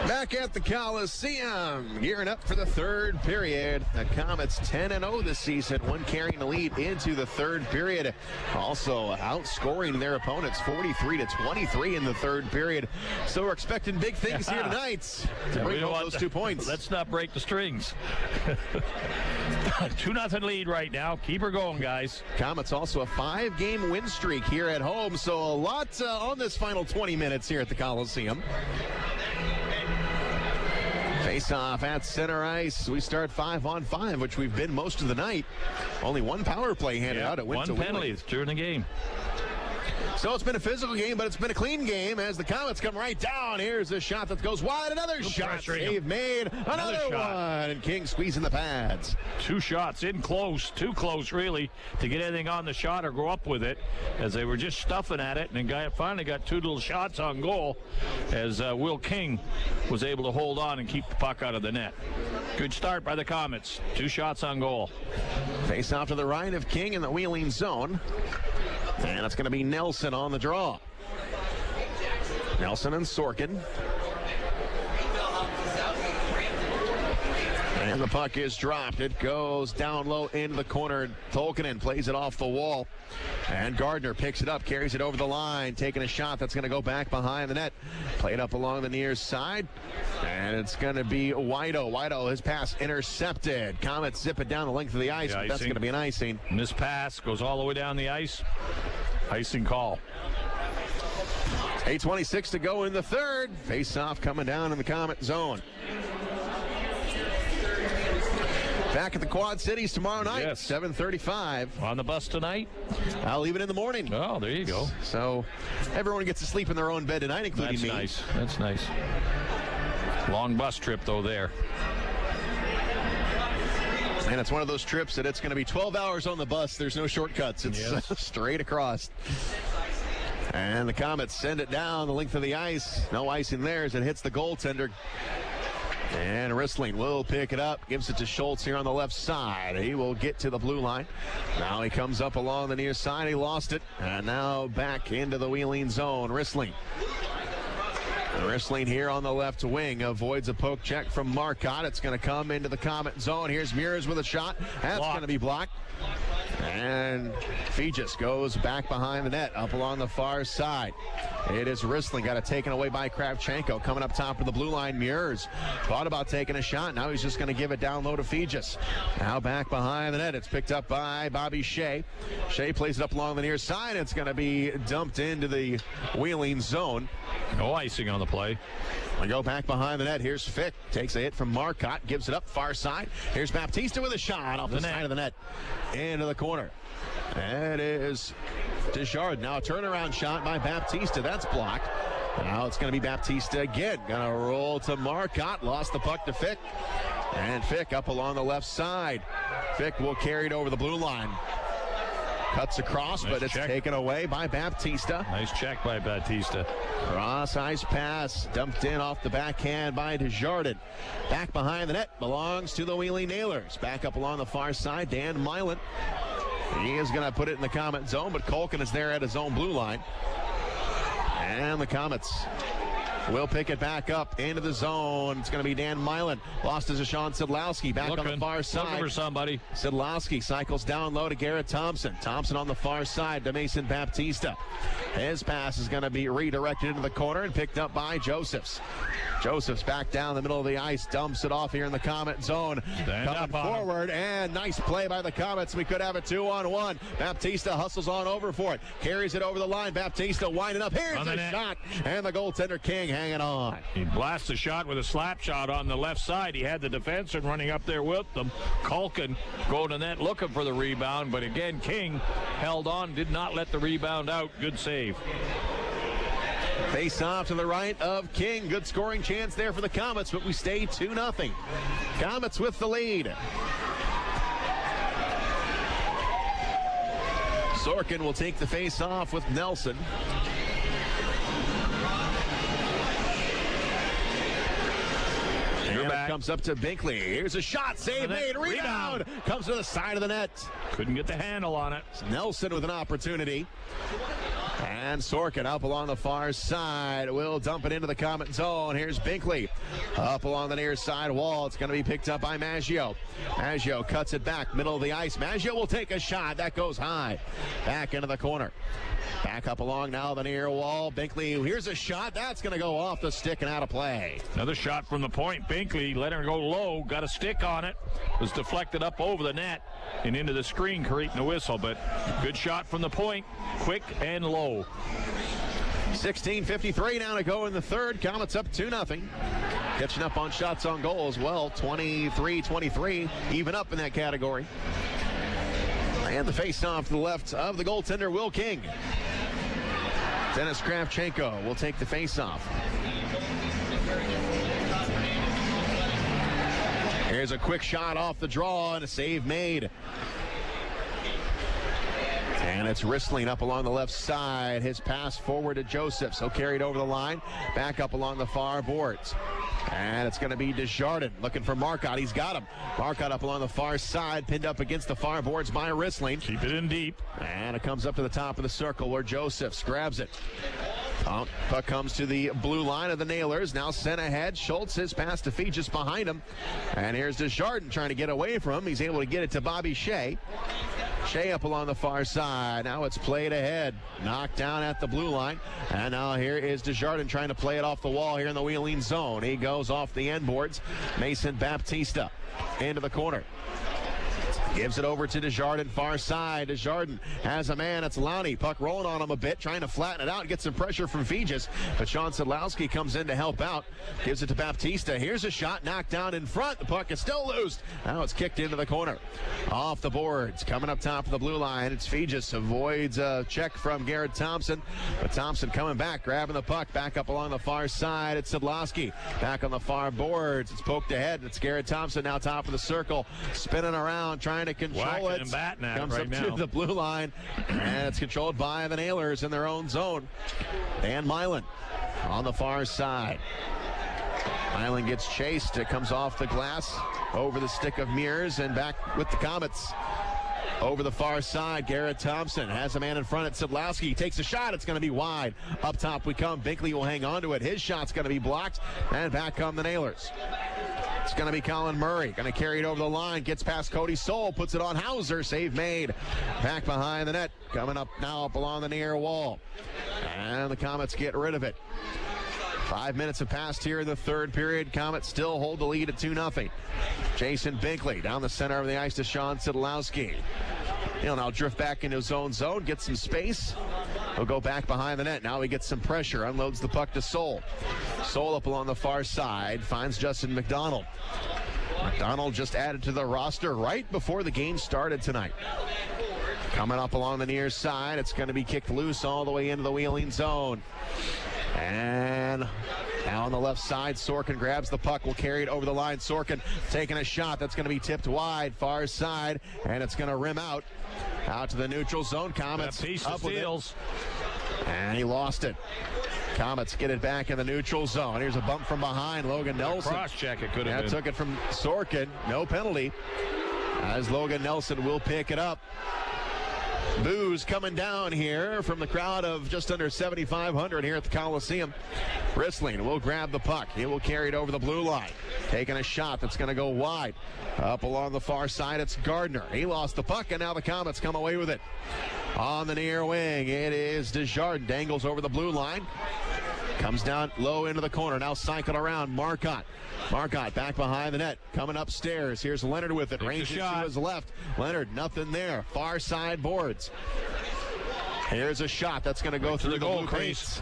Back at the Coliseum, gearing up for the third period. The Komets 10-0 this season, one carrying the lead into the third period. Also outscoring their opponents 43-23 in the third period. So we're expecting big things here tonight to bring home those 2 points. Let's not break the strings. 2-0 lead right now. Keep her going, guys. Komets also a 5-game win streak here at home. So a lot on this final 20 minutes here at the Coliseum. Face-off at center ice. We start 5-on-5, which we've been most of the night. Only one power play handed out. It went to one penalty during the game. So it's been a physical game, but it's been a clean game as the Komets come right down. Here's a shot that goes wide. Another shot. Save made. Another one. And King squeezing the pads. 2 shots in close. Too close, really, to get anything on the shot or go up with it, as they were just stuffing at it. And the guy finally got 2 little shots on goal as Will King was able to hold on and keep the puck out of the net. Good start by the Komets. 2 shots on goal. Face off to the right of King in the wheeling zone. And it's going to be Nelson on the draw. Nelson and Sorkin. And the puck is dropped. It goes down low into the corner. Culkin plays it off the wall. And Gardner picks it up, carries it over the line, taking a shot that's going to go back behind the net. Played up along the near side. And it's going to be Wido. Wido, his pass intercepted. Komets zip it down the length of the ice, but that's going to be an icing. And this pass goes all the way down the ice. Icing call. 8:26 to go in the third. Face-off coming down in the Komet zone. Back at the Quad Cities tomorrow night, yes. 7:35. On the bus tonight? I'll leave it in the morning. Oh, there you go. So everyone gets to sleep in their own bed tonight, including me. That's nice. That's nice. Long bus trip, though, there. And it's one of those trips that it's going to be 12 hours on the bus. There's no shortcuts. It's straight across. And the Komets send it down the length of the ice. No icing there as it hits the goaltender. And Ristling will pick it up, gives it to Schultz here on the left side. He will get to the blue line. Now he comes up along the near side. He lost it. And now back into the wheeling zone. Ristling here on the left wing avoids a poke check from Marcotte. It's going to come into the Komet zone. Here's Mears with a shot. That's going to be blocked. And Fegis goes back behind the net, up along the far side. It is Ristling, got it taken away by Kravchenko. Coming up top of the blue line, Mears thought about taking a shot. Now he's just going to give it down low to Fegis. Now back behind the net. It's picked up by Bobby Shea. Shea plays it up along the near side. It's going to be dumped into the wheeling zone. No icing on the play. We go back behind the net. Here's Fick. Takes a hit from Marcotte. Gives it up far side. Here's Baptista with a shot off the side of the net. Into the corner. That is Desjardins. Now a turnaround shot by Baptista. That's blocked. Now it's going to be Baptista again. Going to roll to Marcotte. Lost the puck to Fick. And Fick up along the left side. Fick will carry it over the blue line. Cuts across, nice, but it's taken away by Baptista. Nice check by Baptista. Cross-ice pass dumped in off the backhand by Desjardins. Back behind the net belongs to the Wheeling Nailers. Back up along the far side, Dan Milan. He is going to put it in the Komet zone, but Culkin is there at his own blue line. And the Komets will pick it back up into the zone. It's going to be Dan Milan. Lost as a Sean Szydlowski back on the far side. Looking for somebody. Szydlowski cycles down low to Garrett Thompson. Thompson on the far side to Mason Baptista. His pass is going to be redirected into the corner and picked up by Josephs. Josephs back down the middle of the ice, dumps it off here in the Komet zone. Coming forward, and nice play by the Komets. We could have a 2-on-1. Baptista hustles on over for it. Carries it over the line. Baptista winding up. Here's a shot. And the goaltender King hanging on. He blasts a shot with a slap shot on the left side. He had the defenseman running up there with them. Culkin going to net looking for the rebound, but again, King held on, did not let the rebound out. Good save. Face off to the right of King. Good scoring chance there for the Komets, but we stay 2-0. Komets with the lead. Sorkin will take the face off with Nelson. Comes up to Binkley. Here's a shot. Save made. Rebound. Comes to the side of the net. Couldn't get the handle on it. Nelson with an opportunity. And Sorkin up along the far side will dump it into the Komet zone. Here's Binkley up along the near side wall. It's going to be picked up by Maggio. Maggio cuts it back, middle of the ice. Maggio will take a shot. That goes high. Back into the corner. Back up along now the near wall. Binkley, here's a shot. That's going to go off the stick and out of play. Another shot from the point. Binkley let her go low, got a stick on it. Was deflected up over the net and into the screen, creating a whistle. But good shot from the point. Quick and low. 16:53 now to go in the third. Komets up 2-0. Catching up on shots on goal as well. 23-23. Even up in that category. And the face-off to the left of the goaltender, Will King. Dennis Kravchenko will take the faceoff. Here's a quick shot off the draw and a save made. And it's Ristling up along the left side. His pass forward to Josephs. He'll carry it over the line. Back up along the far boards. And it's going to be Desjardins looking for Marcotte. He's got him. Marcotte up along the far side, pinned up against the far boards by Ristling. Keep it in deep. And it comes up to the top of the circle where Josephs grabs it. Puck comes to the blue line of the Nailers. Now sent ahead. Schultz, his pass to feet just behind him. And here's Desjardins trying to get away from him. He's able to get it to Bobby Shea. Shea up along the far side. Now it's played ahead. Knocked down at the blue line. And now here is Desjardins trying to play it off the wall here in the wheeling zone. He goes off the end boards. Mason Baptista into the corner. Gives it over to Desjardins, far side. Desjardins has a man. It's Lowney. Puck rolling on him a bit, trying to flatten it out, get some pressure from Fegis. But Szydlowski comes in to help out. Gives it to Baptista. Here's a shot knocked down in front. The puck is still loose. Now it's kicked into the corner. Off the boards. Coming up top of the blue line. It's Fegis. Avoids a check from Garrett Thompson. But Thompson coming back, grabbing the puck. Back up along the far side. It's Szydlowski. Back on the far boards. It's poked ahead. It's Garrett Thompson now top of the circle. Spinning around, trying to control it. Comes up to the blue line, and it's controlled by the Nailers in their own zone. Dan Milan on the far side. Milan gets chased. It comes off the glass over the stick of Mears and back with the Komets. Over the far side, Garrett Thompson has a man in front at Szydlowski. He takes a shot. It's going to be wide. Up top we come. Binkley will hang on to it. His shot's going to be blocked, and back come the Nailers. It's going to be Colin Murray. Going to carry it over the line. Gets past Cody Soul. Puts it on Hauser. Save made. Back behind the net. Coming up now up along the near wall. And the Komets get rid of it. 5 minutes have passed here in the third period. Komets still hold the lead at 2-0. Jason Binkley down the center of the ice to Sean Szydlowski. He'll now drift back into his own zone, get some space. He'll go back behind the net. Now he gets some pressure, unloads the puck to Soul. Soul up along the far side, finds Justin McDonald. McDonald just added to the roster right before the game started tonight. Coming up along the near side, it's going to be kicked loose all the way into the wheeling zone. And now on the left side, Sorkin grabs the puck, will carry it over the line. Sorkin taking a shot. That's going to be tipped wide, far side, and it's going to rim out to the neutral zone. Komets up with it. And he lost it. Komets get it back in the neutral zone. Here's a bump from behind. Logan Nelson. Cross check it could have been. Took it from Sorkin. No penalty. As Logan Nelson will pick it up. Boos coming down here from the crowd of just under 7,500 here at the Coliseum. Ristling will grab the puck. He will carry it over the blue line. Taking a shot that's going to go wide. Up along the far side, it's Gardner. He lost the puck, and now the Komets come away with it. On the near wing, it is Desjardins. Dangles over the blue line. Comes down low into the corner. Now cycle around. Marcotte back behind the net. Coming upstairs. Here's Leonard with it. Ranges to his left. Leonard, nothing there. Far side boards. Here's a shot that's going to go through the goal crease.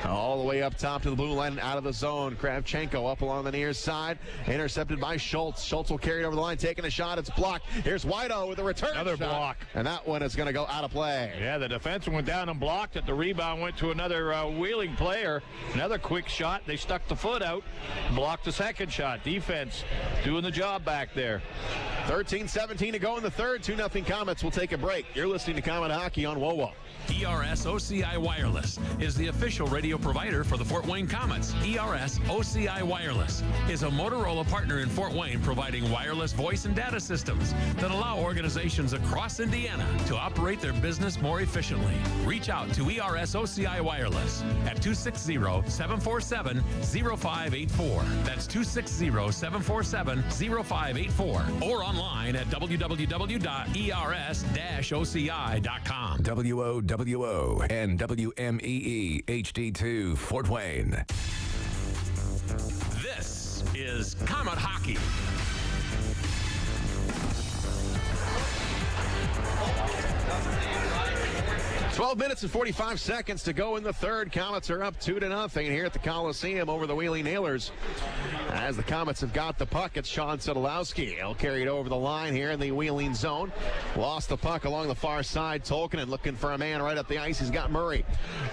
All the way up top to the blue line and out of the zone. Kravchenko up along the near side. Intercepted by Schultz. Schultz will carry it over the line. Taking a shot. It's blocked. Here's Wido with a return Another shot. block. And that one is going to go out of play. Yeah, the defenseman went down and blocked it. The rebound went to another wheeling player. Another quick shot. They stuck the foot out. Blocked the second shot. Defense doing the job back there. 13-17 to go in the third. 2-0 Komets. We'll take a break. You're listening to Komet Hockey on WOWO. ERS OCI Wireless is the official radio provider for the Fort Wayne Komets. ERS OCI Wireless is a Motorola partner in Fort Wayne providing wireless voice and data systems that allow organizations across Indiana to operate their business more efficiently. Reach out to ERS OCI Wireless at 260-747-0584. That's 260-747-0584 or online at www.ers-oci.com. WOWO and WMEE HD2 Fort Wayne. This is Komet Hockey. 12 minutes and 45 seconds to go in the third. Komets are up 2-0 here at the Coliseum over the Wheeling Nailers. As the Komets have got the puck, it's Sean Szydlowski. He'll carry it over the line here in the Wheeling zone. Lost the puck along the far side. Culkin looking for a man right up the ice. He's got Murray.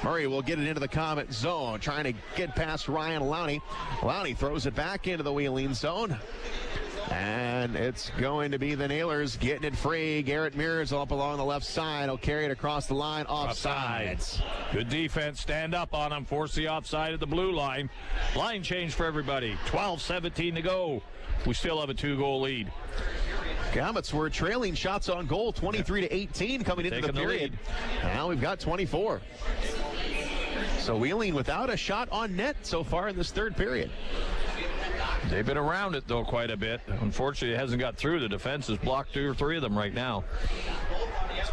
Murray will get it into the Komet zone, trying to get past Ryan Lowney. Lowney throws it back into the Wheeling zone. And it's going to be the Nailers getting it free. Garrett Mears up along the left side. He'll carry it across the line. Offsides. Good defense. Stand up on him. Force the offside at the blue line. Line change for everybody. 12-17 to go. We still have a 2-goal lead. Komets were trailing shots on goal 23-18 coming into the period. Now we've got 24. So Wheeling without a shot on net so far in this third period. They've been around it, though, quite a bit. Unfortunately, it hasn't got through. The defense has blocked 2 or 3 of them right now.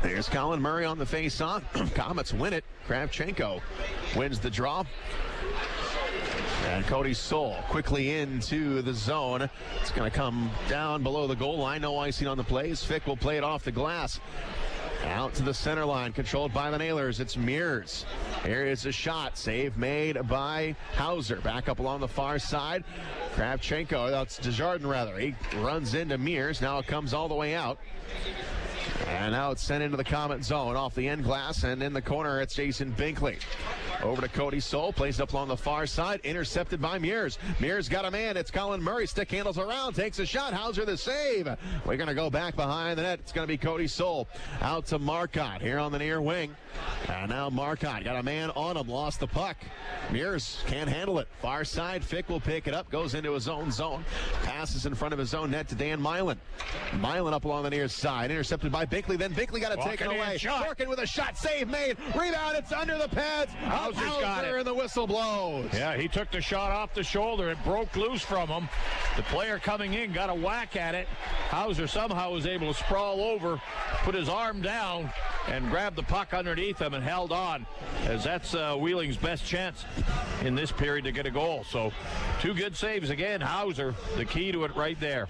There's Colin Murray on the face-off. Komets win it. Kravchenko wins the draw. And Cody Soul quickly into the zone. It's going to come down below the goal line. No icing on the plays. Fick will play it off the glass. Out to the center line, controlled by the Nailers. It's Mears. Here is a shot. Save made by Hauser. Back up along the far side. Kravchenko, that's Desjardins rather. He runs into Mears. Now it comes all the way out. And now it's sent into the Komet zone off the end glass, and in the corner it's Jason Binkley. Over to Cody Soul, plays up along the far side, intercepted by Mears. Mears got a man, it's Colin Murray, stick handles around, takes a shot, Hauser the save. We're going to go back behind the net, it's going to be Cody Soul. Out to Marcotte here on the near wing. And now Marcotte got a man on him, lost the puck. Mears can't handle it. Far side, Fick will pick it up, goes into his own zone. Passes in front of his own net to Dan Milan. Milan up along the near side, intercepted by Binkley, then Binkley got it taken away. Culkin with a shot, save made, rebound, it's under the pads. Hauser's got it. And the whistle blows. Yeah, he took the shot off the shoulder. It broke loose from him. The player coming in got a whack at it. Hauser somehow was able to sprawl over, put his arm down, and grab the puck underneath him and held on, as that's Wheeling's best chance in this period to get a goal. So 2 good saves again. Hauser, the key to it right there.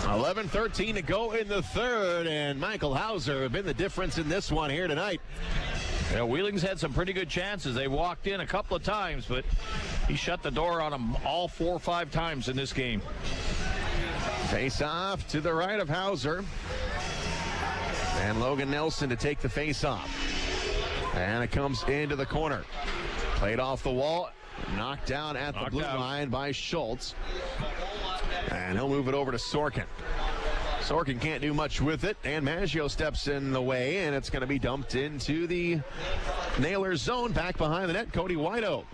11-13 to go in the third, and Michael Hauser have been the difference in this one here tonight. Yeah, Wheeling's had some pretty good chances. They walked in a couple of times, but he shut the door on them all 4 or 5 times in this game. Face off to the right of Hauser. And Logan Nelson to take the face off. And it comes into the corner. Played off the wall. Knocked down at the blue line by Schultz. And he'll move it over to Sorkin. Sorkin can't do much with it, and Maggio steps in the way, and it's going to be dumped into the Nailers zone. Back behind the net, Cody Whiteau.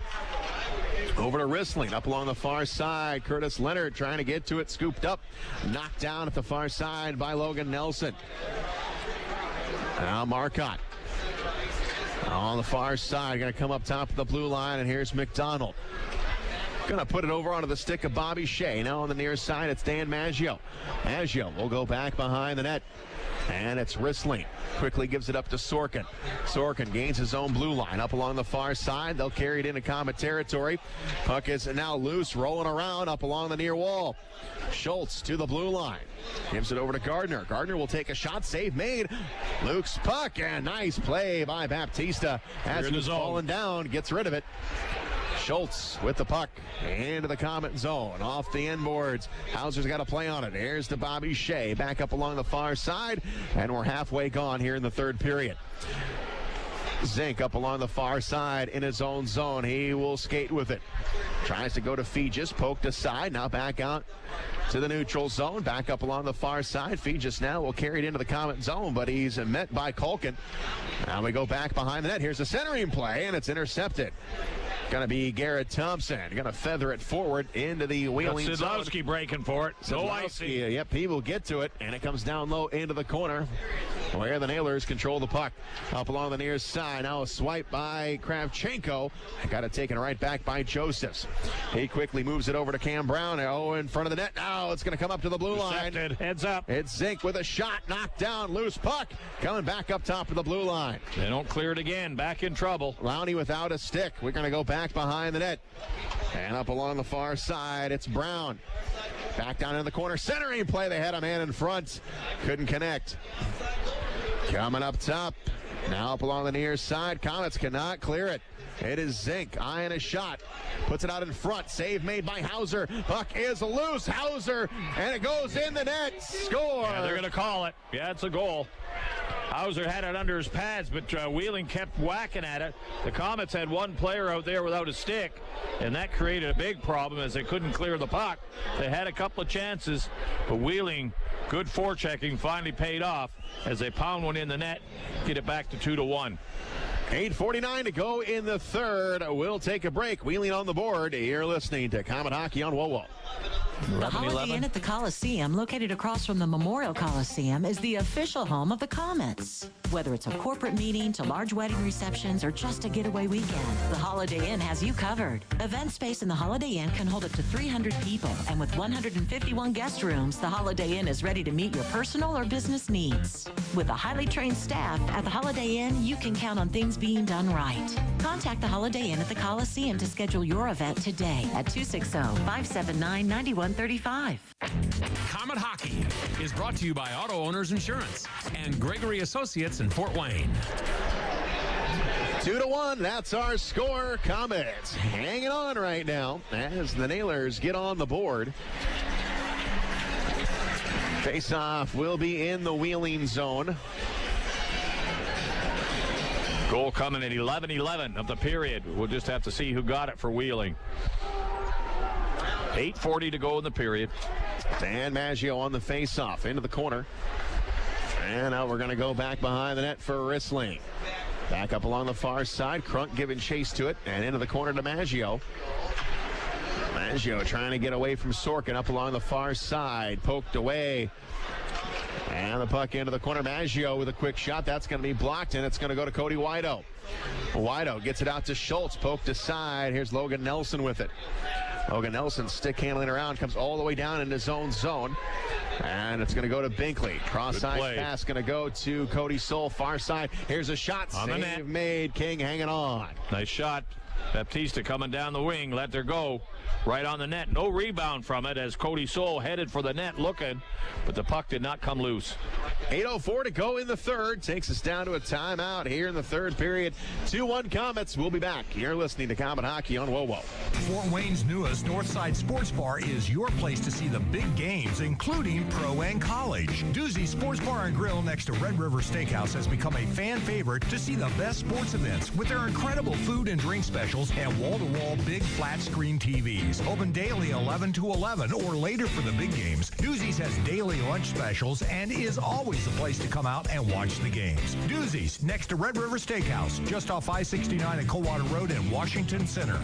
Over to Rissling, up along the far side. Curtis Leonard trying to get to it, scooped up. Knocked down at the far side by Logan Nelson. Now Marcotte. On the far side, going to come up top of the blue line, and here's McDonald. Going to put it over onto the stick of Bobby Shea. Now on the near side, it's Dan Maggio. Maggio will go back behind the net. And it's Rissling. Quickly gives it up to Sorkin. Sorkin gains his own blue line up along the far side. They'll carry it into Komet territory. Puck is now loose, rolling around up along the near wall. Schultz to the blue line. Gives it over to Gardner. Gardner will take a shot. Save made. Luke's puck, and nice play by Baptista. As he was falling down, gets rid of it. Schultz with the puck into the Komet zone. Off the end boards. Hauser's got to play on it. Here's to Bobby Shea. Back up along the far side. And we're halfway gone here in the third period. Zink up along the far side in his own zone. He will skate with it. Tries to go to Fegis. Poked aside. Now back out to the neutral zone. Back up along the far side. Fegis now will carry it into the Komet zone, but he's met by Culkin. Now we go back behind the net. Here's a centering play, and it's intercepted. Going to be Garrett Thompson. Going to feather it forward into the Wheeling zone. Szydlowski breaking for it. No icing. Yep, he will get to it, and it comes down low into the corner where the Nailers control the puck. Up along the near side. Now a swipe by Kravchenko. Got it taken right back by Josephs. He quickly moves it over to Cam Brown. Oh, in front of the net. Now it's going to come up to the blue line. Heads up. It's Zink with a shot. Knocked down. Loose puck. Coming back up top of the blue line. They don't clear it again. Back in trouble. Lowney without a stick. We're going to go back behind the net. And up along the far side, it's Brown. Back down in the corner. Centering play. They had a man in front. Couldn't connect. Coming up top Now up along the near side. Komets cannot clear it. It is Zink eyeing a shot. Puts it out in front. Save made by Hauser. Puck is loose. Hauser, and it goes in the net. Score. Yeah, they're going to call it. Yeah, it's a goal. Hauser had it under his pads, but Wheeling kept whacking at it. The Komets had one player out there without a stick, and that created a big problem as they couldn't clear the puck. They had a couple of chances, but Wheeling, good forechecking, finally paid off as they pound one in the net, get it back to 2-1. 8:49 to go in the third. We'll take a break. Wheeling on the board. You're listening to Comet Hockey on WOWO. The Holiday Inn at the Coliseum, located across from the Memorial Coliseum, is the official home of the Komets. Whether it's a corporate meeting to large wedding receptions or just a getaway weekend, the Holiday Inn has you covered. Event space in the Holiday Inn can hold up to 300 people, and with 151 guest rooms, the Holiday Inn is ready to meet your personal or business needs. With a highly trained staff at the Holiday Inn, you can count on things being done right. Contact the Holiday Inn at the Coliseum to schedule your event today at 260-579-9135. Comet Hockey is brought to you by Auto Owners Insurance and Gregory Associates in Fort Wayne. 2-1, that's our score. Komets hanging on right now as the Nailers get on the board. Face-off will be in the Wheeling zone. Goal coming at 11:11 of the period. We'll just have to see who got it for Wheeling. 8:40 to go in the period. Dan Maggio on the face-off into the corner. And now we're going to go back behind the net for Rissling. Back up along the far side. Crunk giving chase to it. And into the corner to Maggio. Maggio trying to get away from Sorkin up along the far side. Poked away. And the puck into the corner. Maggio with a quick shot. That's going to be blocked, and it's going to go to Cody Wido. Wido gets it out to Schultz. Poked aside. Here's Logan Nelson with it. Logan Nelson stick handling around. Comes all the way down into zone. And it's going to go to Binkley. Cross-side pass going to go to Cody Soul. Far side. Here's a shot. On the net. Save made. King hanging on. Nice shot. Baptista coming down the wing. Let her go. Right on the net. No rebound from it as Cody Soul headed for the net looking, but the puck did not come loose. 8:04 to go in the third. Takes us down to a timeout here in the third period. 2-1 Komets. We'll be back. You're listening to Comet Hockey on WOWO. Fort Wayne's newest Northside Sports Bar is your place to see the big games, including pro and college. Doozy's Sports Bar and Grill next to Red River Steakhouse has become a fan favorite to see the best sports events with their incredible food and drink specials and wall-to-wall big flat screen TVs. Open daily 11 to 11 or later for the big games. Doozy's has daily lunch specials and is always the place to come out and watch the games. Doozy's next to Red River Steakhouse, just off I-69 at Coldwater Road in Washington Center.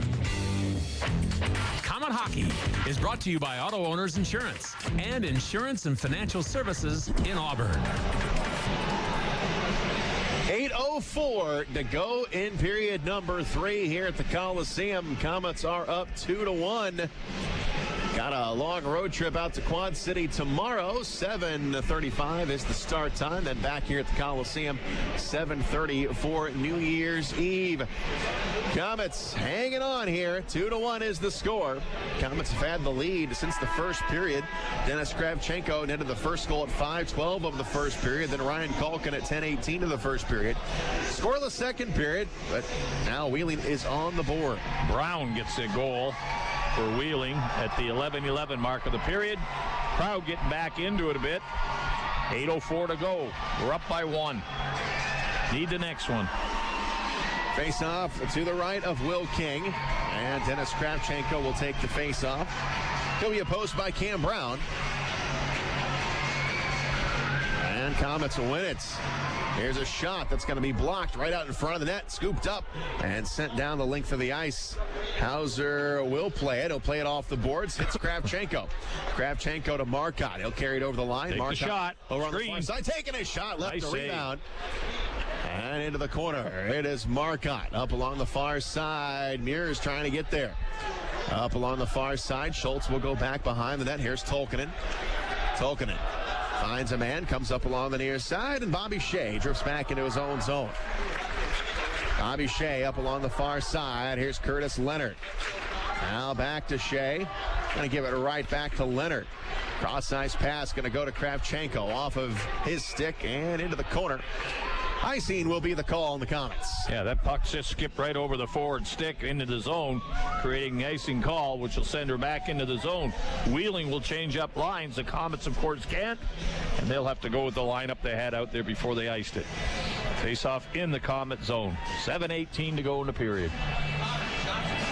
Comet Hockey is brought to you by Auto Owners Insurance and Insurance and Financial Services in Auburn. 8:04 to go in period number 3 here at the Coliseum. Komets are up 2-1. Got a long road trip out to Quad City tomorrow. 7:35 is the start time. Then back here at the Coliseum, 7:30 for New Year's Eve. Komets hanging on here. 2-1 is the score. Komets have had the lead since the first period. Dennis Kravchenko netted the first goal at 5:12 of the first period. Then Ryan Culkin at 10:18 of the first period. Scoreless second period, but now Wheeling is on the board. Brown gets a goal for Wheeling at the 11:11 mark of the period. Crowd getting back into it a bit. 8:04 to go. We're up by 1. Need the next one. Face off to the right of Will King. And Dennis Kravchenko will take the face off. He'll be opposed by Cam Brown. And Komets will win it. Here's a shot that's going to be blocked right out in front of the net. Scooped up and sent down the length of the ice. Hauser will play it. He'll play it off the boards. Hits Kravchenko. Kravchenko to Marcotte. He'll carry it over the line. Take Marcotte the shot. over on the far side. Taking a shot. Left Nice the rebound. And into the corner. It is Marcotte up along the far side. Muir's trying to get there. Up along the far side. Schultz will go back behind the net. Here's Tolkinen. Tolkinen finds a man, comes up along the near side, and Bobby Shea drifts back into his own zone. Bobby Shea up along the far side. Here's Curtis Leonard. Now back to Shea. Going to give it right back to Leonard. Cross-ice pass going to go to Kravchenko off of his stick and into the corner. Icing will be the call on the Komets. Yeah, that puck just skipped right over the forward stick into the zone, creating the icing call, which will send her back into the zone. Wheeling will change up lines. The Komets, of course, can't, and they'll have to go with the lineup they had out there before they iced it. Face off in the Komet zone. 7:18 to go in the period.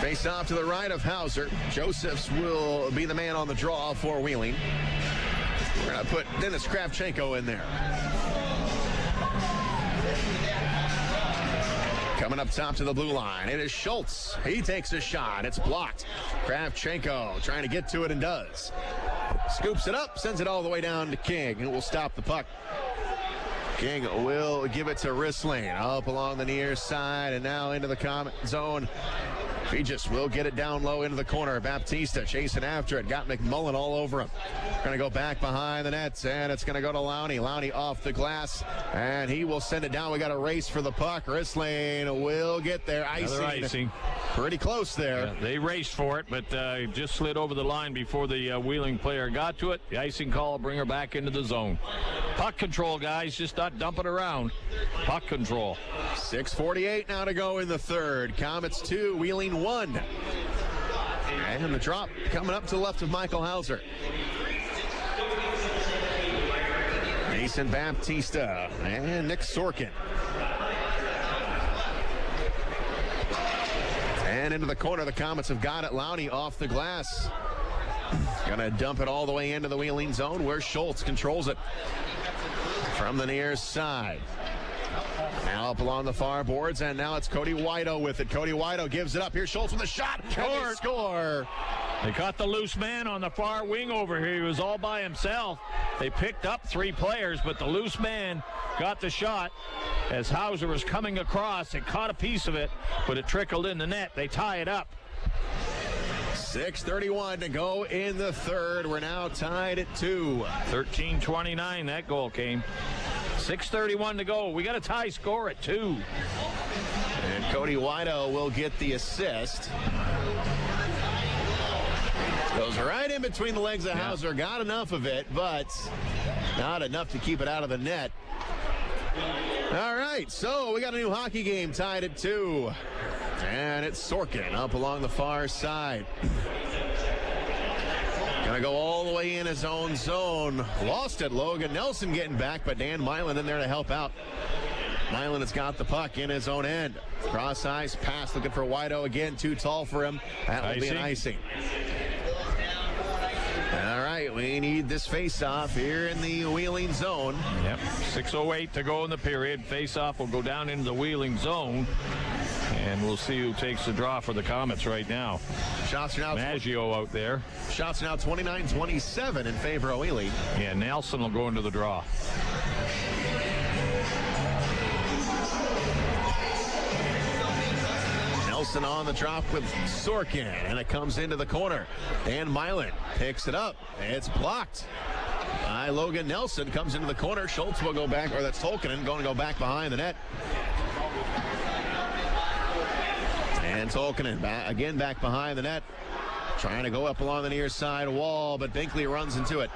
Face off to the right of Hauser. Josephs will be the man on the draw for Wheeling. We're going to put Dennis Kravchenko in there. Coming up top to the blue line, it is Schultz. He takes a shot. It's blocked. Kravchenko trying to get to it and does. Scoops it up, sends it all the way down to King, and will stop the puck. King will give it to Rissling up along the near side and now into the Komet zone. He just will get it down low into the corner. Baptista chasing after it. Got McMullen all over him. Going to go back behind the nets, and it's going to go to Lowney. Lowney off the glass, and he will send it down. We got a race for the puck. Rissling will get there. Icing. Pretty close there. Yeah, they raced for it, but just slid over the line before the Wheeling player got to it. The icing call will bring her back into the zone. Puck control, guys. Just not dump it around. Puck control. 6:48 now to go in the third. Komets 2, Wheeling 1. And the drop coming up to the left of Michael Hauser. Mason Baptista and Nick Sorkin. And into the corner, the Komets have got it. Lowney off the glass. Gonna dump it all the way into the Wheeling zone where Schultz controls it from the near side. Now up along the far boards, and now it's Cody Wido with it. Cody Wido gives it up. Here's Schultz with a shot. Score. They caught the loose man on the far wing over here. He was all by himself. They picked up 3 players, but the loose man got the shot as Hauser was coming across. It caught a piece of it, but it trickled in the net. They tie it up. 6:31 to go in the third. We're now tied at 2. 13:29, that goal came. 6:31 to go. We got a tie score at 2. And Cody Wido will get the assist. Goes right in between the legs of Hauser. Got enough of it, but not enough to keep it out of the net. All right, so we got a new hockey game tied at 2. And it's Sorkin up along the far side. Gonna go all the way in his own zone. Lost it. Logan Nelson getting back, but Dan Milan in there to help out. Milan has got the puck in his own end. Cross ice pass, looking for Wido again. Too tall for him. That will be an icing. All right, we need this face-off here in the Wheeling zone. Yep, 6:08 to go in the period. Face-off will go down into the Wheeling zone. And we'll see who takes the draw for the Komets right now. Shots are now Maggio out there. Shots now 29-27 in favor of Wheeling. Yeah, Nelson will go into the draw. Nelson on the drop with Sorkin, and it comes into the corner. Dan Milan picks it up. It's blocked by Logan Nelson. Comes into the corner. Schultz will go back, or that's Tolkinen going to go back behind the net. And Tolkinen back behind the net. Trying to go up along the near side wall, but Binkley runs into it.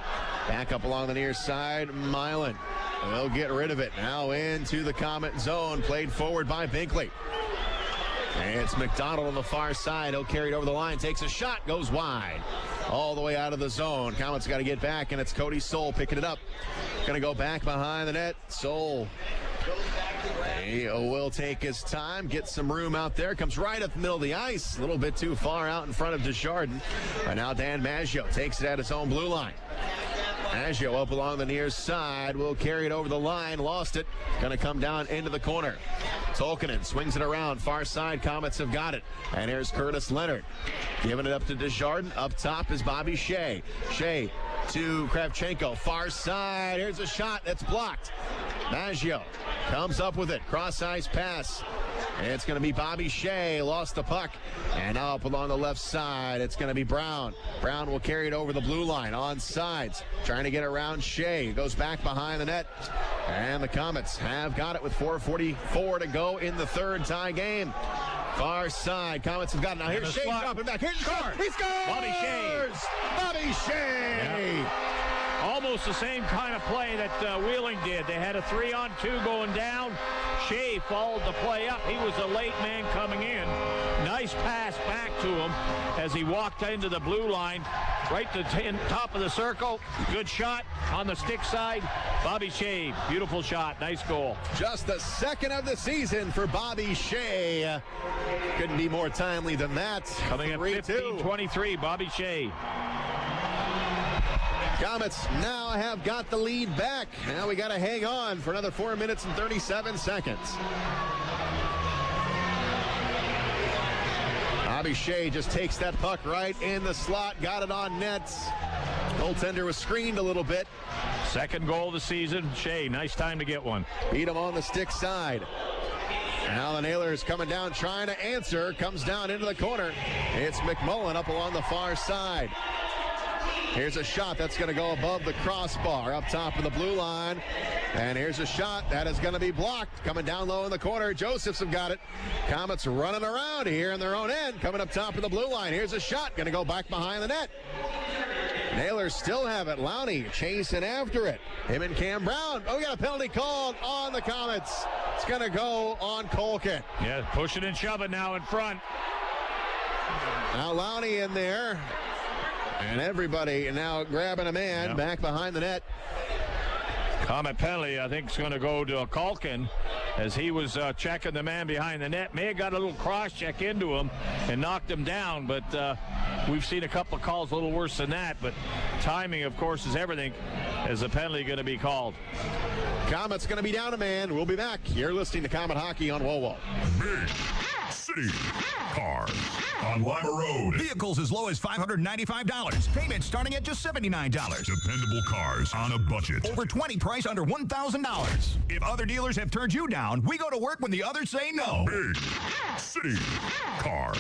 Back up along the near side, Milan will get rid of it. Now into the Komet zone, played forward by Binkley. And it's McDonald on the far side. He'll carry it over the line, takes a shot, goes wide. All the way out of the zone. Komet's got to get back, and it's Cody Soul picking it up. Going to go back behind the net. Soul. He will take his time, get some room out there. Comes right up the middle of the ice. A little bit too far out in front of Desjardins. Right now Dan Maggio takes it at his own blue line. Maggio up along the near side. Will carry it over the line. Lost it. Going to come down into the corner. Tolkinen swings it around. Far side. Komets have got it. And here's Curtis Leonard. Giving it up to Desjardins. Up top is Bobby Shea. Shea to Kravchenko. Far side. Here's a shot that's blocked. Maggio comes up with it. Cross ice pass. It's going to be Bobby Shea. Lost the puck. And now up along the left side, it's going to be Brown. Brown will carry it over the blue line on sides. Trying to get around Shea. Goes back behind the net. And the Komets have got it with 4:44 to go in the third tie game. Far side. Komets have got it. Now here's Shea dropping back. Here's the score. He scores! Bobby Shea. Bobby Shea. Yep. Almost the same kind of play that Wheeling did. They had a 3-on-2 going down. Shea followed the play up. He was a late man coming in. Nice pass back to him as he walked into the blue line, right to top of the circle. Good shot on the stick side. Bobby Shea, beautiful shot. Nice goal. Just the second of the season for Bobby Shea. Couldn't be more timely than that. Coming at 15-23, Bobby Shea. Komets now have got the lead back. Now we got to hang on for another 4 minutes and 37 seconds. Bobby Shea just takes that puck right in the slot, got it on net. Goaltender was screened a little bit. Second goal of the season. Shea, nice time to get one. Beat him on the stick side. Now the Nailers coming down, trying to answer. Comes down into the corner. It's McMullen up along the far side. Here's a shot that's going to go above the crossbar up top of the blue line. And here's a shot that is going to be blocked. Coming down low in the corner. Josephs have got it. Komets running around here in their own end. Coming up top of the blue line. Here's a shot. Going to go back behind the net. Nailers still have it. Lowney chasing after it. Him and Cam Brown. Oh, we got a penalty called on the Komets. It's going to go on Culkin. Yeah, pushing and shoving now in front. Now Lowney in there. And everybody now grabbing a man back behind the net. Comet penalty, I think, is going to go to Culkin as he was checking the man behind the net. May have got a little cross-check into him and knocked him down, but we've seen a couple of calls a little worse than that. But timing, of course, is everything. Is the penalty going to be called? Komet's going to be down a man. We'll be back. You're listening to Komet Hockey on WOWO. Big City Cars on Lima Road. Vehicles as low as $595. Payments starting at just $79. Dependable cars on a budget. Over 20 price under $1,000. If other dealers have turned you down, we go to work when the others say no. Big City Cars.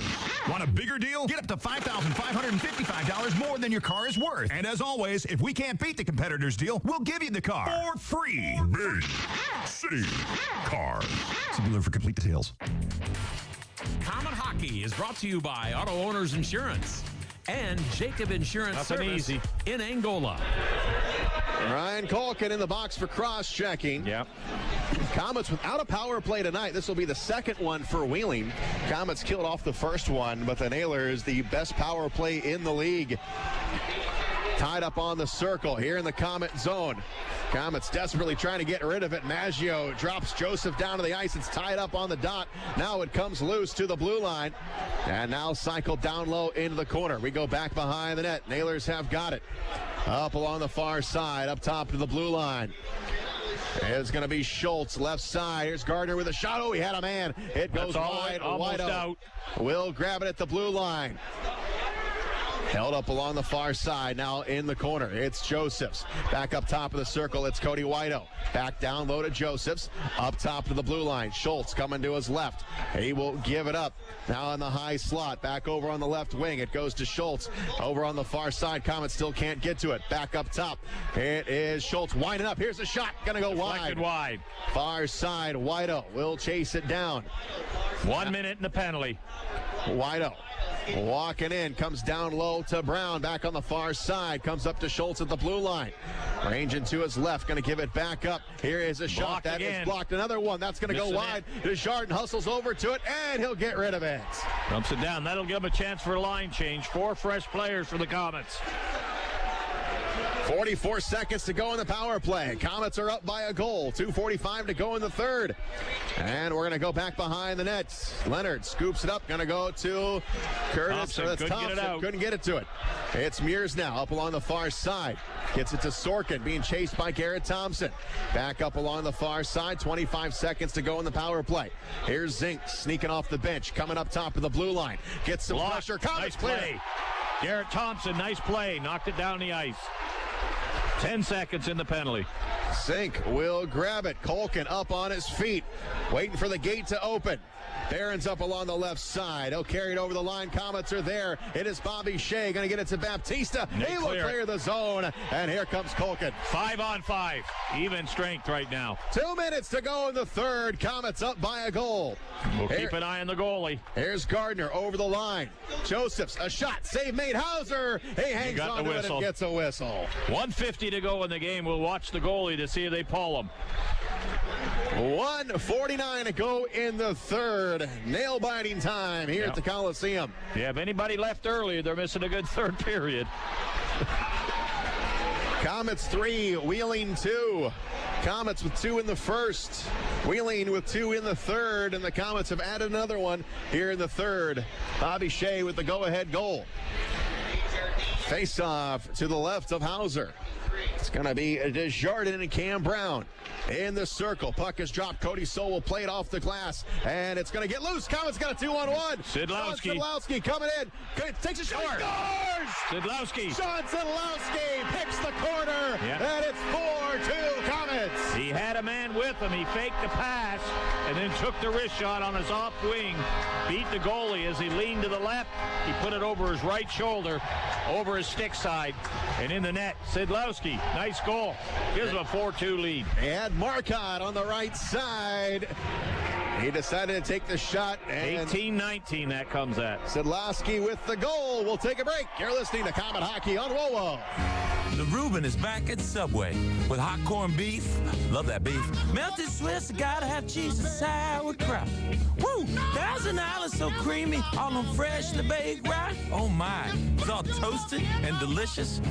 Want a bigger deal? Get up to $5,555 more than your car is worth. And as always, if we can't beat the competitor's deal, we'll give you the car for free. Big City Cars. See dealer for complete details. Komet Hockey is brought to you by Auto Owners Insurance and Jacob Insurance Service in Angola. Ryan Culkin in the box for cross-checking. Yep. Komets without a power play tonight. This will be the second one for Wheeling. Komets killed off the first one, but the Nailers, the best power play in the league. Tied up on the circle here in the Komet zone. Komets desperately trying to get rid of it. Maggio drops Joseph down to the ice. It's tied up on the dot. Now it comes loose to the blue line. And now cycled down low into the corner. We go back behind the net. Nailers have got it. Up along the far side, up top to the blue line. It's going to be Schultz, left side. Here's Gardner with a shot. Oh, he had a man. It goes wide, wide out. Will grab it at the blue line. Held up along the far side, now in the corner. It's Josephs. Back up top of the circle, it's Cody Whiteout. Back down low to Josephs. Up top to the blue line. Schultz coming to his left. He will give it up. Now in the high slot. Back over on the left wing. It goes to Schultz. Over on the far side. Komets still can't get to it. Back up top. It is Schultz winding up. Here's a shot. Gonna go wide. Far side. Whiteout will chase it down. 1 minute in the penalty. Whiteout. Walking in, comes down low to Brown, back on the far side, comes up to Schultz at the blue line. Ranging to his left, going to give it back up. Here is a shot that is blocked. Another one, that's going to go wide. Desjardins hustles over to it, and he'll get rid of it. Dumps it down. That'll give him a chance for a line change. 4 fresh players for the Komets. 44 seconds to go in the power play. Komets are up by a goal. 2:45 to go in the third. And we're going to go back behind the net. Leonard scoops it up. Going to go to Curtis. Thompson. Couldn't get it to it. It's Mears now up along the far side. Gets it to Sorkin, being chased by Garrett Thompson. Back up along the far side. 25 seconds to go in the power play. Here's Zink sneaking off the bench. Coming up top of the blue line. Gets some pressure. Komets nice clear. Play. Garrett Thompson, nice play. Knocked it down the ice. 10 seconds in the penalty. Zink will grab it. Culkin up on his feet, waiting for the gate to open. Barron's up along the left side. He'll carry it over the line. Komets are there. It is Bobby Shea going to get it to Baptista. He will clear the zone. And here comes Culkin. 5-on-5. Even strength right now. 2 minutes to go in the third. Komets up by a goal. We'll keep an eye on the goalie. Here's Gardner over the line. Josephs, a shot. Save made. Hauser. He hangs on to it and gets a whistle. 1:50 1:50 to go in the game. We'll watch the goalie to see if they pull him. 1:49 to go in the third. Nail-biting time here at the Coliseum. Yeah, if anybody left early, they're missing a good third period. Komets 3, Wheeling 2. Komets with 2 in the first. Wheeling with 2 in the third, and the Komets have added another one here in the third. Bobby Shea with the go-ahead goal. Face-off to the left of Hauser. It's going to be Desjardins and Cam Brown in the circle. Puck is dropped. Cody Soul will play it off the glass, and it's going to get loose. Komets got a 2-on-1. Szydlowski coming in. Takes a shot. Scores! Szydlowski. Sean Szydlowski picks the corner, and it's 4-2 Komets. He had a man with him. He faked the pass and then took the wrist shot on his off wing. Beat the goalie as he leaned to the left. He put it over his right shoulder, over his stick side, and in the net. Szydlowski, nice goal. Gives him a 4-2 lead. He had Marcotte on the right side. He decided to take the shot. 18-19 that comes at. Szydlowski with the goal. We'll take a break. You're listening to Comet Hockey on WOWO. The Reuben is back at Subway with hot corned beef. Love that beef. Melted Swiss, gotta have cheese and sauerkraut. Woo! $1,000 so creamy, all on freshly baked right. Oh my, it's all toasted and delicious.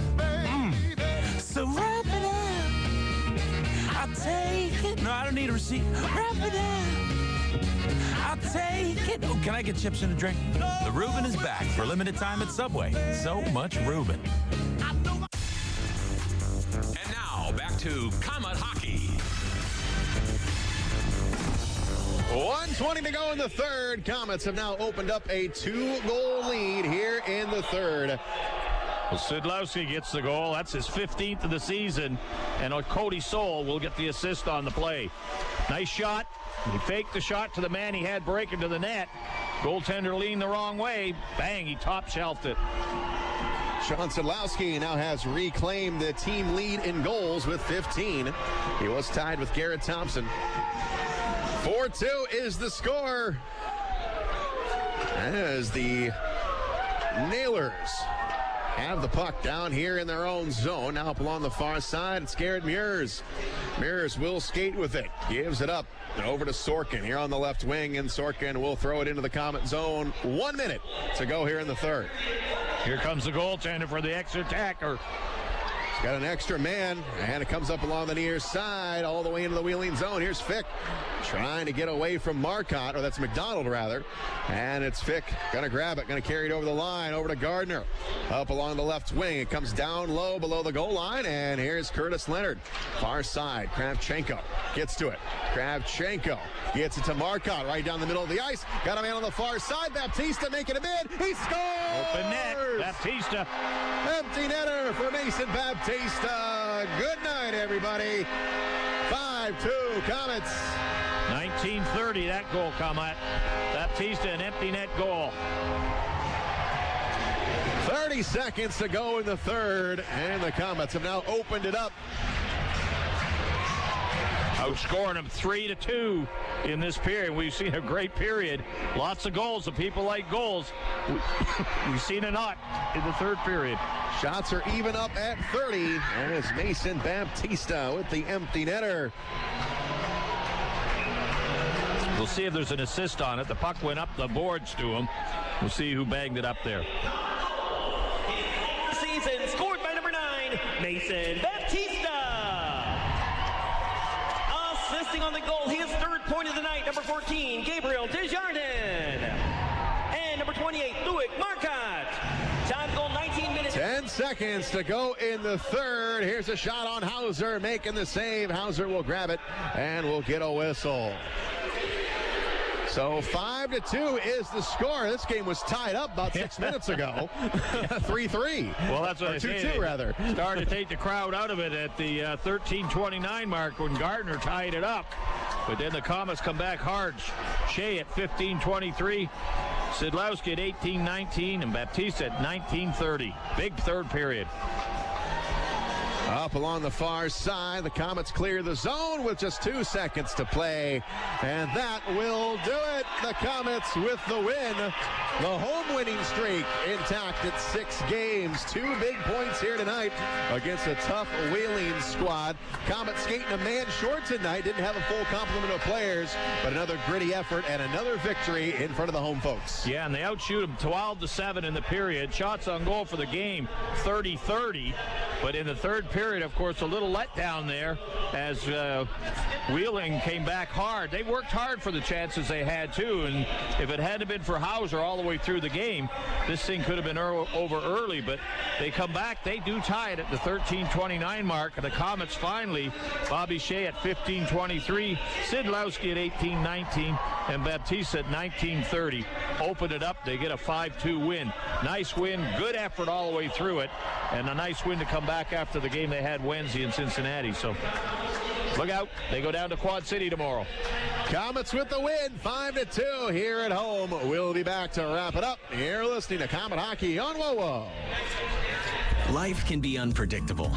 So wrap it up. I'll take it. No, I don't need a receipt. Wrap it up. I'll take it. Oh, can I get chips and a drink? The Reuben is back for a limited time at Subway. So much Reuben. And now, back to Comet Hockey. 1:20 to go in the third. Komets have now opened up a 2-goal lead here in the third. Well, Szydlowski gets the goal. That's his 15th of the season. And Cody Soul will get the assist on the play. Nice shot. He faked the shot to the man he had breaking to the net. Goaltender leaned the wrong way. Bang, he top-shelved it. Sean Szydlowski now has reclaimed the team lead in goals with 15. He was tied with Garrett Thompson. 4-2 is the score as the Nailers have the puck down here in their own zone. Now up along the far side, it's Garrett Mears. Mears will skate with it. Gives it up over to Sorkin here on the left wing, and Sorkin will throw it into the Comet zone. 1 minute to go here in the third. Here comes the goaltender for the extra attacker. He's got an extra man, and it comes up along the near side all the way into the Wheeling zone. Here's Fick trying to get away from Marcotte, or that's McDonald rather, and it's Fick gonna grab it, gonna carry it over the line, over to Gardner, up along the left wing. It comes down low below the goal line, and here's Curtis Leonard, far side. Kravchenko gets to it. Kravchenko gets it to Marcotte right down the middle of the ice. Got a man on the far side. Baptista making a bid. He scores! Open net. Baptista. Empty netter for Mason Baptista. Good night, everybody. 5-2 Komets. 1930, that goal come at. Baptista, an empty net goal. 30 seconds to go in the third, and the Komets have now opened it up. Outscoring them 3-2 in this period. We've seen a great period. Lots of goals. The people like goals. We've seen a lot in the third period. Shots are even up at 30, and it's Mason Baptista with the empty netter. We'll see if there's an assist on it. The puck went up the boards to him. We'll see who banged it up there. Season scored by number 9, Mason Baptista. Assisting on the goal, his third point of the night, number 14, Gabriel Desjardins. And number 28, Louis Marcotte. Time goal, 19 minutes. 10 seconds to go in the third. Here's a shot on Hauser, making the save. Hauser will grab it, and will get a whistle. So 5-2 is the score. This game was tied up about 6 minutes ago. 3-3. Well, that's what I say. 2-2 rather. Started to take the crowd out of it at the 13:29 mark when Gardner tied it up. But then the Komets come back hard. Shea at 15:23. Szydlowski at 18:19 and Baptista at 19:30. Big third period. Up along the far side, the Komets clear the zone with just 2 seconds to play. And that will do it. The Komets with the win. The home winning streak intact at 6 games. 2 big points here tonight against a tough Wheeling squad. Komets skating a man short tonight. Didn't have a full complement of players, but another gritty effort and another victory in front of the home folks. Yeah, and they outshoot them 12-7 in the period. Shots on goal for the game, 30-30. But in the third period, of course, a little letdown there as Wheeling came back hard. They worked hard for the chances they had, too. And if it hadn't been for Hauser all the way through the game, this thing could have been over early. But they come back. They do tie it at the 13:29 mark. And the Komets finally, Bobby Shea at 15:23, Szydlowski at 18:19, and Baptista at 19:30 open it up. They get a 5-2 win. Nice win, good effort all the way through it, and a nice win to come back after the game they had Wednesday in Cincinnati. So look out, they go down to Quad City tomorrow. Komets with the win, 5-2 here at home. We'll be back to wrap it up. You're listening to Komet Hockey on WOWO. Life can be unpredictable.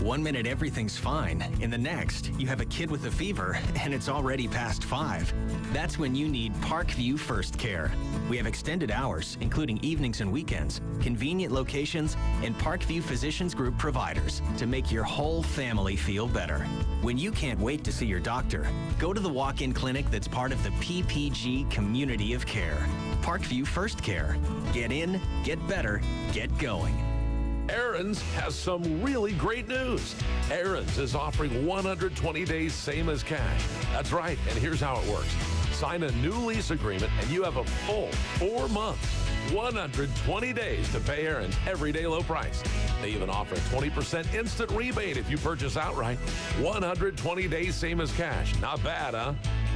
1 minute everything's fine, and the next you have a kid with a fever and it's already past 5. That's when you need Parkview First Care. We have extended hours, including evenings and weekends, convenient locations, and Parkview Physicians Group providers to make your whole family feel better. When you can't wait to see your doctor, go to the walk-in clinic that's part of the PPG community of care. Parkview First Care. Get in, get better, get going. Aaron's has some really great news. Aaron's is offering 120 days same as cash. That's right, and here's how it works. Sign a new lease agreement and you have a full 4 months, 120 days to pay Aaron's everyday low price. They even offer a 20% instant rebate if you purchase outright. 120 days same as cash. Not bad, huh?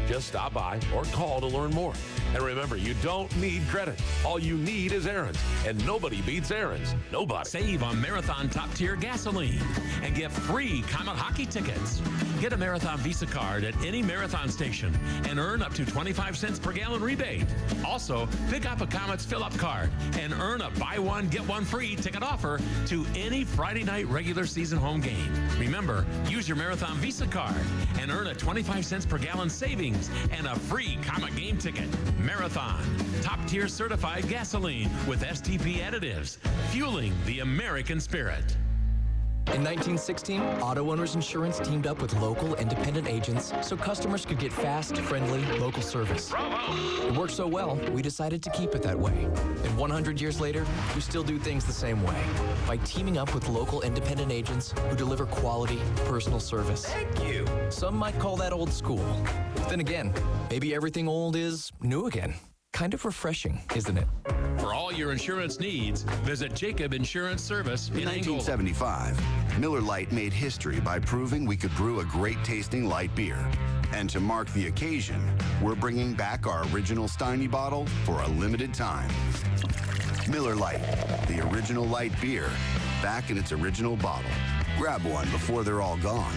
Just stop by or call to learn more. And remember, you don't need credit. All you need is Aaron's. And nobody beats Aaron's. Nobody. Save on Marathon Top Tier gasoline and get free Komet Hockey tickets. Get a Marathon Visa card at any Marathon station and earn up to 25 cents per gallon rebate. Also, pick up a Komets fill-up card and earn a buy one, get one free ticket offer to any Friday night regular season home game. Remember, use your Marathon Visa card and earn a 25 cents per gallon savings and a free Komet game ticket. Marathon, top-tier certified gasoline with STP additives, fueling the American spirit. In 1916, Auto Owners Insurance teamed up with local independent agents so customers could get fast, friendly, local service. Bravo! It worked so well, we decided to keep it that way. And 100 years later, we still do things the same way by teaming up with local independent agents who deliver quality, personal service. Thank you. Some might call that old school. Then again, maybe everything old is new again. Kind of refreshing, isn't it? For all your insurance needs, visit Jacob Insurance Service in 1975, Miller Lite made history by proving we could brew a great-tasting light beer. And to mark the occasion, we're bringing back our original Steiny bottle for a limited time. Miller Lite, the original light beer, back in its original bottle. Grab one before they're all gone.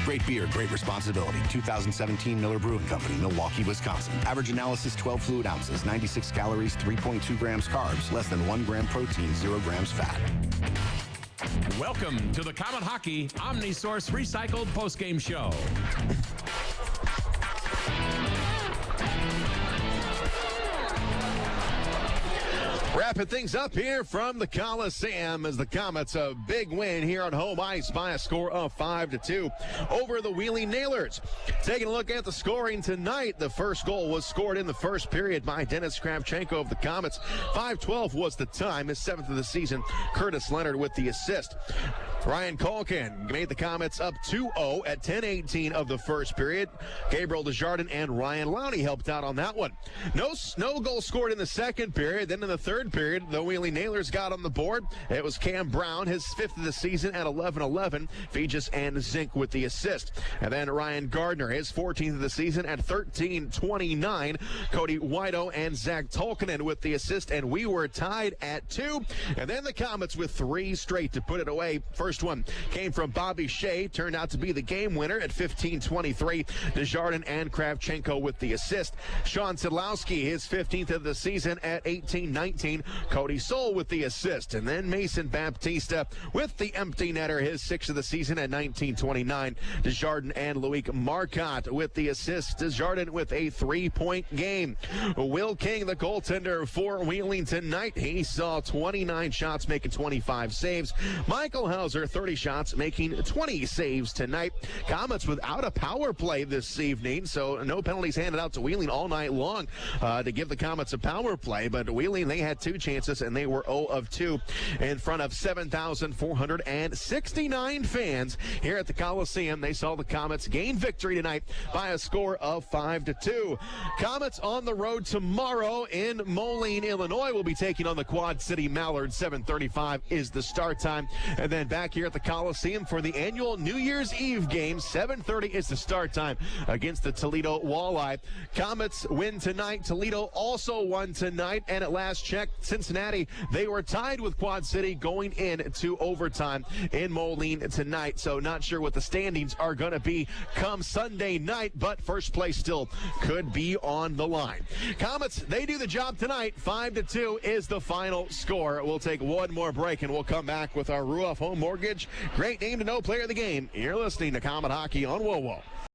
Great beer, great responsibility. 2017 Miller Brewing Company, Milwaukee, Wisconsin. Average analysis, 12 fluid ounces, 96 calories, 3.2 grams carbs, less than 1 gram protein, 0 grams fat. Welcome to the Komet Hockey Omnisource Recycled Postgame Show. Wrapping things up here from the Coliseum as the Komets a big win here on home ice by a score of 5-2 over the Wheeling Nailers. Taking a look at the scoring tonight, the first goal was scored in the first period by Dennis Kravchenko of the Komets. 5:12 was the time, his 7th of the season. Curtis Leonard with the assist. Ryan Culkin made the Komets up 2-0 at 10:18 of the first period. Gabriel Desjardins and Ryan Lowney helped out on that one. No goal scored in the second period. Then in the third period, the Wheeling Nailers got on the board. It was Cam Brown, his 5th of the season at 11:11. Fegis and Zink with the assist. And then Ryan Gardner, his 14th of the season at 13:29. Cody Whiteau and Zach Tolkinen with the assist. And we were tied at 2. And then the Komets with 3 straight to put it away. First first one came from Bobby Shea, turned out to be the game winner at 15-23. Desjardins and Kravchenko with the assist. Sean Szydlowski, his 15th of the season at 18-19. Cody Soul with the assist. And then Mason Baptista with the empty netter, his 6th of the season at 19-29. Desjardins and Loic Marcotte with the assist. Desjardins with a 3-point game. Will King, the goaltender for Wheeling tonight. He saw 29 shots, making 25 saves. Michael Hauser, 30 shots, making 20 saves tonight. Komets without a power play this evening, so no penalties handed out to Wheeling all night long to give the Komets a power play. But Wheeling, they had 2 chances, and they were 0 of 2 in front of 7,469 fans here at the Coliseum. They saw the Komets gain victory tonight by a score of 5-2. Komets on the road tomorrow in Moline, Illinois. Will be taking on the Quad City Mallards. 7:35 is the start time. And then back here at the Coliseum for the annual New Year's Eve game. 7:30 is the start time against the Toledo Walleye. Komets win tonight. Toledo also won tonight. And at last check, Cincinnati, they were tied with Quad City going into overtime in Moline tonight. So not sure what the standings are going to be come Sunday night, but first place still could be on the line. Komets, they do the job tonight. 5-2 is the final score. We'll take one more break, and we'll come back with our Ruoff Home Mortgage Great Name to Know Player of the Game. You're listening to Komet Hockey on WoWo.